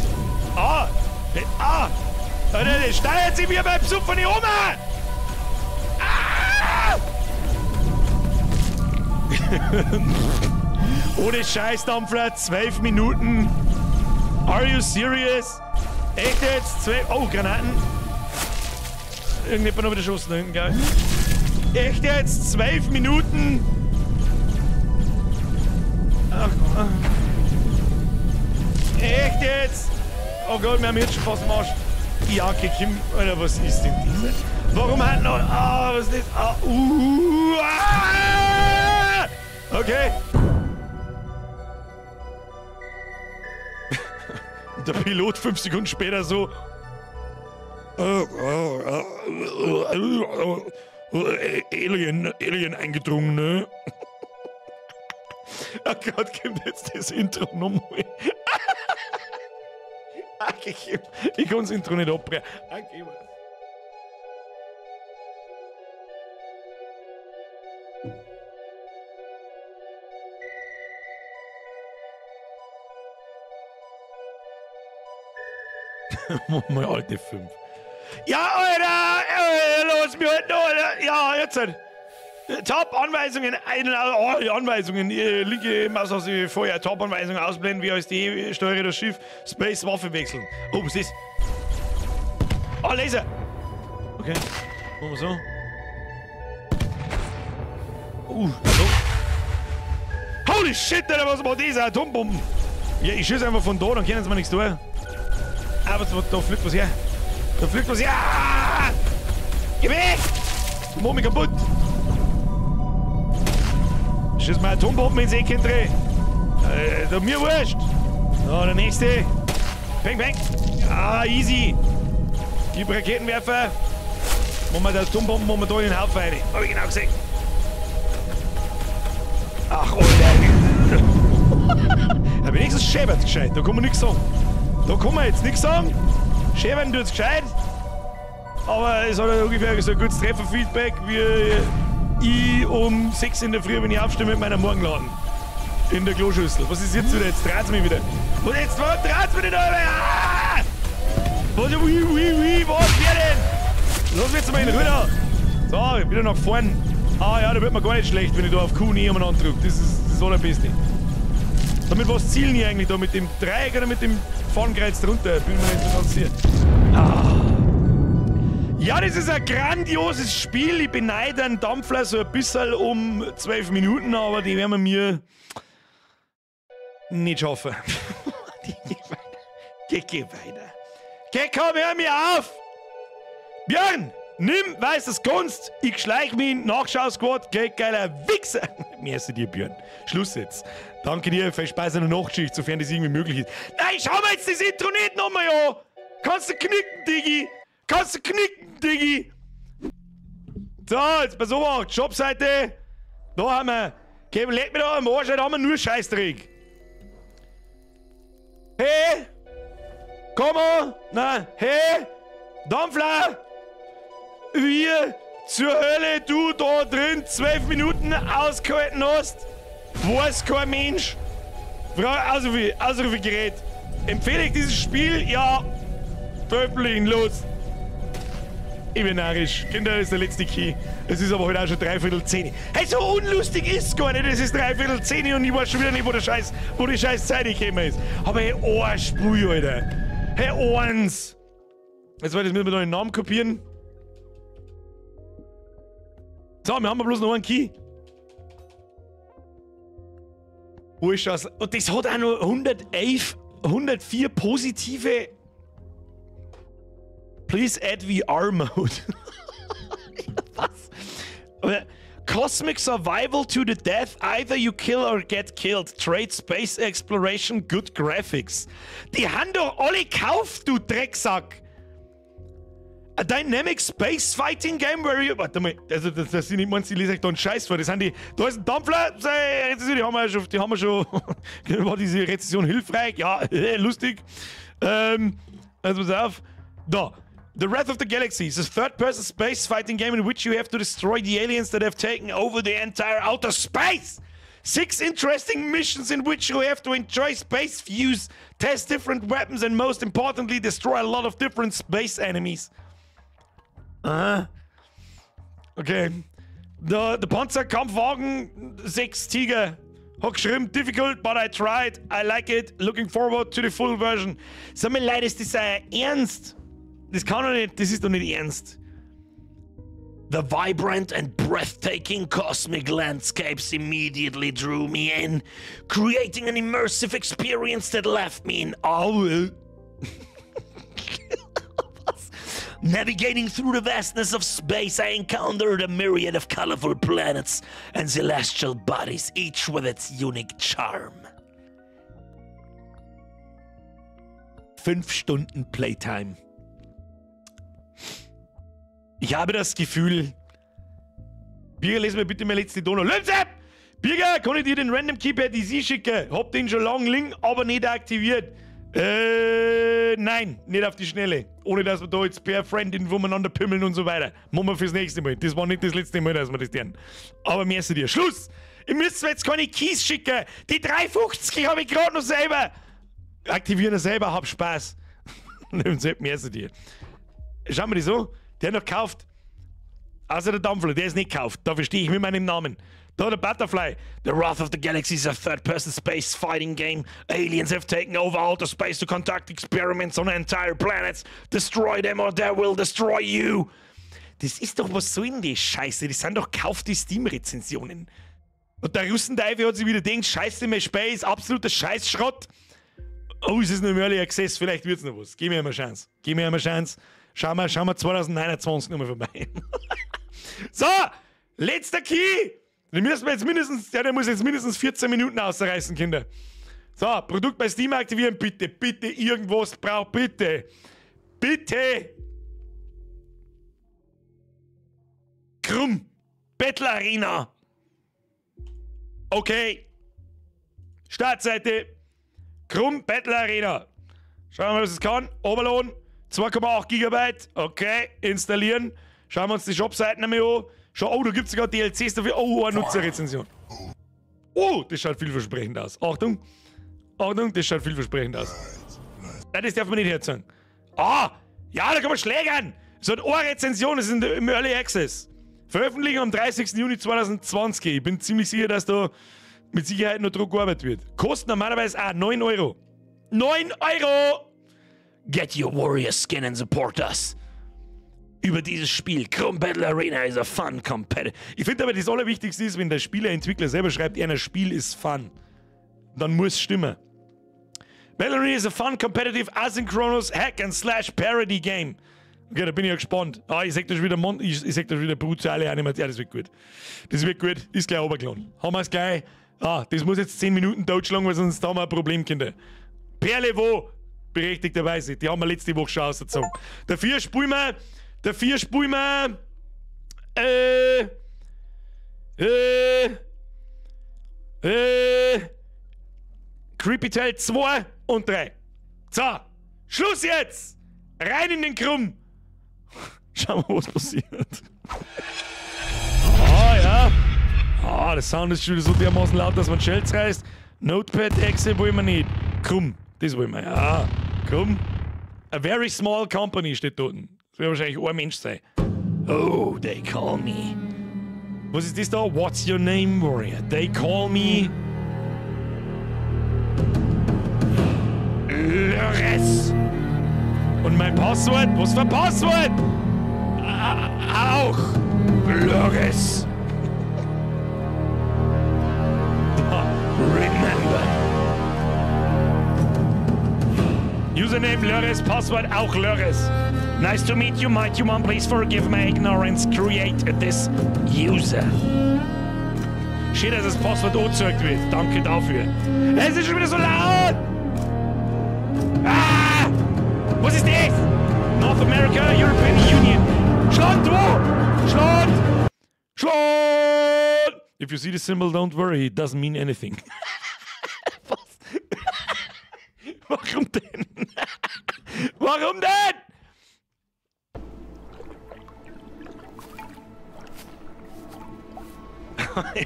Das steuert sich wie beim Besuch von der Oma. Ohne Scheißdampfler, 12 Minuten. Are you serious? Echt jetzt? 12. Oh, Granaten. Irgendjemand noch wieder geschossen da hinten, gell? Echt jetzt? 12 Minuten? Ach, echt jetzt? Oh Gott, wir haben jetzt schon fast am Arsch. Ja, okay, Kim, Alter, was ist denn diese? Warum hat noch. Was ist das? Okay. Der Pilot 5 Sekunden später so. Alien eingedrungen, ne? Oh Gott, kommt jetzt das Intro nochmal. Ich kann das Intro nicht abbrechen. Okay, Mal alte 5. Ja, Alter! Los, mir halt noch, Alter! Ja, jetzt halt. Top-Anweisungen, Anweisungen, linke Maustaste vorher, Top-Anweisungen ausblenden, WASD, steuere das Schiff, Space, Waffe wechseln. Oh, was ist das? Laser! Okay, machen wir so. So. Holy shit, Alter, was war das? Atombomben! Ja, ich schieße einfach von da, dann können sie mir nichts tun. Aber da fliegt was her. Da fliegt was her. Geh weg! Mach mich kaputt! Schieß mal Atombomben ins Eck dreh. Da mir wurscht. So, der nächste. Peng, peng. Easy. Gib Raketenwerfer. Machen wir das Atombomben, machen wir da in den Haufen rein. Hab ich genau gesehen. Ach, Alter. Aber wenigstens schäbert gescheit. Da kann man nichts sagen. Da kann man jetzt nichts sagen. Schäbern tut's gescheit. Aber es hat ungefähr so ein gutes Trefferfeedback wie ich um 6 in der Früh, wenn ich aufstehe mit meiner Morgenladen. In der Kloschüssel. Was ist jetzt wieder? Jetzt dreht's mich wieder. Und jetzt dreht's mich wieder. Was? Was wer denn? Los jetzt mal in Ruhe. So, wieder nach vorn. Ja, da wird mir gar nicht schlecht, wenn ich da auf Q nie jemand andrücke. Das ist das Allerbeste. Damit was zielen die eigentlich da? Mit dem Dreieck oder mit dem Fahnenkreuz drunter? Bin mir nicht so ganz sicher. Ja, das ist ein grandioses Spiel. Ich beneide einen Dampfler so ein bisschen um 12 Minuten, aber die werden wir mir nicht schaffen. Geh weiter. Geh, komm, hör mir auf! Björn, nimm, weiß das Kunst, ich schleich mich in Nachschau-Squad, geh, geiler Wichser! Merci dir, Björn. Schluss jetzt. Danke dir für Speise und Nachtschicht, sofern das irgendwie möglich ist. Nein, schau mal jetzt das Intro nicht nochmal an! Kannst du knicken, Diggi! Kannst du knicken, Diggi! So, jetzt pass auf, Jobseite. Da haben wir. Okay, leg mir da am Arsch, da haben wir nur Scheißdreck. Hey! Komm mal! Nein, hey! Dampfler! Wir zur Hölle, du da drin 12 Minuten ausgehalten hast, weiß kein Mensch. Ausrufegerät. Empfehle ich dieses Spiel? Ja. Veröffentlichen, los. Ich bin narrisch. Kinder, das ist der letzte Key. Es ist aber heute auch schon 9:45. Hey, so unlustig ist es gar nicht. Es ist 9:45 und ich weiß schon wieder nicht, wo die scheiß Zeit gekommen ist. Aber hey, Ohrspui, Alter. Hey, Ohrens. Jetzt wollte ich mir noch den Namen kopieren. So, wir haben bloß noch einen Key. Wo ist das? Und das hat auch noch 104 positive. Please add VR Mode. Was? Aber cosmic survival to the death. Either you kill or get killed. Trade, space exploration, good graphics. Die haben doch alle gekauft, du Drecksack. A dynamic space fighting game where you... Warte mal, also das sind nicht meinst, die lese ich da einen Scheiß vor. Das sind die... Da ist ein Dampfler, die haben wir schon... War diese Rezession hilfreich? Ja, lustig. Also pass auf. Da. The Wrath of the Galaxy is a third-person space fighting game in which you have to destroy the aliens that have taken over the entire outer space. 6 interesting missions in which you have to enjoy space views, test different weapons, and most importantly, destroy a lot of different space enemies. Aha. Okay. Der Panzerkampfwagen 6 Tiger. Hat geschrieben, difficult, but I tried. I like it. Looking forward to the full version. Sag mir leid, ist das ernst? Das kann doch nicht, das ist doch nicht ernst. The vibrant and breathtaking cosmic landscapes immediately drew me in, creating an immersive experience that left me in awe. Navigating through the vastness of space, I encountered a myriad of colorful planets and celestial bodies, each with its unique charm. 5 Stunden Playtime. Ich habe das Gefühl... Birger, lese mir bitte meine letzte Donau. Lönsep! Birger, kann ich dir den Random Key per DC schicken? Hab den schon lang liegen, aber nicht aktiviert. Nein, nicht auf die Schnelle. Ohne dass wir da jetzt per Friendin voneinander pimmeln und so weiter. Machen wir fürs nächste Mal. Das war nicht das letzte Mal, dass wir das tun. Aber merci dir. Schluss! Ihr müsst mir jetzt keine Keys schicken. Die 3,50 habe ich gerade noch selber. Aktivieren selber, hab Spaß. Merci dir. Schau mal die so. Der hat noch gekauft. Außer der Dampfler, der ist nicht gekauft. Da verstehe ich mit meinem Namen. Da der Butterfly. The Wrath of the Galaxy is a third-person space fighting game. Aliens have taken over outer space to conduct experiments on entire planets. Destroy them or they will destroy you. Das ist doch, was soll denn die Scheiße? Das sind doch kaufte Steam-Rezensionen. Und der Russenteufel hat sich wieder gedacht, Scheiße, mein Space, absoluter Scheißschrott. Oh, es ist nur im Early Access, vielleicht wird's noch was. Gib mir eine Chance. Gib mir eine Chance. Schauen wir 2029 nochmal vorbei. So, letzter Key. Den müssen wir jetzt mindestens, der muss jetzt mindestens 14 Minuten ausreißen, Kinder. So, Produkt bei Steam aktivieren, bitte, bitte, irgendwas braucht, bitte. Bitte. Krumm. Battle Arena. Okay. Startseite. Krumm, Battle Arena. Schauen wir mal, was es kann. Oberlohn. 2,8 GB. Okay, installieren. Schauen wir uns die Shopseiten einmal an. Schau, oh, da gibt es sogar DLCs dafür. Oh, eine Nutzerrezension. Oh, das schaut vielversprechend aus. Achtung. Achtung, das schaut vielversprechend aus. Nein, das darf man nicht herzeigen. Ah, ja, da kann man schlägern. So eine Rezension, das ist im Early Access. Veröffentlichung am 30. Juni 2020. Ich bin ziemlich sicher, dass da mit Sicherheit noch Druck gearbeitet wird. Kostet normalerweise auch 9 Euro. 9 Euro! Get your warrior skin and support us. Über dieses Spiel. Krumm Battle Arena is a fun competitive. Ich finde aber, das Allerwichtigste ist, wenn der Spieleentwickler selber schreibt, ein Spiel ist fun. Dann muss es stimmen. Battle Arena is a fun, competitive, asynchronous Hack-and-Slash Parody Game. Okay, da bin ich ja gespannt. Ah, ich sag da schon wieder, ich sag da schon wieder brutale Animation. Ja, das wird gut. Das wird gut. Ist gleich runtergeladen. Haben wir es gleich. Ah, das muss jetzt 10 Minuten totschlagen, weil sonst haben wir ein Problem, Kinder. Perle wo? Berechtigterweise. Die haben wir letzte Woche schon ausgezogen. Dafür spielen wir Creepy Tale 2 und 3. So, Schluss jetzt! Rein in den Krumm! Schauen wir, was passiert. Ah, ja. Ah, der Sound ist schon wieder so dermaßen laut, dass man Shells reißt. Notepad, Exe wollen wir nicht. Krumm, das wollen wir, ja. Krumm. A very small company steht dort. Das wird wahrscheinlich ein Mensch sein. Oh, they call me. Was ist das da? What's your name, Warrior? They call me... lol-res. Und mein Passwort? Was für ein Passwort? Auch. lol-res. Remember. Username lol-res, Passwort auch lol-res. Nice to meet you, might you, man. Please forgive my ignorance. Create this user. Schön, dass das Passwort angezeigt wird. Danke dafür. Es ist schon wieder so laut! Ah! Was ist das? North America, European Union. Schland, wo? Schland! Schland! If you see the symbol, don't worry. It doesn't mean anything. Was? Warum denn? Warum denn?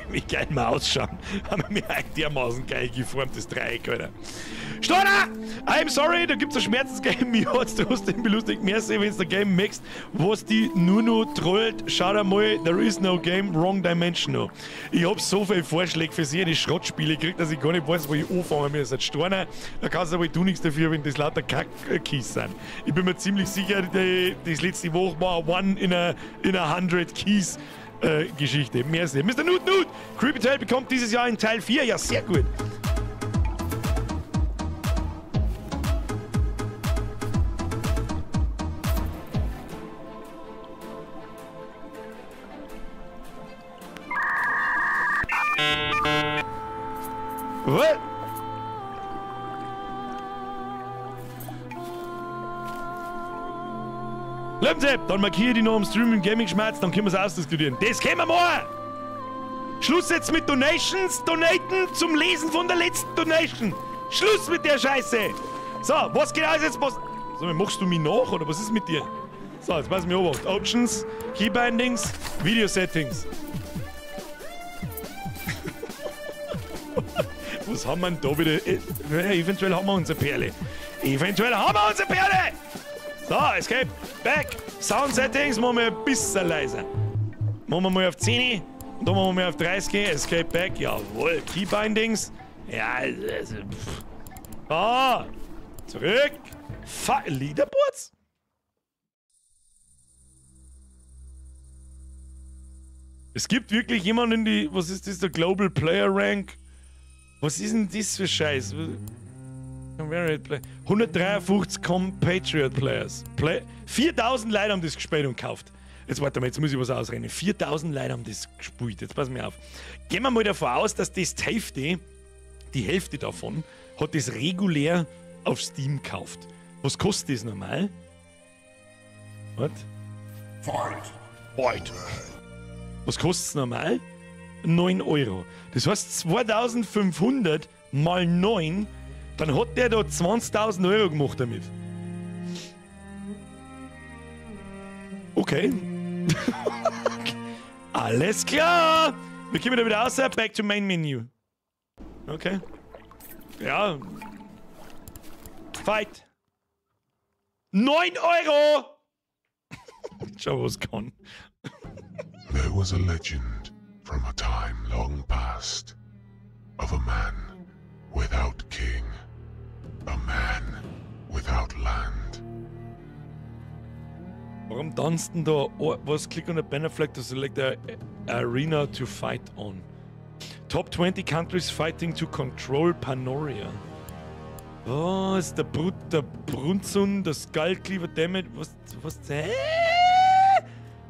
Wie geil wir ausschauen. Haben wir mir eigentlich dermaßen geil geformtes Dreieck, Alter. Stotter! I'm sorry, da gibt's ein Schmerzensgame. Mir hat's trotzdem belustigt. Merci, wenn's der Game mixt, was die nur noch trollt. Schaut einmal, there is no game, wrong dimension noch. Ich hab so viele Vorschläge für sie, die Schrottspiele gekriegt, dass ich gar nicht weiß, wo ich anfangen muss. Als Storner, da kannst du aber du nichts dafür, wenn das lauter Kack-Keys sind. Ich bin mir ziemlich sicher, das letzte Woche war One in a 100 Keys. Geschichte. Merci. Mr. Nut, Creepy Tale bekommt dieses Jahr in Teil 4. Ja, sehr gut. What? Lebensab, dann markiere die noch am Stream im Gaming Schmads, dann können wir es ausdiskutieren. Das können wir machen! Schluss jetzt mit Donations, Donaten zum Lesen von der letzten Donation. Schluss mit der Scheiße! So, was genau ist jetzt was? So, machst du mich nach oder was ist mit dir? So, jetzt pass mir auf. Options, Keybindings, Video Settings. Was haben wir denn da wieder? Eventuell haben wir unsere Perle. So, Escape, Back, Sound Settings machen wir ein bisschen leiser. Machen wir mal auf 10, und dann machen wir mal auf 30, Escape Back, jawohl, Keybindings, ja, also, zurück, Leaderboards? Es gibt wirklich jemanden, die, was ist das, der Global Player Rank? Was ist denn das für Scheiß? 153 Compatriot Players. 4000 Leute haben das gespielt und gekauft. Jetzt warte mal, jetzt muss ich was ausrechnen. 4000 Leute haben das gespielt. Jetzt pass mir auf. Gehen wir mal davon aus, dass das die Hälfte davon, hat das regulär auf Steam gekauft. Was kostet das normal? Was? Fight. Was kostet es normal? 9 Euro. Das heißt 2500 mal 9. Dann hat der da 20.000 Euro gemacht damit. Okay. Alles klar. Wir kommen da wieder raus. Back to Main Menu. Okay. Ja. Fight. 9 Euro! Schau, was kann. There was a legend from a time long past of a man without king. A man without land. Warum tanzt denn da? Was? Click on the banner flag to select the arena to fight on. Top 20 countries fighting to control Panoria. Oh, ist der Brunzun, der Skullcleaver, damid. Was?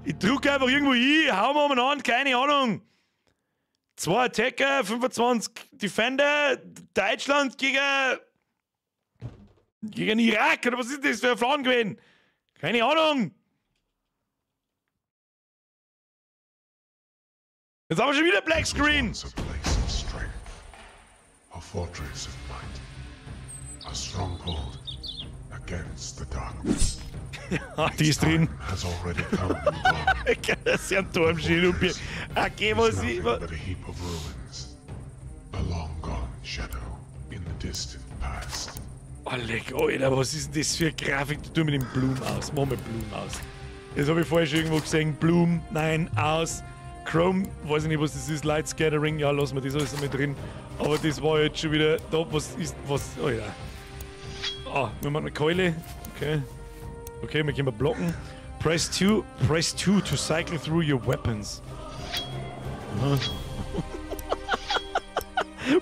Ich drücke einfach irgendwo hin, hau mal umeinander, keine Ahnung. 2 Attacker, 25 Defender, Deutschland gegen Irak, oder was ist das für ein Plan gewesen? Keine Ahnung. Jetzt haben wir schon wieder Black Screen. A fortress of might, a stronghold against the darkness. Ah, die ist drin. Has already come and gone. Ich kann das ja Turm stehen und okay, was ich... But a heap of ruins, a long gone shadow in the distant past. Oh, leck, Alter, was ist denn das für eine Grafik? Du tust mit dem Blumen aus. Mach mal Blumen aus. Das habe ich vorher schon irgendwo gesehen. Blumen, nein, aus. Chrome, weiß ich nicht, was das ist. Light Scattering, ja, lassen wir das alles mit drin. Aber das war jetzt schon wieder da, was ist, was, oh ja. Ah, wir machen eine Keule. Okay. Okay, wir können blocken. Press 2 to cycle through your weapons.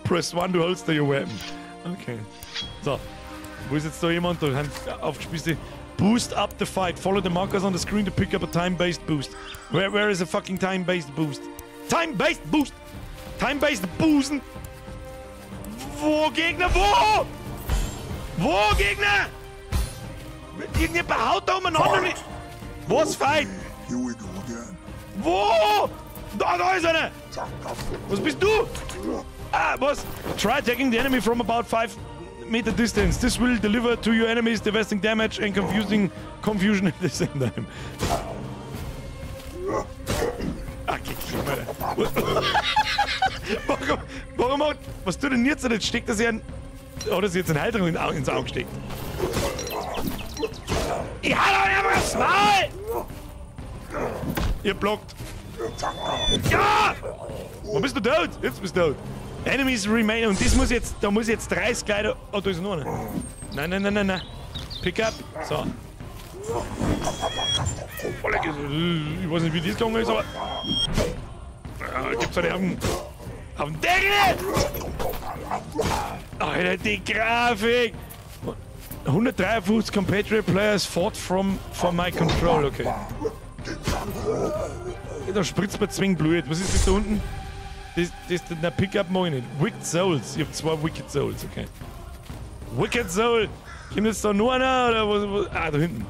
Press 1 to holster your weapon. Okay. So. Wo ist jetzt da jemand? Da haben aufgespießte. boost up the fight. Follow the markers on the screen to pick up a time-based boost. Where is a fucking time-based boost? Time-based boost! Time-based boosten! Wo, Gegner, wo? Wo, Gegner? Irgendjemand haut da umeinander nicht. Was, Fight? Wo? Da ist einer! Was bist du? Ah, was? Try attacking the enemy from about 5-meter distance. This will deliver to your enemies devastating damage and confusion at the same time. Ah, warum was tut denn jetzt? Jetzt steckt das ja ein... Oder ist jetzt ein Halterung ins Auge gesteckt? Ich hau doch einfach aufs Maul! Ihr blockt. Ja! Wo bist du tot? Jetzt bist du tot. Enemies remain. Und das muss jetzt, da muss jetzt 30 Kleider. Oh, da ist noch einer. Nein. Pick up. So. Ich weiß nicht, wie das gegangen ist, aber. Gibt's eine auf den Deckel! Alter, die Grafik! 153 compatriot players fought for my control, okay. Da spritzt mir zwingend Blut. Was ist das da unten? Das der Pickup mag ich nicht. Wicked Souls. Ich hab 2 Wicked Souls, okay. Wicked Soul! Kommt jetzt da noch einer oder was? Ah, da hinten.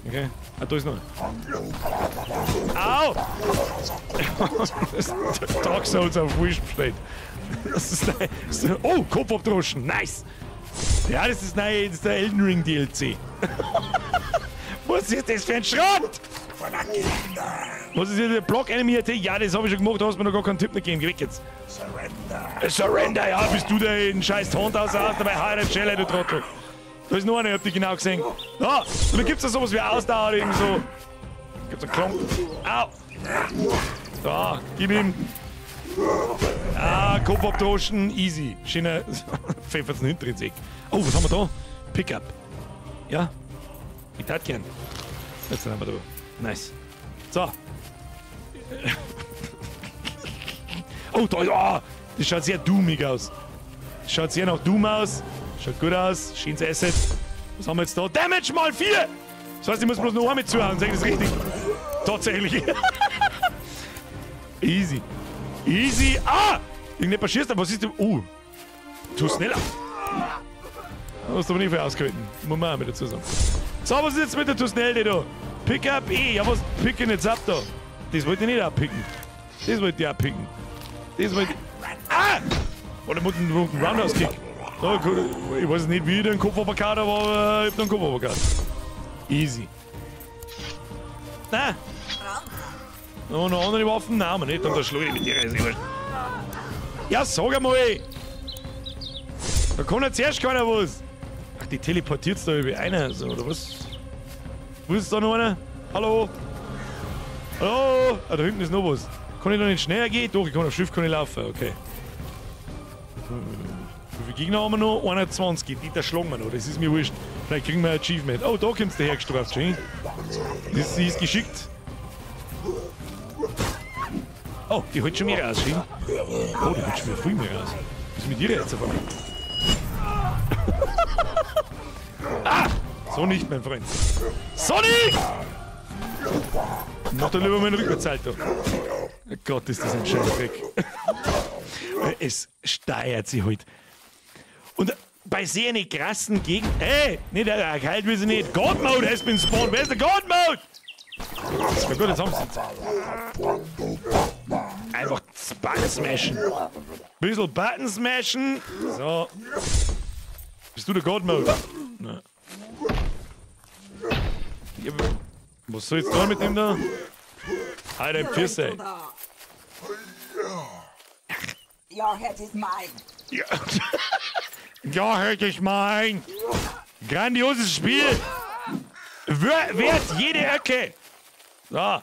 Okay. Ah, da ist noch einer. Au! Dark Souls auf Wish steht. Das ist oh, Kopf abdroschen. Nice! Ja, das ist der Elden Ring DLC. Was ist das für ein Schrott? Was ist hier der Block-Enemy-AT? Ja, das habe ich schon gemacht, da hast du mir noch gar keinen Tipp gegeben. Geh weg jetzt. Surrender, ja, bist du der in scheiß Hand aus, dabei Heid, Schelle, du Trottel. Da ist noch einer, ich hab die genau gesehen. Ja, und dann gibt's da sowas wie Ausdauer, eben so. Gibt's einen Klonk. Au! Da, gib ihm. Ah, Kopf abtauschen, easy. Schöner pfeffert's den hinteren Weg. Oh, was haben wir da? Pickup. Ja? Ich tat gern. Jetzt haben wir da. Nice. So. Oh, da, ja. Das schaut sehr doomig aus. Das schaut sehr nach Doom aus. Schaut gut aus. Schönes Asset. Was haben wir jetzt da? Damage mal 4! Das heißt, ich muss bloß noch einmal zuhauen. Sag ich das richtig? Tatsächlich. Easy. Easy. Ah! Irgendjemand schießt, aber was ist denn? Oh. Zu schneller. Da hast du aber nicht viel ausgehalten. Muss man auch mit dazu sagen. So, was ist jetzt mit der zu schnell, die da? Pick up E. Ja, was picken jetzt ab da? Das wollte ich nicht abpicken. Das wollte ich abpicken. Das wollte ich. Ah! Oder muss ein Roundhouse-Kick. So, ich weiß nicht, wie ich den Kopf abgekaut habe, aber ich hab den Kopf abgekaut. Easy. Nein. Noch andere Waffen? Nein, aber nicht. Und da schlage ich mit dir. Ja, sag einmal. Da kann ja zuerst keiner was. Ach, die teleportiert's da über einer, so, oder was? Wo ist da noch einer? Hallo? Hallo? Ah, da hinten ist noch was. Kann ich da nicht schneller gehen? Doch, ich kann auf Schiff laufen, okay. Wie viele Gegner haben wir noch? 21, die da schlagen wir noch, das ist mir wurscht. Vielleicht kriegen wir ein Achievement. Oh, da kommst du hergestraft, schön. Sie ist geschickt. Oh, die holt schon mehr raus, schön. Oh, die holt schon viel mehr raus. Was ist mit dir jetzt auf einmal? Ah! So nicht, mein Freund. So nicht! Mach doch lieber meinen Rückwärtssalto. Oh Gott, ist das ein schöner Dreck. Es steuert sie halt. Und bei sehr eine krassen Gegend. Hey, nicht der Heid will sie nicht. God Mode has been spawned. Wer ist der God Mode? Na gut, jetzt haben sie. Einfach Button smashen. Bisschen Button smashen. So. Bist du der God Mode? Nein. Ja, was soll jetzt da mit dem da? Halt ein Pfirse. Ja, hätte ich mein. Ja. Ja, hätte ich mein. Grandioses Spiel. Wert jede Ecke. So.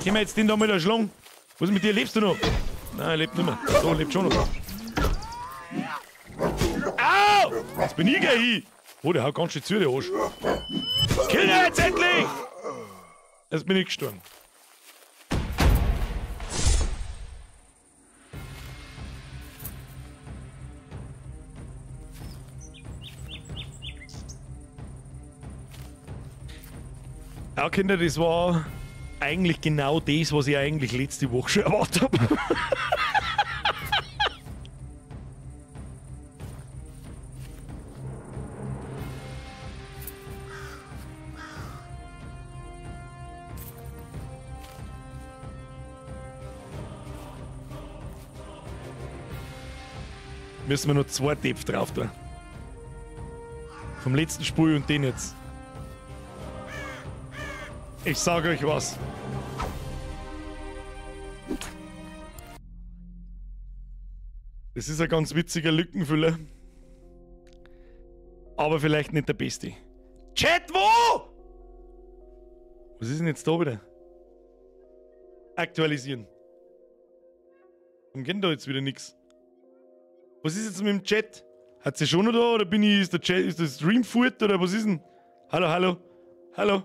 Gehen wir jetzt den da mit der Schlung. Was ist mit dir? Lebst du noch? Nein, er lebt nicht mehr. So, lebt schon noch. Au! Jetzt bin ich gleich hin. Oh, der haut ganz schön zu, der Arsch. Kill ihn jetzt endlich! Jetzt bin ich gestorben. Auch Kinder, das war eigentlich genau das, was ich eigentlich letzte Woche schon erwartet habe. Müssen wir noch 2 Töpfe drauf tun. Vom letzten Spiel und den jetzt. Ich sage euch was. Das ist ein ganz witziger Lückenfüller. Aber vielleicht nicht der beste. Chat, wo? Was ist denn jetzt da wieder? Aktualisieren. Warum geht da jetzt wieder nichts? Was ist jetzt mit dem Chat? Hat sie schon noch da oder bin ich, ist der Chat, ist der Stream fort oder was ist denn? Hallo, hallo? Hallo?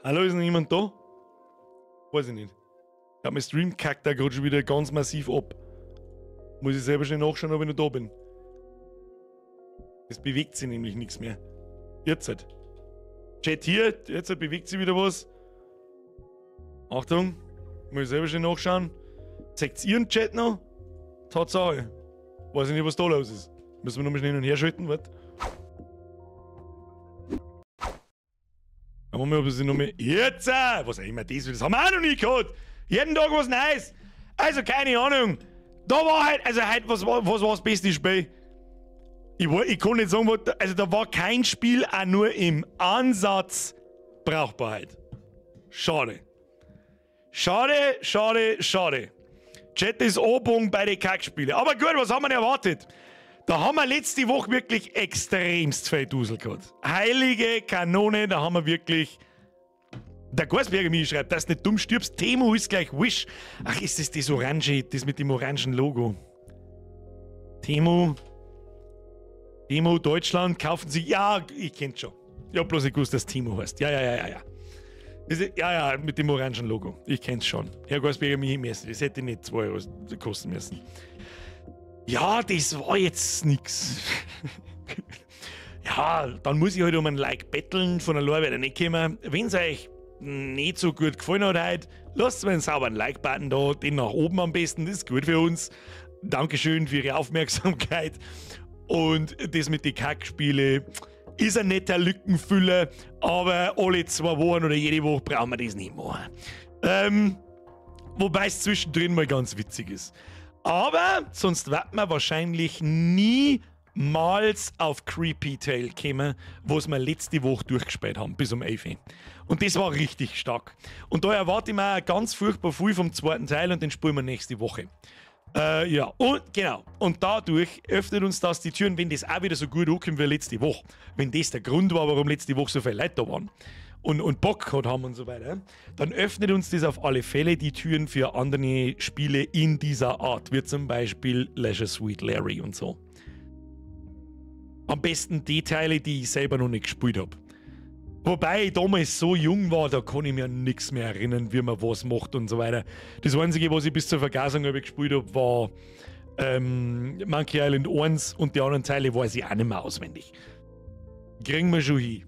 Hallo, ist noch jemand da? Weiß ich nicht. Ich glaube, mein Stream kackt da gerade schon wieder ganz massiv ab. Muss ich selber schnell nachschauen, ob ich noch da bin. Es bewegt sich nämlich nichts mehr. Jetzt halt. Chat hier, jetzt halt bewegt sich wieder was. Achtung, muss ich selber schnell nachschauen. Zeigt ihr den Chat noch? Tatsache. Weiß ich nicht, was da los ist. Müssen wir nochmal schnell hin und her schalten, warte. Schauen wir mal, ob es noch mehr. Jetzt! Was auch immer das will, das haben wir auch noch nie gehabt! Jeden Tag was Neues! Also, keine Ahnung. Da war halt, also heute, was war das beste Spiel? Ich kann nicht sagen, also da war kein Spiel auch nur im Ansatz Brauchbarkeit. Schade. Schade, schade, schade. Chat ist Obung bei den Kackspielen. Aber gut, was haben wir denn erwartet? Da haben wir letzte Woche wirklich extremst viel Dusl gehabt. Heilige Kanone, da haben wir wirklich... Der Birger mir schreibt, dass du nicht dumm stirbst. Temo ist gleich Wish. Ach, ist das Orange, das mit dem orangen Logo? Temo Deutschland, kaufen Sie... Ja, ich kenn's schon. Ich hab bloß nicht gewusst, dass Temo heißt. Ja. Ja, mit dem orangen Logo. Ich kenn's schon. Herr Birger mir messen. Das hätte nicht 2 Euro kosten müssen. Ja, das war jetzt nix. Ja, dann muss ich halt um ein Like betteln, von der Lore werde nicht kommen. Wenn's euch nicht so gut gefallen hat heute, lasst mir einen sauberen Like-Button da, den nach oben am besten, das ist gut für uns. Dankeschön für Ihre Aufmerksamkeit. Und das mit den Kackspiele ist ein netter Lückenfüller, aber alle 2 Wochen oder jede Woche brauchen wir das nicht machen. Wobei es zwischendrin mal ganz witzig ist. Aber sonst wird man wahrscheinlich niemals auf Creepy Tale kommen, was wir letzte Woche durchgespielt haben, bis um 11 Uhr. Und das war richtig stark. Und da erwarte ich mir ganz furchtbar viel vom 2. Teil und den spielen wir nächste Woche. Ja, und genau. Und dadurch öffnet uns das die Türen, wenn das auch wieder so gut ankommt wie letzte Woche. Wenn das der Grund war, warum letzte Woche so viele Leute da waren und Bock gehabt haben und so weiter, dann öffnet uns das auf alle Fälle die Türen für andere Spiele in dieser Art, wie zum Beispiel Leisure Suite Larry und so. Am besten die Teile, die ich selber noch nicht gespielt habe. Wobei ich damals so jung war, da kann ich mir nichts mehr erinnern, wie man was macht und so weiter. Das Einzige, was ich bis zur Vergasung gespielt habe, war Monkey Island 1 und die anderen Teile weiß ich auch nicht mehr auswendig. Kriegen wir schon hin.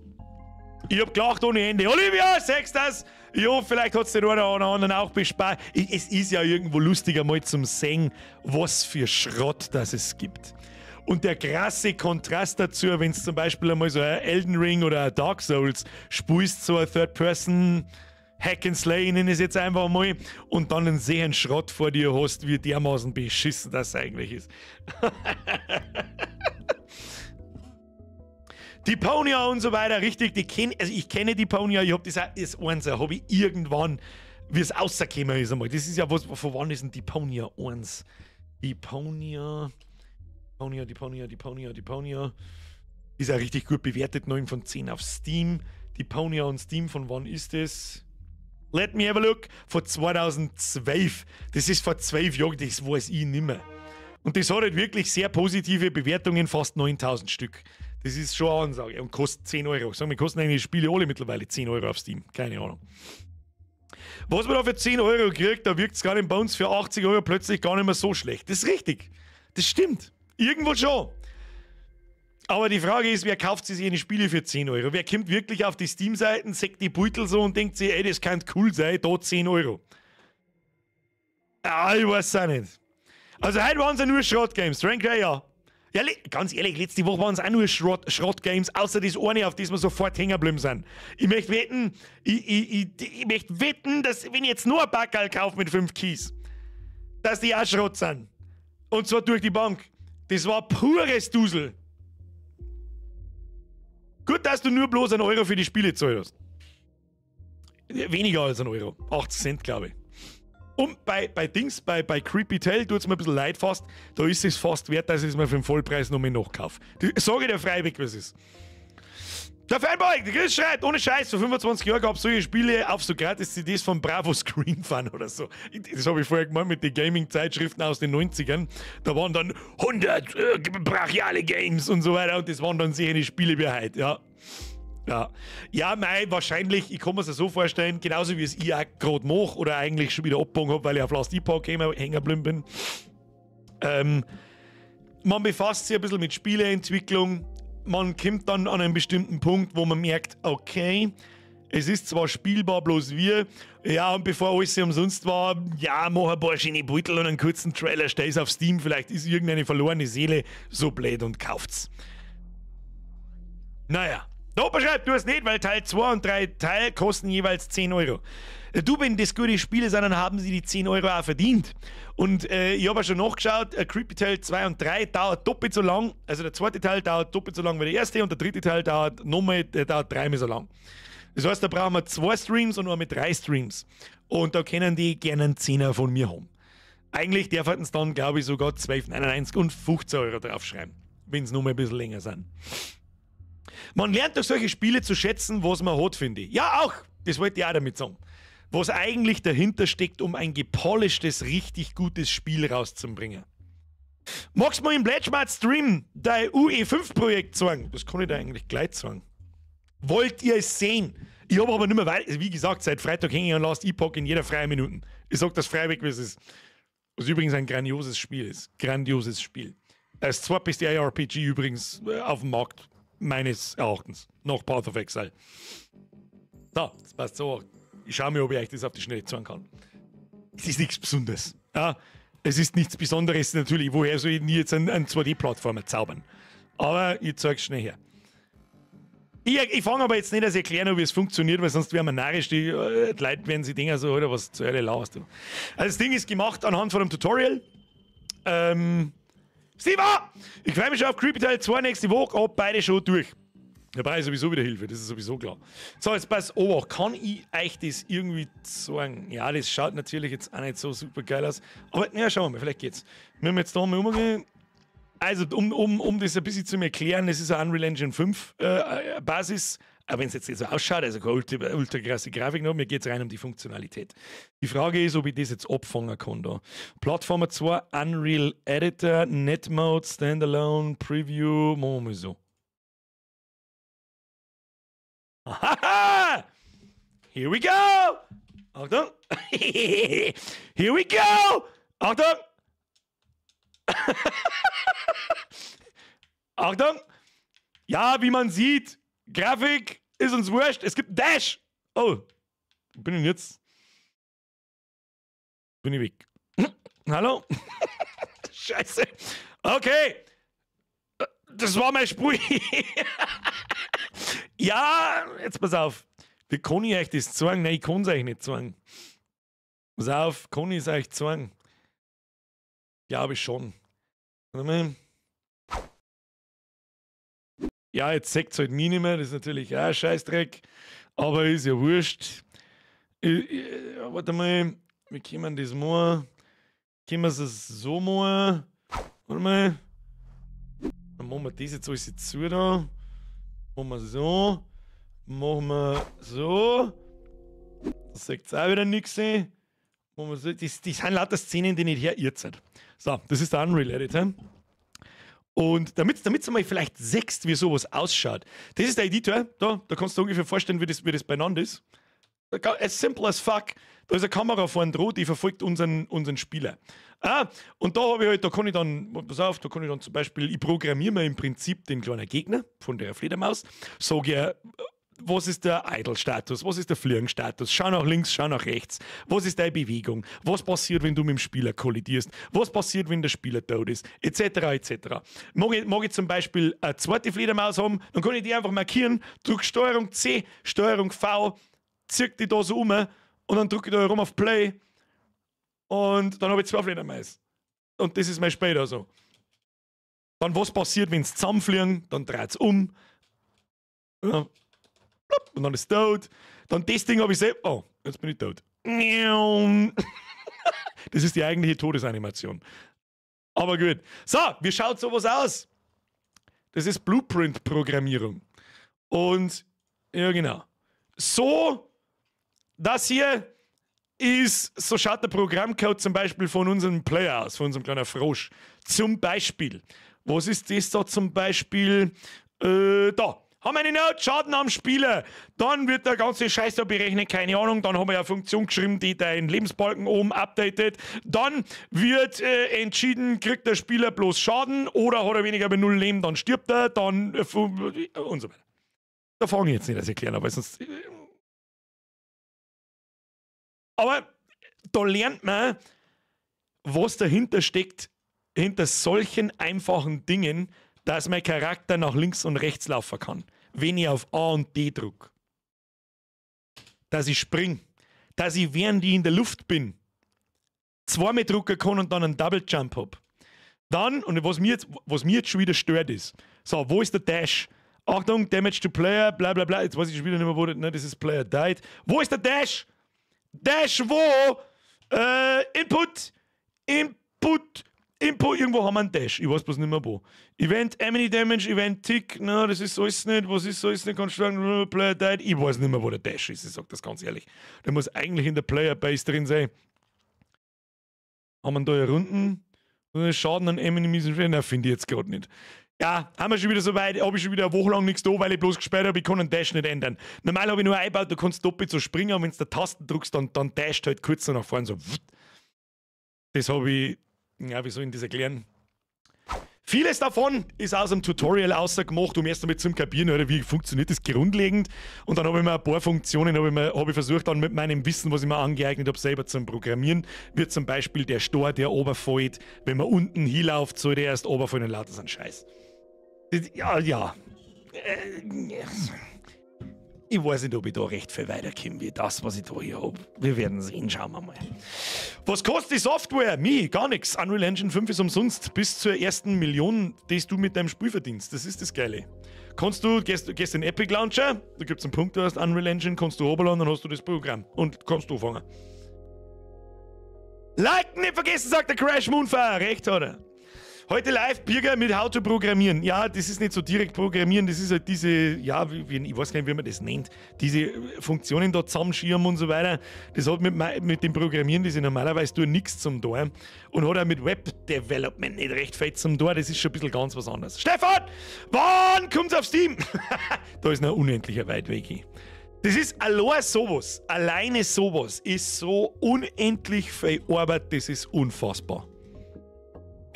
Ich hab gelacht ohne Ende. Olivia, sagst das? Ja, vielleicht hat es den einen oder anderen auch bespart. Es ist ja irgendwo lustiger mal zum Sehen, was für Schrott das es gibt. Und der krasse Kontrast dazu, wenn es zum Beispiel einmal so ein Elden Ring oder ein Dark Souls spielst, so ein Third-Person Hack and Slay, nenne ich es jetzt einfach mal, und dann einen Sehenschrott vor dir hast, wie dermaßen beschissen das eigentlich ist. Die Ponya und so weiter, richtig, ich kenne die Ponya, ich habe das auch, das eins, habe ich irgendwann, wie es rausgekommen ist einmal. Das ist ja was, von wann ist denn die Ponya 1? Die Ponya ist ja richtig gut bewertet, 9 von 10 auf Steam. Die Ponya on Steam, von wann ist das? Let me have a look. Von 2012. Das ist vor 12 Jahren, das weiß ich nicht mehr. Und das hat halt wirklich sehr positive Bewertungen, fast 9000 Stück. Das ist schon eine Ansage und kostet 10 Euro. Sagen wir, kosten eigentlich Spiele alle mittlerweile 10 Euro auf Steam. Keine Ahnung. Was man da für 10 Euro kriegt, da wirkt es gerade bei uns für 80 Euro plötzlich gar nicht mehr so schlecht. Das ist richtig. Das stimmt. Irgendwo schon. Aber die Frage ist, wer kauft sich eine Spiele für 10 Euro? Wer kommt wirklich auf die Steam-Seiten, sagt die Beutel so und denkt sich, ey, das kann cool sein, da 10 Euro. Ah, ich weiß auch nicht. Also heute waren es ja nur Schrott-Games. Rank ja. Ja, ganz ehrlich, letzte Woche waren es auch nur Schrott-Games, außer das eine, auf das wir sofort hängen geblieben sind. Ich möchte wetten, ich möchte wetten, dass, wenn ich jetzt nur ein Backerl kaufe mit 5 Keys, dass die auch Schrott sind. Und zwar durch die Bank. Das war pures Dusl. Gut, dass du nur bloß 1 Euro für die Spiele gezahlt hast. Weniger als 1 Euro. 80 Cent, glaube ich. Und bei Creepy Tale tut es mir ein bisschen leid fast. Da ist es fast wert, dass ich es mir für den Vollpreis noch mal nachkaufe. Sage dir freiwillig, was es ist. Der Fanboy, der Chris schreibt, ohne Scheiß, vor 25 Jahren gab es solche Spiele auf so Gratis-CDs von Bravo Screen Fun oder so. Das habe ich vorher gemacht mit den Gaming-Zeitschriften aus den 90ern. Da waren dann 100 brachiale Games und so weiter und das waren dann sicher die Spiele wie Heid, ja. Ja, mei, wahrscheinlich, ich kann mir es so vorstellen, genauso wie es ich auch gerade mache oder eigentlich schon wieder abgehangen habe, weil ich auf Last Epoch hängen geblieben bin. Man befasst sich ein bisschen mit Spieleentwicklung. Man kommt dann an einen bestimmten Punkt, wo man merkt, okay, es ist zwar spielbar, bloß wir, ja, und bevor alles umsonst war, ja, mach ein paar schöne Beutel und einen kurzen Trailer, stell's auf Steam, vielleicht ist irgendeine verlorene Seele so blöd und kauft's. Naja, der Opa schreibt, du hast nicht, weil Teil 2 und 3 Teil kosten jeweils 10 Euro. Du, wenn das gute Spiele sind, dann haben sie die 10 Euro auch verdient. Und ich habe auch schon nachgeschaut, Creepy Tale 2 und 3 dauert doppelt so lang, also der zweite Teil dauert doppelt so lang wie der erste und der dritte Teil dauert nochmal, der dauert 3-mal so lang. Das heißt, da brauchen wir 2 Streams und nur mit 3 Streams. Und da können die gerne einen 10er von mir haben. Eigentlich dürfen sie dann, glaube ich, sogar 12,99 und 15 Euro draufschreiben, wenn es nur mal ein bisschen länger sind. Man lernt durch solche Spiele zu schätzen, was man hat, finde ich. Ja, auch, das wollte ich auch damit sagen. Was eigentlich dahinter steckt, um ein gepolischtes, richtig gutes Spiel rauszubringen. Magst du mal im Blätschmart Stream dein UE5-Projekt sagen? Das kann ich dir eigentlich gleich sagen. Wollt ihr es sehen? Ich habe aber nicht mehr weiter, also wie gesagt, seit Freitag hänge ich an Last Epoch in jeder freien Minute. Ich sag das freiwillig, wie es ist. Was übrigens ein grandioses Spiel ist. Grandioses Spiel. Das zweitbeste RPG übrigens auf dem Markt, meines Erachtens. Nach Path of Exile. So, das passt so. Ich schaue mir, ob ich euch das auf die Schnelle sagen kann. Es ist nichts Besonderes. Ja, es ist nichts Besonderes natürlich. Woher soll ich denn jetzt einen 2D-Plattformer zaubern? Aber ich zeige es schnell her. Ich fange aber jetzt nicht an erklären, wie es funktioniert, weil sonst wären wir narrisch. Die Leute werden sich denken so, oder was zur Hölle lauerst du. Also das Ding ist gemacht anhand von einem Tutorial. Steve, ich freue mich schon auf Creepy Tale 2 nächste Woche. Hab beide schon durch. Da brauche ich sowieso wieder Hilfe, das ist sowieso klar. So, jetzt pass auf, kann ich euch das irgendwie sagen? Ja, das schaut natürlich jetzt auch nicht so super geil aus. Aber ja, schauen wir mal, vielleicht geht's. Wir jetzt da mal umgehen. Also, um das ein bisschen zu erklären, es ist eine Unreal Engine 5 Basis. Aber wenn es jetzt nicht so ausschaut, also keine ultra krasse Grafik noch, mir geht es rein um die Funktionalität. Die Frage ist, ob ich das jetzt abfangen kann da. Plattformer 2, Unreal Editor, Netmode, Standalone, Preview, machen wir mal so. Haha! Here we go! Achtung! Here we go! Achtung! Achtung! Ja, wie man sieht, Grafik ist uns wurscht. Es gibt Dash! Oh, wo bin ich jetzt? Bin ich weg. Hallo? Scheiße. Okay. Das war mein Spruch. Ja, jetzt pass auf. Wie kann ich euch das sagen? Nein, ich kann es euch nicht sagen. Pass auf, kann ich es euch sagen? Glaube ich schon. Warte mal. Ja, jetzt sagt es halt mich nicht mehr. Das ist natürlich auch ein Scheißdreck. Aber ist ja wurscht. Warte mal. Wie können wir das machen? Können wir es so machen? Warte mal. Dann machen wir das jetzt alles zu da. Machen wir so. Machen wir so. Das sagt es auch wieder nichts. Machen wir so. Das sind lauter Szenen, die nicht herirrt sind. So, das ist der Unreal Editor. Und damit du mal vielleicht siehst, wie sowas ausschaut. Das ist der Editor. Da kannst du ungefähr vorstellen, wie das beieinander ist. As simple as fuck. Da ist eine Kamera vorne dran, die verfolgt unseren Spieler. Und da habe ich halt, da kann ich dann zum Beispiel, ich programmiere mir im Prinzip den kleinen Gegner von der Fledermaus, sage ja, was ist der Idle-Status, was ist der Flirren-Status, schau nach links, schau nach rechts, was ist deine Bewegung, was passiert, wenn du mit dem Spieler kollidierst, was passiert, wenn der Spieler tot ist, etc. etc. Mag ich zum Beispiel eine zweite Fledermaus haben, dann kann ich die einfach markieren, drücke Steuerung C, Steuerung V, zirk die da so um und dann drücke ich da rum auf Play und dann habe ich 2 Fledermaus. Und das ist mein Spiel da so. Dann was passiert, wenn sie zusammenfliegen, dann dreht es um. Ja. Und dann ist es tot. Dann das Ding habe ich selbst. Oh, jetzt bin ich tot. Das ist die eigentliche Todesanimation. Aber gut. So, wie schaut sowas aus? Das ist Blueprint-Programmierung. Und, ja genau. So, das hier ist, so schaut der Programmcode zum Beispiel von unserem Player aus, von unserem kleinen Frosch. Zum Beispiel. Was ist das da zum Beispiel? Da. Haben wir eine Note, Schaden am Spieler. Dann wird der ganze Scheiß da berechnet, keine Ahnung. Dann haben wir eine Funktion geschrieben, die deinen Lebensbalken oben updatet. Dann wird entschieden, kriegt der Spieler bloß Schaden oder hat er weniger bei 0 Leben, dann stirbt er, dann und so weiter. Da fange ich jetzt nicht das erklären, aber sonst. Aber da lernt man, was dahinter steckt, hinter solchen einfachen Dingen, dass mein Charakter nach links und rechts laufen kann, wenn ich auf A und D drücke. Dass ich springe. Dass ich, während ich in der Luft bin, 2-mal drücken kann und dann einen Double Jump habe. Dann, und was mir jetzt schon wieder stört ist, so, wo ist der Dash? Achtung, Damage to Player, bla bla bla, jetzt weiß ich schon wieder nicht mehr, wo das ist Player died. Wo ist der Dash? Dash wo? Input, irgendwo haben wir einen Dash. Ich weiß bloß nicht mehr wo. Event, Enemy Damage, Event Tick, na, das ist alles nicht. Was ist alles nicht? Kannst du sagen, Player died? Ich weiß nicht mehr, wo der Dash ist. Ich sag das ganz ehrlich. Der muss eigentlich in der Player Base drin sein. Haben wir da ja Runden? Schaden an Enemies? Na, finde ich jetzt gerade nicht. Ja, haben wir schon wieder so weit, habe ich schon wieder eine Woche lang nichts da, weil ich bloß gesperrt habe, ich kann den Dash nicht ändern. Normal habe ich nur eingebaut, du kannst doppelt so springen, und wenn du der Tasten drückst, dann dasht halt kurz nach vorne so. Das habe ich. Ja, wie soll ich das erklären? Vieles davon ist aus dem Tutorial gemacht, um erst einmal zu kapieren, oder wie funktioniert das grundlegend. Und dann habe ich mir ein paar Funktionen hab ich versucht, dann mit meinem Wissen, was ich mir angeeignet habe, selber zu programmieren. Wie zum Beispiel der Stor, der runterfällt. Wenn man unten hinläuft, soll der erst runterfallen und lauter so ein Scheiß. Ja. Ich weiß nicht, ob ich da recht viel weiterkomme, wie das, was ich da hier habe. Wir werden sehen, schauen wir mal. Was kostet die Software? Gar nichts. Unreal Engine 5 ist umsonst. Bis zur ersten Million, die du mit deinem Spiel verdienst. Das ist das Geile. Gehst in den Epic Launcher, da gibt es einen Punkt, du hast Unreal Engine, kannst du runterladen, dann hast du das Programm. Und kannst du anfangen. Liken nicht vergessen, sagt der Crash Moonfire. Recht hat er. Heute live Birger mit How to programmieren. Ja, das ist nicht so direkt programmieren, das ist halt diese, ja, ich weiß gar nicht, wie man das nennt, diese Funktionen da zusammenschirmen und so weiter. Das hat mit dem Programmieren, das ich normalerweise tue, nichts zum Tor. Und hat auch mit Web Development nicht recht fett zum Tor, das ist schon ein bisschen ganz was anderes. Stefan, wann kommt's auf Steam? Da ist noch unendlicher weit weg. Das ist alleine sowas ist so unendlich viel Arbeit, das ist unfassbar.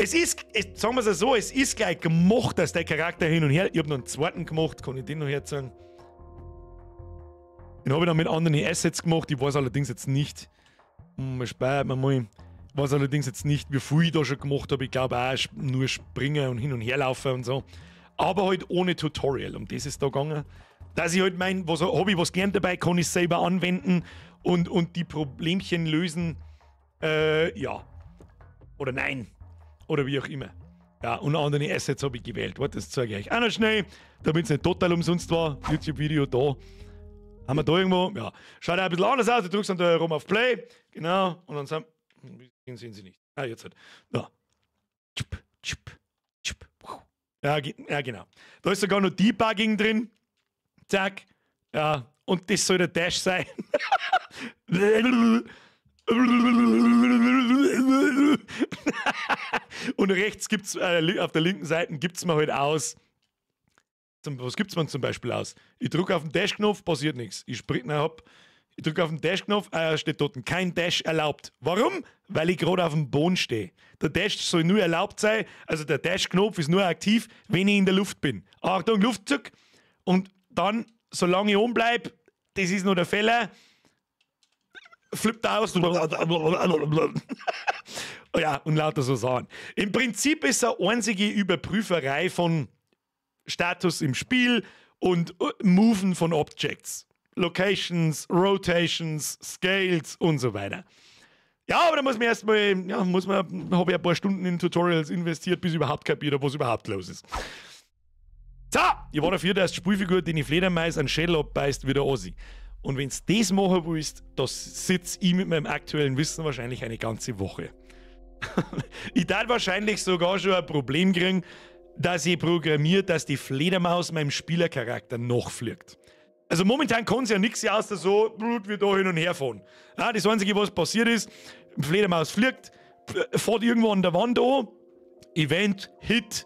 Sagen wir es so, es ist gleich gemacht, dass der Charakter hin und her. Ich habe noch einen zweiten gemacht, kann ich den noch herzeigen? Den habe ich dann mit anderen Assets gemacht, ich weiß allerdings jetzt nicht. Ich weiß allerdings jetzt nicht, wie viel ich da schon gemacht habe. Ich glaube auch nur springen und hin und her laufen und so. Aber halt ohne Tutorial, um das ist da gegangen. Dass ich halt habe ich was gelernt dabei, kann ich selber anwenden und die Problemchen lösen. Ja. Oder nein. Oder wie auch immer. Ja, und andere Assets habe ich gewählt. Warte, das zeige ich euch auch noch schnell, damit es nicht total umsonst war. YouTube-Video da. Haben wir da irgendwo? Ja. Schaut ein bisschen anders aus. Du drückst dann da rum auf Play. Genau. Und dann sehen sie nicht. Ah, jetzt halt. Da. Ja, genau. Da ist sogar noch Debugging drin. Zack. Ja. Und das soll der Dash sein. Und rechts gibt's, auf der linken Seite gibt es mir halt aus. Was gibt es mir zum Beispiel aus? Ich drücke auf den Dash-Knopf, passiert nichts. Ich springe ab, Ich drücke auf den Dash-Knopf, steht dort kein Dash erlaubt. Warum? Weil ich gerade auf dem Boden stehe. Der Dash soll nur erlaubt sein, also der Dash-Knopf ist nur aktiv, wenn ich in der Luft bin. Achtung, Luftzug. Und dann, solange ich oben bleibe, das ist noch der Fehler, flippt aus. Ja, und lauter so Sachen. Im Prinzip ist es eine einzige Überprüferei von Status im Spiel und Moven von Objects. Locations, Rotations, Scales und so weiter. Ja, aber da muss man erstmal, habe ich ein paar Stunden in Tutorials investiert, bis ich überhaupt kapiert habe, was überhaupt los ist. So, ich war dafür, dass die Spielfigur, die die Fledermaus einen Schädel abbeißt, wieder Ossi. Und wenn du das machen willst, das sitze ich mit meinem aktuellen Wissen wahrscheinlich eine ganze Woche. Ich darf wahrscheinlich sogar schon ein Problem kriegen, dass ich programmiere, dass die Fledermaus meinem Spielercharakter nachfliegt. Also momentan kann sie ja nichts außer so, wie da hin und her fahren. Ja, das Einzige, was passiert ist, die Fledermaus fliegt, fährt irgendwo an der Wand an, Event, Hit,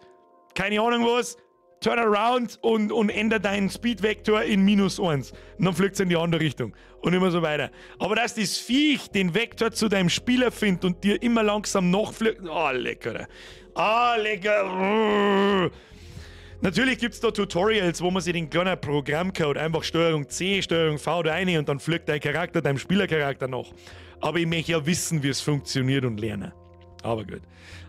keine Ahnung was, turn around und ändert deinen Speed-Vektor in -1. Und dann fliegt es in die andere Richtung. Und immer so weiter. Aber dass das Viech den Vektor zu deinem Spieler findet und dir immer langsam nachfliegt, lecker. Lecker. Natürlich gibt es da Tutorials, wo man sich den kleinen Programmcode einfach Steuerung C, Steuerung V da rein und dann fliegt dein Charakter deinem Spielercharakter nach. Aber ich möchte ja wissen, wie es funktioniert und lernen. Aber gut.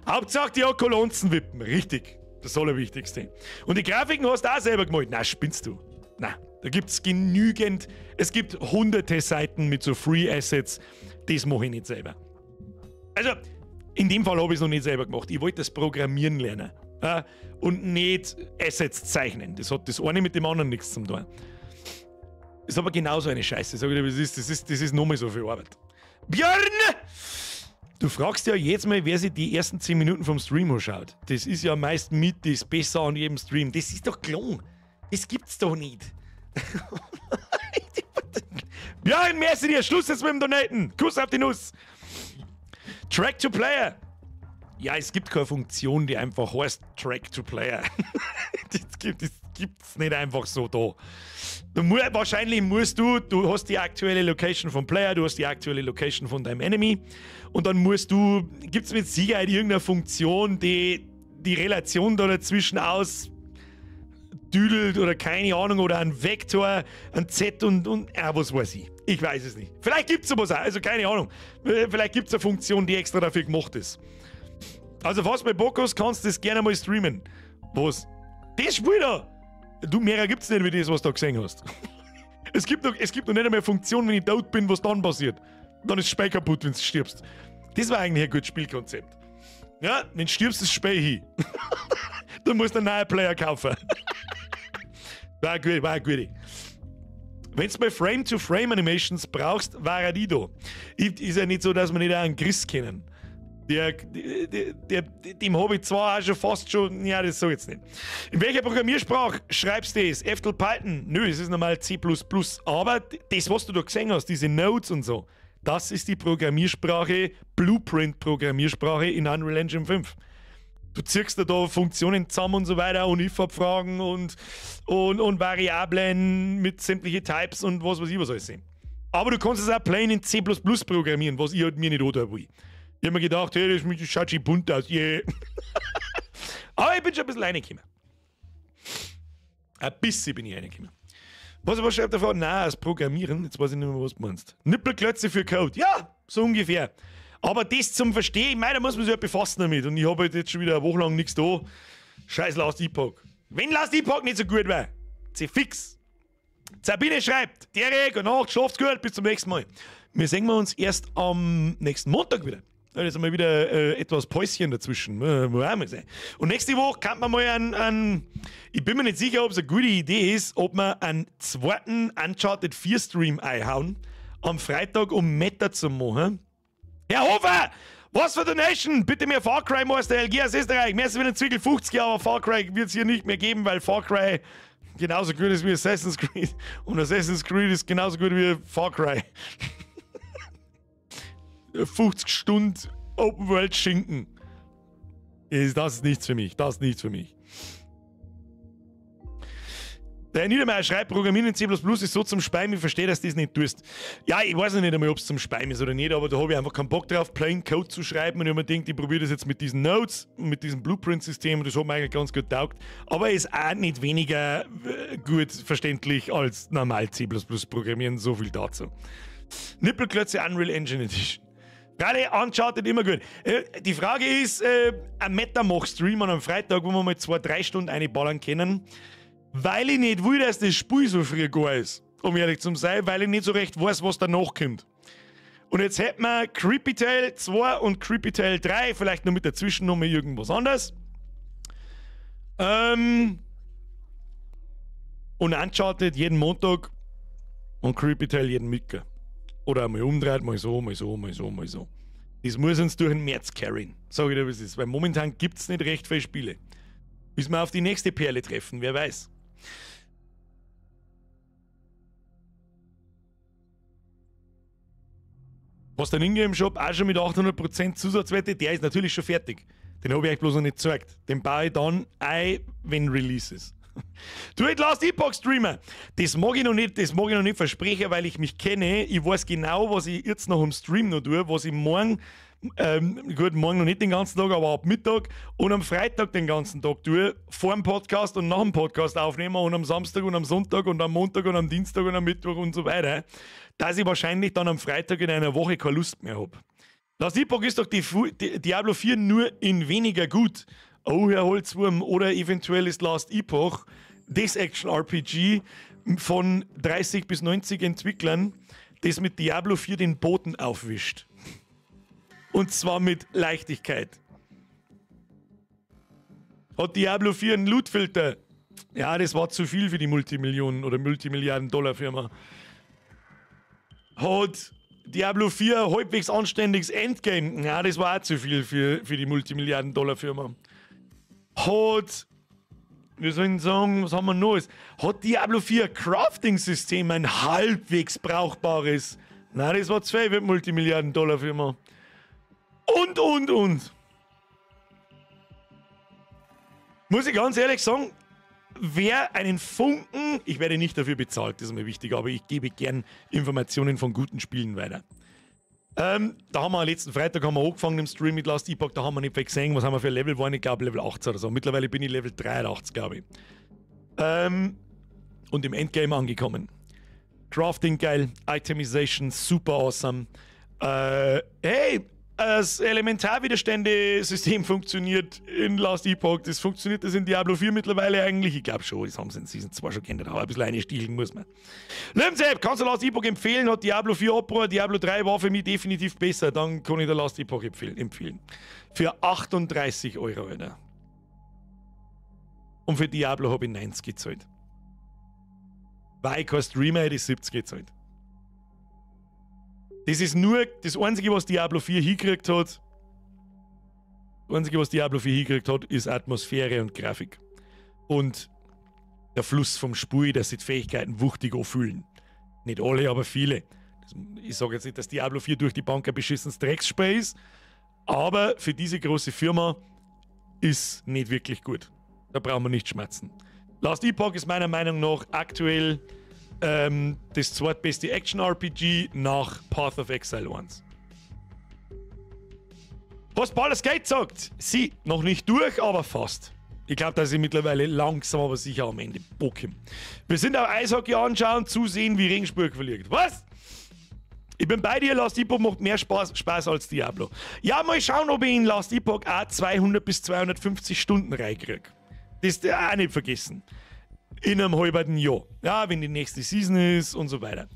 Hauptsache die Okulonzen wippen. Richtig. Das Allerwichtigste. Und die Grafiken hast du auch selber gemalt. Na, spinnst du? Na, da gibt es genügend. Es gibt hunderte Seiten mit so Free Assets. Das mache ich nicht selber. Also, in dem Fall habe ich es noch nicht selber gemacht. Ich wollte das Programmieren lernen. Und nicht Assets zeichnen. Das hat das eine mit dem anderen nichts zu tun. Ist aber genauso eine Scheiße. Sag ich dir, das ist nochmal so viel Arbeit. Björn! Du fragst ja jetzt mal, wer sich die ersten 10 Minuten vom Stream anschaut. Das ist ja meist mit das besser an jedem Stream. Das ist doch klar. Das gibt's doch nicht. Björn, merci dir. Schluss jetzt mit dem Donaten. Kuss auf die Nuss. Track to Player. Ja, es gibt keine Funktion, die einfach heißt Track to Player. Das gibt's nicht einfach so da. Wahrscheinlich musst du hast die aktuelle Location vom Player, du hast die aktuelle Location von deinem Enemy und dann gibt's mit Sicherheit irgendeine Funktion, die Relation da dazwischen ausdüdelt oder keine Ahnung, oder ein Vektor, ein Z und was weiß ich. Ich weiß es nicht. Vielleicht gibt's sowas auch, also keine Ahnung. Vielleicht gibt's eine Funktion, die extra dafür gemacht ist. Also falls bei Bock hast, kannst du das gerne mal streamen. Was? Das Spiel da! Du, mehr gibt's nicht wie das, was du da gesehen hast. Es gibt noch nicht einmal eine Funktion, wenn ich tot bin, was dann passiert. Dann ist das Spiel kaputt, wenn du stirbst. Das war eigentlich ein gutes Spielkonzept. Ja, wenn du stirbst, ist das Spiel hin. Du musst einen neuen Player kaufen. War gut. Wenn du bei Frame-to-Frame-Animations brauchst, war die da. Ist ja nicht so, dass wir nicht auch einen Chris kennen. Dem habe ich zwar auch schon fast schon. Ja, das so jetzt nicht. In welcher Programmiersprache schreibst du das? FTL Python? Nö, es ist normal C++. Aber das, was du da gesehen hast, diese Nodes und so, das ist die Programmiersprache, Blueprint-Programmiersprache in Unreal Engine 5. Du ziehst da Funktionen zusammen und so weiter und if-Abfragen und Variablen mit sämtlichen Types und was weiß ich was alles sehen. Aber du kannst es auch plain in C++ programmieren, was ich halt mir nicht anhören will. Ich hab mir gedacht, hey, das schaut schon bunt aus, yeah. Aber ich bin schon ein bisschen reingekommen. Ein bisschen bin ich reingekommen. Was aber schreibt der Frau? Nein, das Programmieren, jetzt weiß ich nicht mehr, was du meinst. Nippelklötze für Code. Ja, so ungefähr. Aber das zum Verstehen, ich meine, da muss man sich halt befassen damit. Und ich habe halt jetzt schon wieder eine Woche lang nichts da. Scheiß Last Epoch. Wenn Last Epoch nicht so gut war, sie fix. Sabine schreibt, Ehre, gute Nacht, schlaft's gut, bis zum nächsten Mal. Wir sehen uns erst am nächsten Montag wieder. Da ist mal wieder etwas Päuschen dazwischen. Und nächste Woche kann man mal ich bin mir nicht sicher, ob es eine gute Idee ist, ob wir einen zweiten Uncharted 4 Stream einhauen, am Freitag um Meta zu machen. Herr Hofer! Was für Donation? Bitte mehr Far Cry Meister LG aus Österreich. Mehr als wie ein Zwickel 50, aber Far Cry wird es hier nicht mehr geben, weil Far Cry genauso gut ist wie Assassin's Creed. Und Assassin's Creed ist genauso gut wie Far Cry. 50 Stunden Open World Schinken. Das ist nichts für mich. Das ist nichts für mich. Der Herr Niedermeyer schreibt, Programmieren in C++ ist so zum Speimen, ich verstehe, dass du das nicht tust. Ja, ich weiß nicht einmal, ob es zum Speimen ist oder nicht, aber da habe ich einfach keinen Bock drauf, plain Code zu schreiben und ich habe mir gedacht, ich probiere das jetzt mit diesen Nodes, mit diesem Blueprint-System und das hat mir eigentlich ganz gut taugt. Aber ist auch nicht weniger gut verständlich als normal C++ programmieren, so viel dazu. Nippelklötze Unreal Engine Edition. Gerade Uncharted immer gut. Die Frage ist, ein Metamach-Stream an einem Freitag, wo wir mal 2-3 Stunden reinballern können, weil ich nicht will, dass das Spiel so früh gar ist, um ehrlich zu sein, weil ich nicht so recht weiß, was danach kommt. Und jetzt hätten wir Creepy Tale 2 und Creepy Tale 3, vielleicht noch mit der Zwischennummer irgendwas anderes. Und Uncharted jeden Montag und Creepy Tale jeden Mittwoch. Oder einmal umdreht, mal so, mal so, mal so, mal so. Das muss uns durch den März carryen. Sag ich dir, was es ist. Weil momentan gibt es nicht recht viele Spiele. Bis wir auf die nächste Perle treffen, wer weiß. Was der Ingame-Shop auch schon mit 800% Zusatzwerte, der ist natürlich schon fertig. Den habe ich euch bloß noch nicht gezeigt. Den baue ich dann ein, wenn Release ist. Du hättest Last Epoch Streamer. Das mag ich noch nicht versprechen, weil ich mich kenne. Ich weiß genau, was ich jetzt noch im Stream noch tue, was ich morgen, gut, morgen noch nicht den ganzen Tag, aber ab Mittag und am Freitag den ganzen Tag tue, vor dem Podcast und nach dem Podcast aufnehmen und am Samstag und am Sonntag und am Montag und am Dienstag und am Mittwoch und so weiter, dass ich wahrscheinlich dann am Freitag in einer Woche keine Lust mehr habe. Last Epoch ist doch die Diablo 4 nur in weniger gut. Oh, Herr Holzwurm, oder eventuell ist Last Epoch das Action-RPG von 30 bis 90 Entwicklern, das mit Diablo 4 den Boden aufwischt. Und zwar mit Leichtigkeit. Hat Diablo 4 einen Lootfilter? Ja, das war zu viel für die Multimillionen- oder Multimilliarden-Dollar-Firma. Hat Diablo 4 ein halbwegs anständiges Endgame? Ja, das war auch zu viel für die Multimilliarden-Dollar-Firma. Hat, wir sollen sagen, was haben wir noch? Hat Diablo 4 ein Crafting-System, ein halbwegs brauchbares? Nein, das war zwei Multimilliarden-Dollar-Firma. Und. Muss ich ganz ehrlich sagen, wer einen Funken, ich werde nicht dafür bezahlt, das ist mir wichtig, aber ich gebe gern Informationen von guten Spielen weiter. Da haben wir letzten Freitag angefangen im Stream mit Last Epoch, da haben wir nicht viel gesehen, was haben wir für Level waren, ich glaube Level 18 oder so. Mittlerweile bin ich Level 83, glaube ich. Und im Endgame angekommen. Crafting geil, Itemization super awesome. Hey, das Elementarwiderstände-System funktioniert in Last Epoch. Funktioniert das in Diablo 4 mittlerweile eigentlich? Ich glaube schon, das haben sie in Season 2 schon geändert, aber ein bisschen einstichteln muss man. Lebensab, kannst du Last Epoch empfehlen? Hat Diablo 4 Abbruch, Diablo 3 war für mich definitiv besser. Dann kann ich der Last Epoch empfehlen. Für 38 €, Alter. Und für Diablo habe ich 90 gezahlt. Weil ich kein Streamer hätte ich 70 gezahlt. Das ist nur das Einzige, was Diablo 4 hingekriegt hat. Das Einzige, was Diablo 4 hingekriegt hat, ist Atmosphäre und Grafik. Und der Fluss vom Spiel, dass sie die Fähigkeiten wuchtig anfühlen. Nicht alle, aber viele. Ich sage jetzt nicht, dass Diablo 4 durch die Bank ein beschissenes Drecksspiel ist, aber für diese große Firma ist nicht wirklich gut. Da brauchen wir nicht schmerzen. Last Epoch ist meiner Meinung nach aktuell das zweitbeste Action-RPG nach Path of Exile 1. Was Baldur's Gate sagt, sie noch nicht durch, aber fast. Ich glaube, dass ich mittlerweile langsam, aber sicher am Ende bocke. Wir sind auf Eishockey anschauen, zusehen, wie Regensburg verliert. Was? Ich bin bei dir, Last Epoch macht mehr Spaß als Diablo. Ja, mal schauen, ob ich in Last Epoch auch 200 bis 250 Stunden reinkriege. Das auch nicht vergessen. In einem halben Jahr. Ja, wenn die nächste Season ist und so weiter.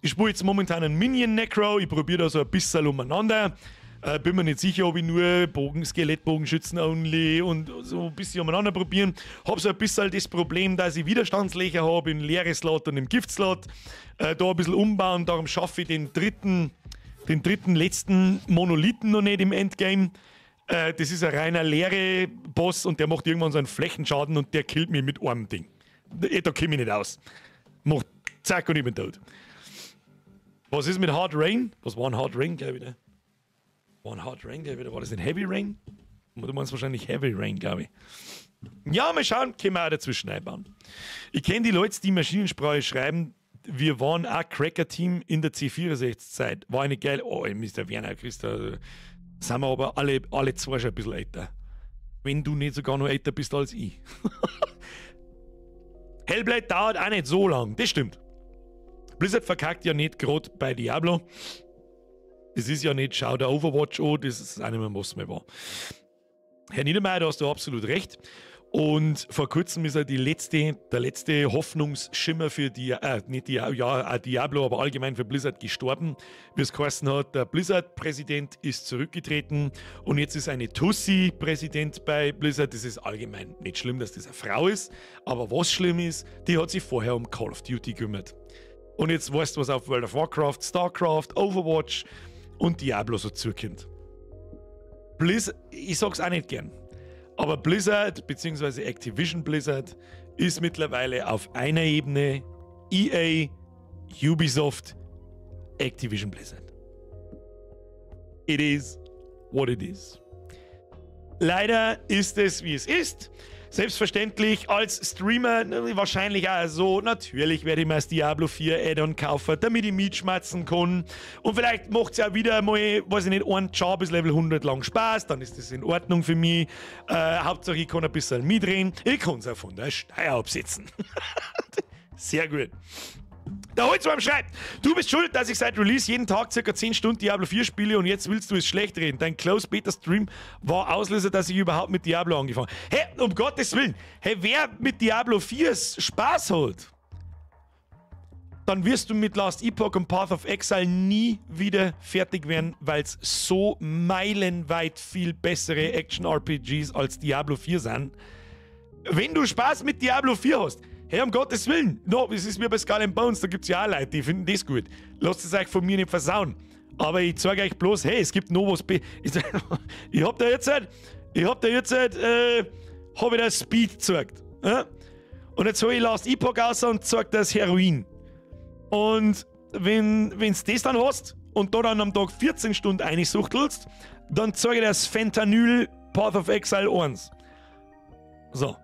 Ich spiele jetzt momentan einen Minion-Necro. Ich probiere da so ein bisschen umeinander. Bin mir nicht sicher, ob ich nur Skelettbogenschützen only und so ein bisschen umeinander probieren. Habe so ein bisschen das Problem, dass ich Widerstandslöcher habe im Leere-Slot und im Gift-Slot. Da ein bisschen umbauen. Darum schaffe ich den dritten letzten Monolithen noch nicht im Endgame. Das ist ein reiner leere Boss und der macht irgendwann so einen Flächenschaden und der killt mich mit einem Ding. Da komme ich nicht aus. Macht zack und ich bin tot. Was ist mit Hard Rain? Was war ein Hard Rain gleich wieder? War ein Hard Rain gleich wieder? War das nicht Heavy Rain? Du meinst wahrscheinlich Heavy Rain, glaube ich. Ja, mal schauen, können wir auch dazwischen einbauen. Ich kenne die Leute, die Maschinensprache schreiben. Wir waren auch Cracker-Team in der C64-Zeit. War eine geile. Oh, Mr. Werner, Christa. Sind wir aber alle zwei schon ein bisschen älter. Wenn du nicht sogar noch älter bist als ich. Hellblade dauert auch nicht so lang, das stimmt. Blizzard verkackt ja nicht gerade bei Diablo. Das ist ja nicht, schau der Overwatch an, das ist auch nicht mehr, was mehr war. Herr Niedermeyer, da hast du absolut recht. Und vor kurzem ist ja der letzte Hoffnungsschimmer für Diablo, aber allgemein für Blizzard gestorben. Wie es geheißen hat, der Blizzard-Präsident ist zurückgetreten und jetzt ist eine Tussi Präsident bei Blizzard. Das ist allgemein nicht schlimm, dass das eine Frau ist, aber was schlimm ist, die hat sich vorher um Call of Duty gekümmert. Und jetzt weißt du, was auf World of Warcraft, StarCraft, Overwatch und Diablo so zukommt. Blizzard, ich sag's auch nicht gern. Aber Blizzard bzw. Activision Blizzard ist mittlerweile auf einer Ebene EA, Ubisoft, Activision Blizzard. It is what it is. Leider ist es, wie es ist. Selbstverständlich als Streamer wahrscheinlich auch so. Natürlich werde ich mir das Diablo 4 Add-on kaufen, damit ich mitschmatzen kann. Und vielleicht macht es ja wieder mal, weiß ich nicht, ein Job bis Level 100 lang Spaß. Dann ist das in Ordnung für mich. Hauptsache ich kann ein bisschen mitreden. Ich kann es auch von der Steuer absetzen. Sehr gut. Der Holzwurm schreibt, du bist schuld, dass ich seit Release jeden Tag ca. 10 Stunden Diablo 4 spiele und jetzt willst du es schlecht reden. Dein Close Beta Stream war Auslöser, dass ich überhaupt mit Diablo angefangen habe. Hey, um Gottes Willen, hey, wer mit Diablo 4 Spaß hat, dann wirst du mit Last Epoch und Path of Exile nie wieder fertig werden, weil es so meilenweit viel bessere Action-RPGs als Diablo 4 sind. Wenn du Spaß mit Diablo 4 hast, hey, um Gottes Willen, no, es ist wie bei Skull and Bones, da gibt es ja auch Leute, die finden das gut. Lasst es euch von mir nicht versauen. Aber ich zeige euch bloß, hey, es gibt noch was. Ich hab da jetzt Speed gezeigt. Und jetzt hol ich Last Epoch aus und zeig das Heroin. Und wenn's das dann hast und da dann am Tag 14 Stunden einsuchtelst, dann zeige ich das Fentanyl Path of Exile 1. So.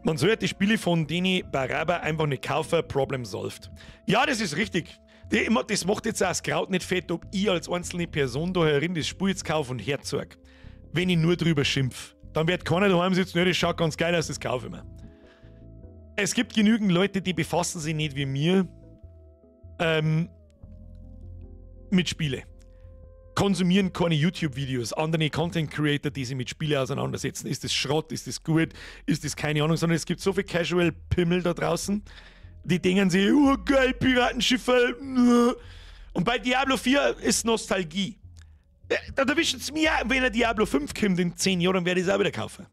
Man sollte die Spiele von Deni Baraba einfach nicht kaufen, Problem solved. Ja, das ist richtig. Das macht jetzt auch das Kraut nicht fett, ob ich als einzelne Person da herin das Spiel jetzt kaufe und herzeige. Wenn ich nur drüber schimpf. Dann wird keiner daheim sitzen, ja, das schaut ganz geil aus, das kaufe ich mir. Es gibt genügend Leute, die befassen sich nicht wie mir mit Spiele. Konsumieren keine YouTube-Videos, andere Content-Creator, die sich mit Spielen auseinandersetzen. Ist das Schrott, ist das gut, ist das keine Ahnung, sondern es gibt so viel Casual-Pimmel da draußen, die denken sich, oh geil, Piratenschiffe. Und bei Diablo 4 ist Nostalgie. Da erwischen es mir, wenn ein Diablo 5 kommt in 10 Jahren, dann werde ich es auch wieder kaufen.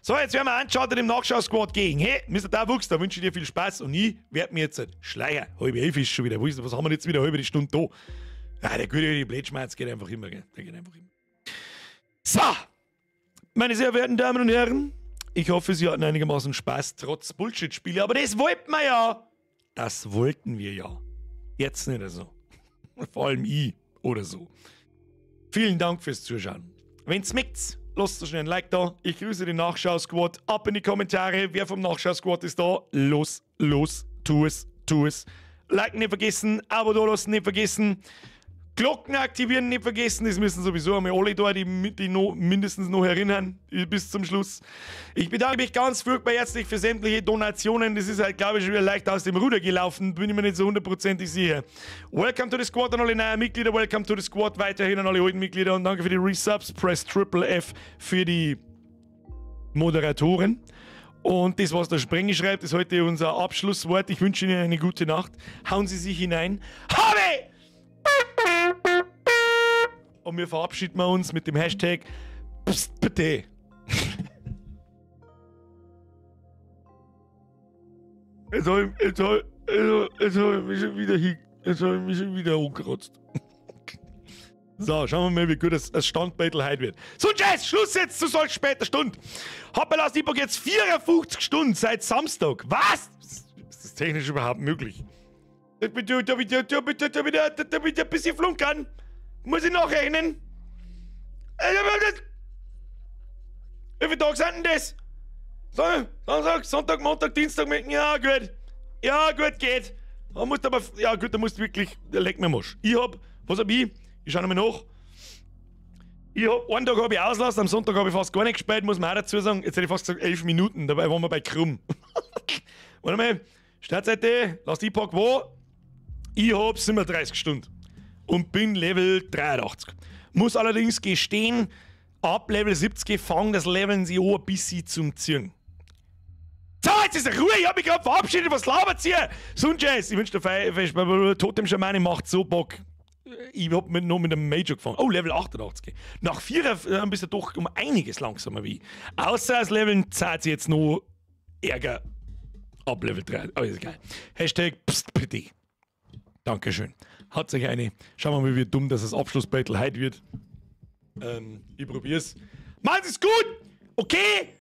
So, jetzt werden wir anschauen im Nachschau-Squad gegen. Hey, Mr. Dawuchs, da wünsche ich dir viel Spaß und ich werde mir jetzt schleiern. Halbe 11 ist schon wieder. Was haben wir jetzt wieder? Halbe Stunde da. Ja, der gute Blätschmerz geht einfach immer, gell? Der geht einfach immer. So, meine sehr verehrten Damen und Herren, ich hoffe, Sie hatten einigermaßen Spaß, trotz Bullshit-Spiele. Aber das wollten wir ja. Das wollten wir ja. Jetzt nicht so. Vor allem ich oder so. Vielen Dank fürs Zuschauen. Wenn's schmeckt, lasst uns schnell ein Like da. Ich grüße den Nachschau-Squad. Ab in die Kommentare. Wer vom Nachschau-Squad ist da? Los, tu es. Liken nicht vergessen, Abo da lassen nicht vergessen. Glocken aktivieren nicht vergessen. Das müssen sowieso einmal alle da, die noch, mindestens noch erinnern. Bis zum Schluss. Ich bedanke mich ganz furchtbar herzlich für sämtliche Donationen. Das ist halt, glaube ich, schon wieder leicht aus dem Ruder gelaufen. Bin ich mir nicht so hundertprozentig sicher. Welcome to the Squad an alle neuen Mitglieder. Welcome to the Squad weiterhin an alle alten Mitglieder. Und danke für die Resubs. Press Triple F für die Moderatoren. Und das, was der Sprenger schreibt, ist heute unser Abschlusswort. Ich wünsche Ihnen eine gute Nacht. Hauen Sie sich hinein. Habe! Und wir verabschieden uns mit dem Hashtag Psst, bitte. Jetzt hab ich mich schon wieder angekratzt. So, schauen wir mal, wie gut das Standbattle heute wird. So, Jazz, Schluss jetzt zu solch später Stunde. Hab bei Last Epoch jetzt 54 Stunden seit Samstag. Was? Ist das technisch überhaupt möglich? Da ein bisschen flunkern. Muss ich nachrechnen? Wie viele Tage sind denn das? Samstag, Sonntag, Montag, Dienstag, ja gut. Ja gut, geht. Da musst aber, ja gut, da musst du wirklich, leck mir Mosch. Was hab ich? Ich schau nochmal nach. Einen Tag habe ich auslassen, am Sonntag habe ich fast gar nicht gespielt, muss man auch dazu sagen. Jetzt hätte ich fast gesagt 11 Minuten, dabei waren wir bei krumm. Warte mal, Startseite, lass die packen wo? Ich hab 37 Stunden und bin Level 83. Muss allerdings gestehen, ab Level 70 fangen das Leveln sie an ein bisschen zum Ziehen. So, jetzt ist Ruhe, ich hab mich gerade verabschiedet, was labert ihr? Sonst Scheiß, ich wünsche dir Totem-Schamane macht so Bock. Ich hab noch mit einem Major gefangen. Oh, Level 88. Nach 4 bist du doch um einiges langsamer wie ich. Außer das Leveln zahlt sich jetzt noch Ärger. Ab Level 3. Oh, ist geil. Hashtag pstpd. Dankeschön. Hat sich eine. Schauen wir mal, wie dumm das Abschlussbattle heute wird. Ich probier's. Meins ist gut! Okay!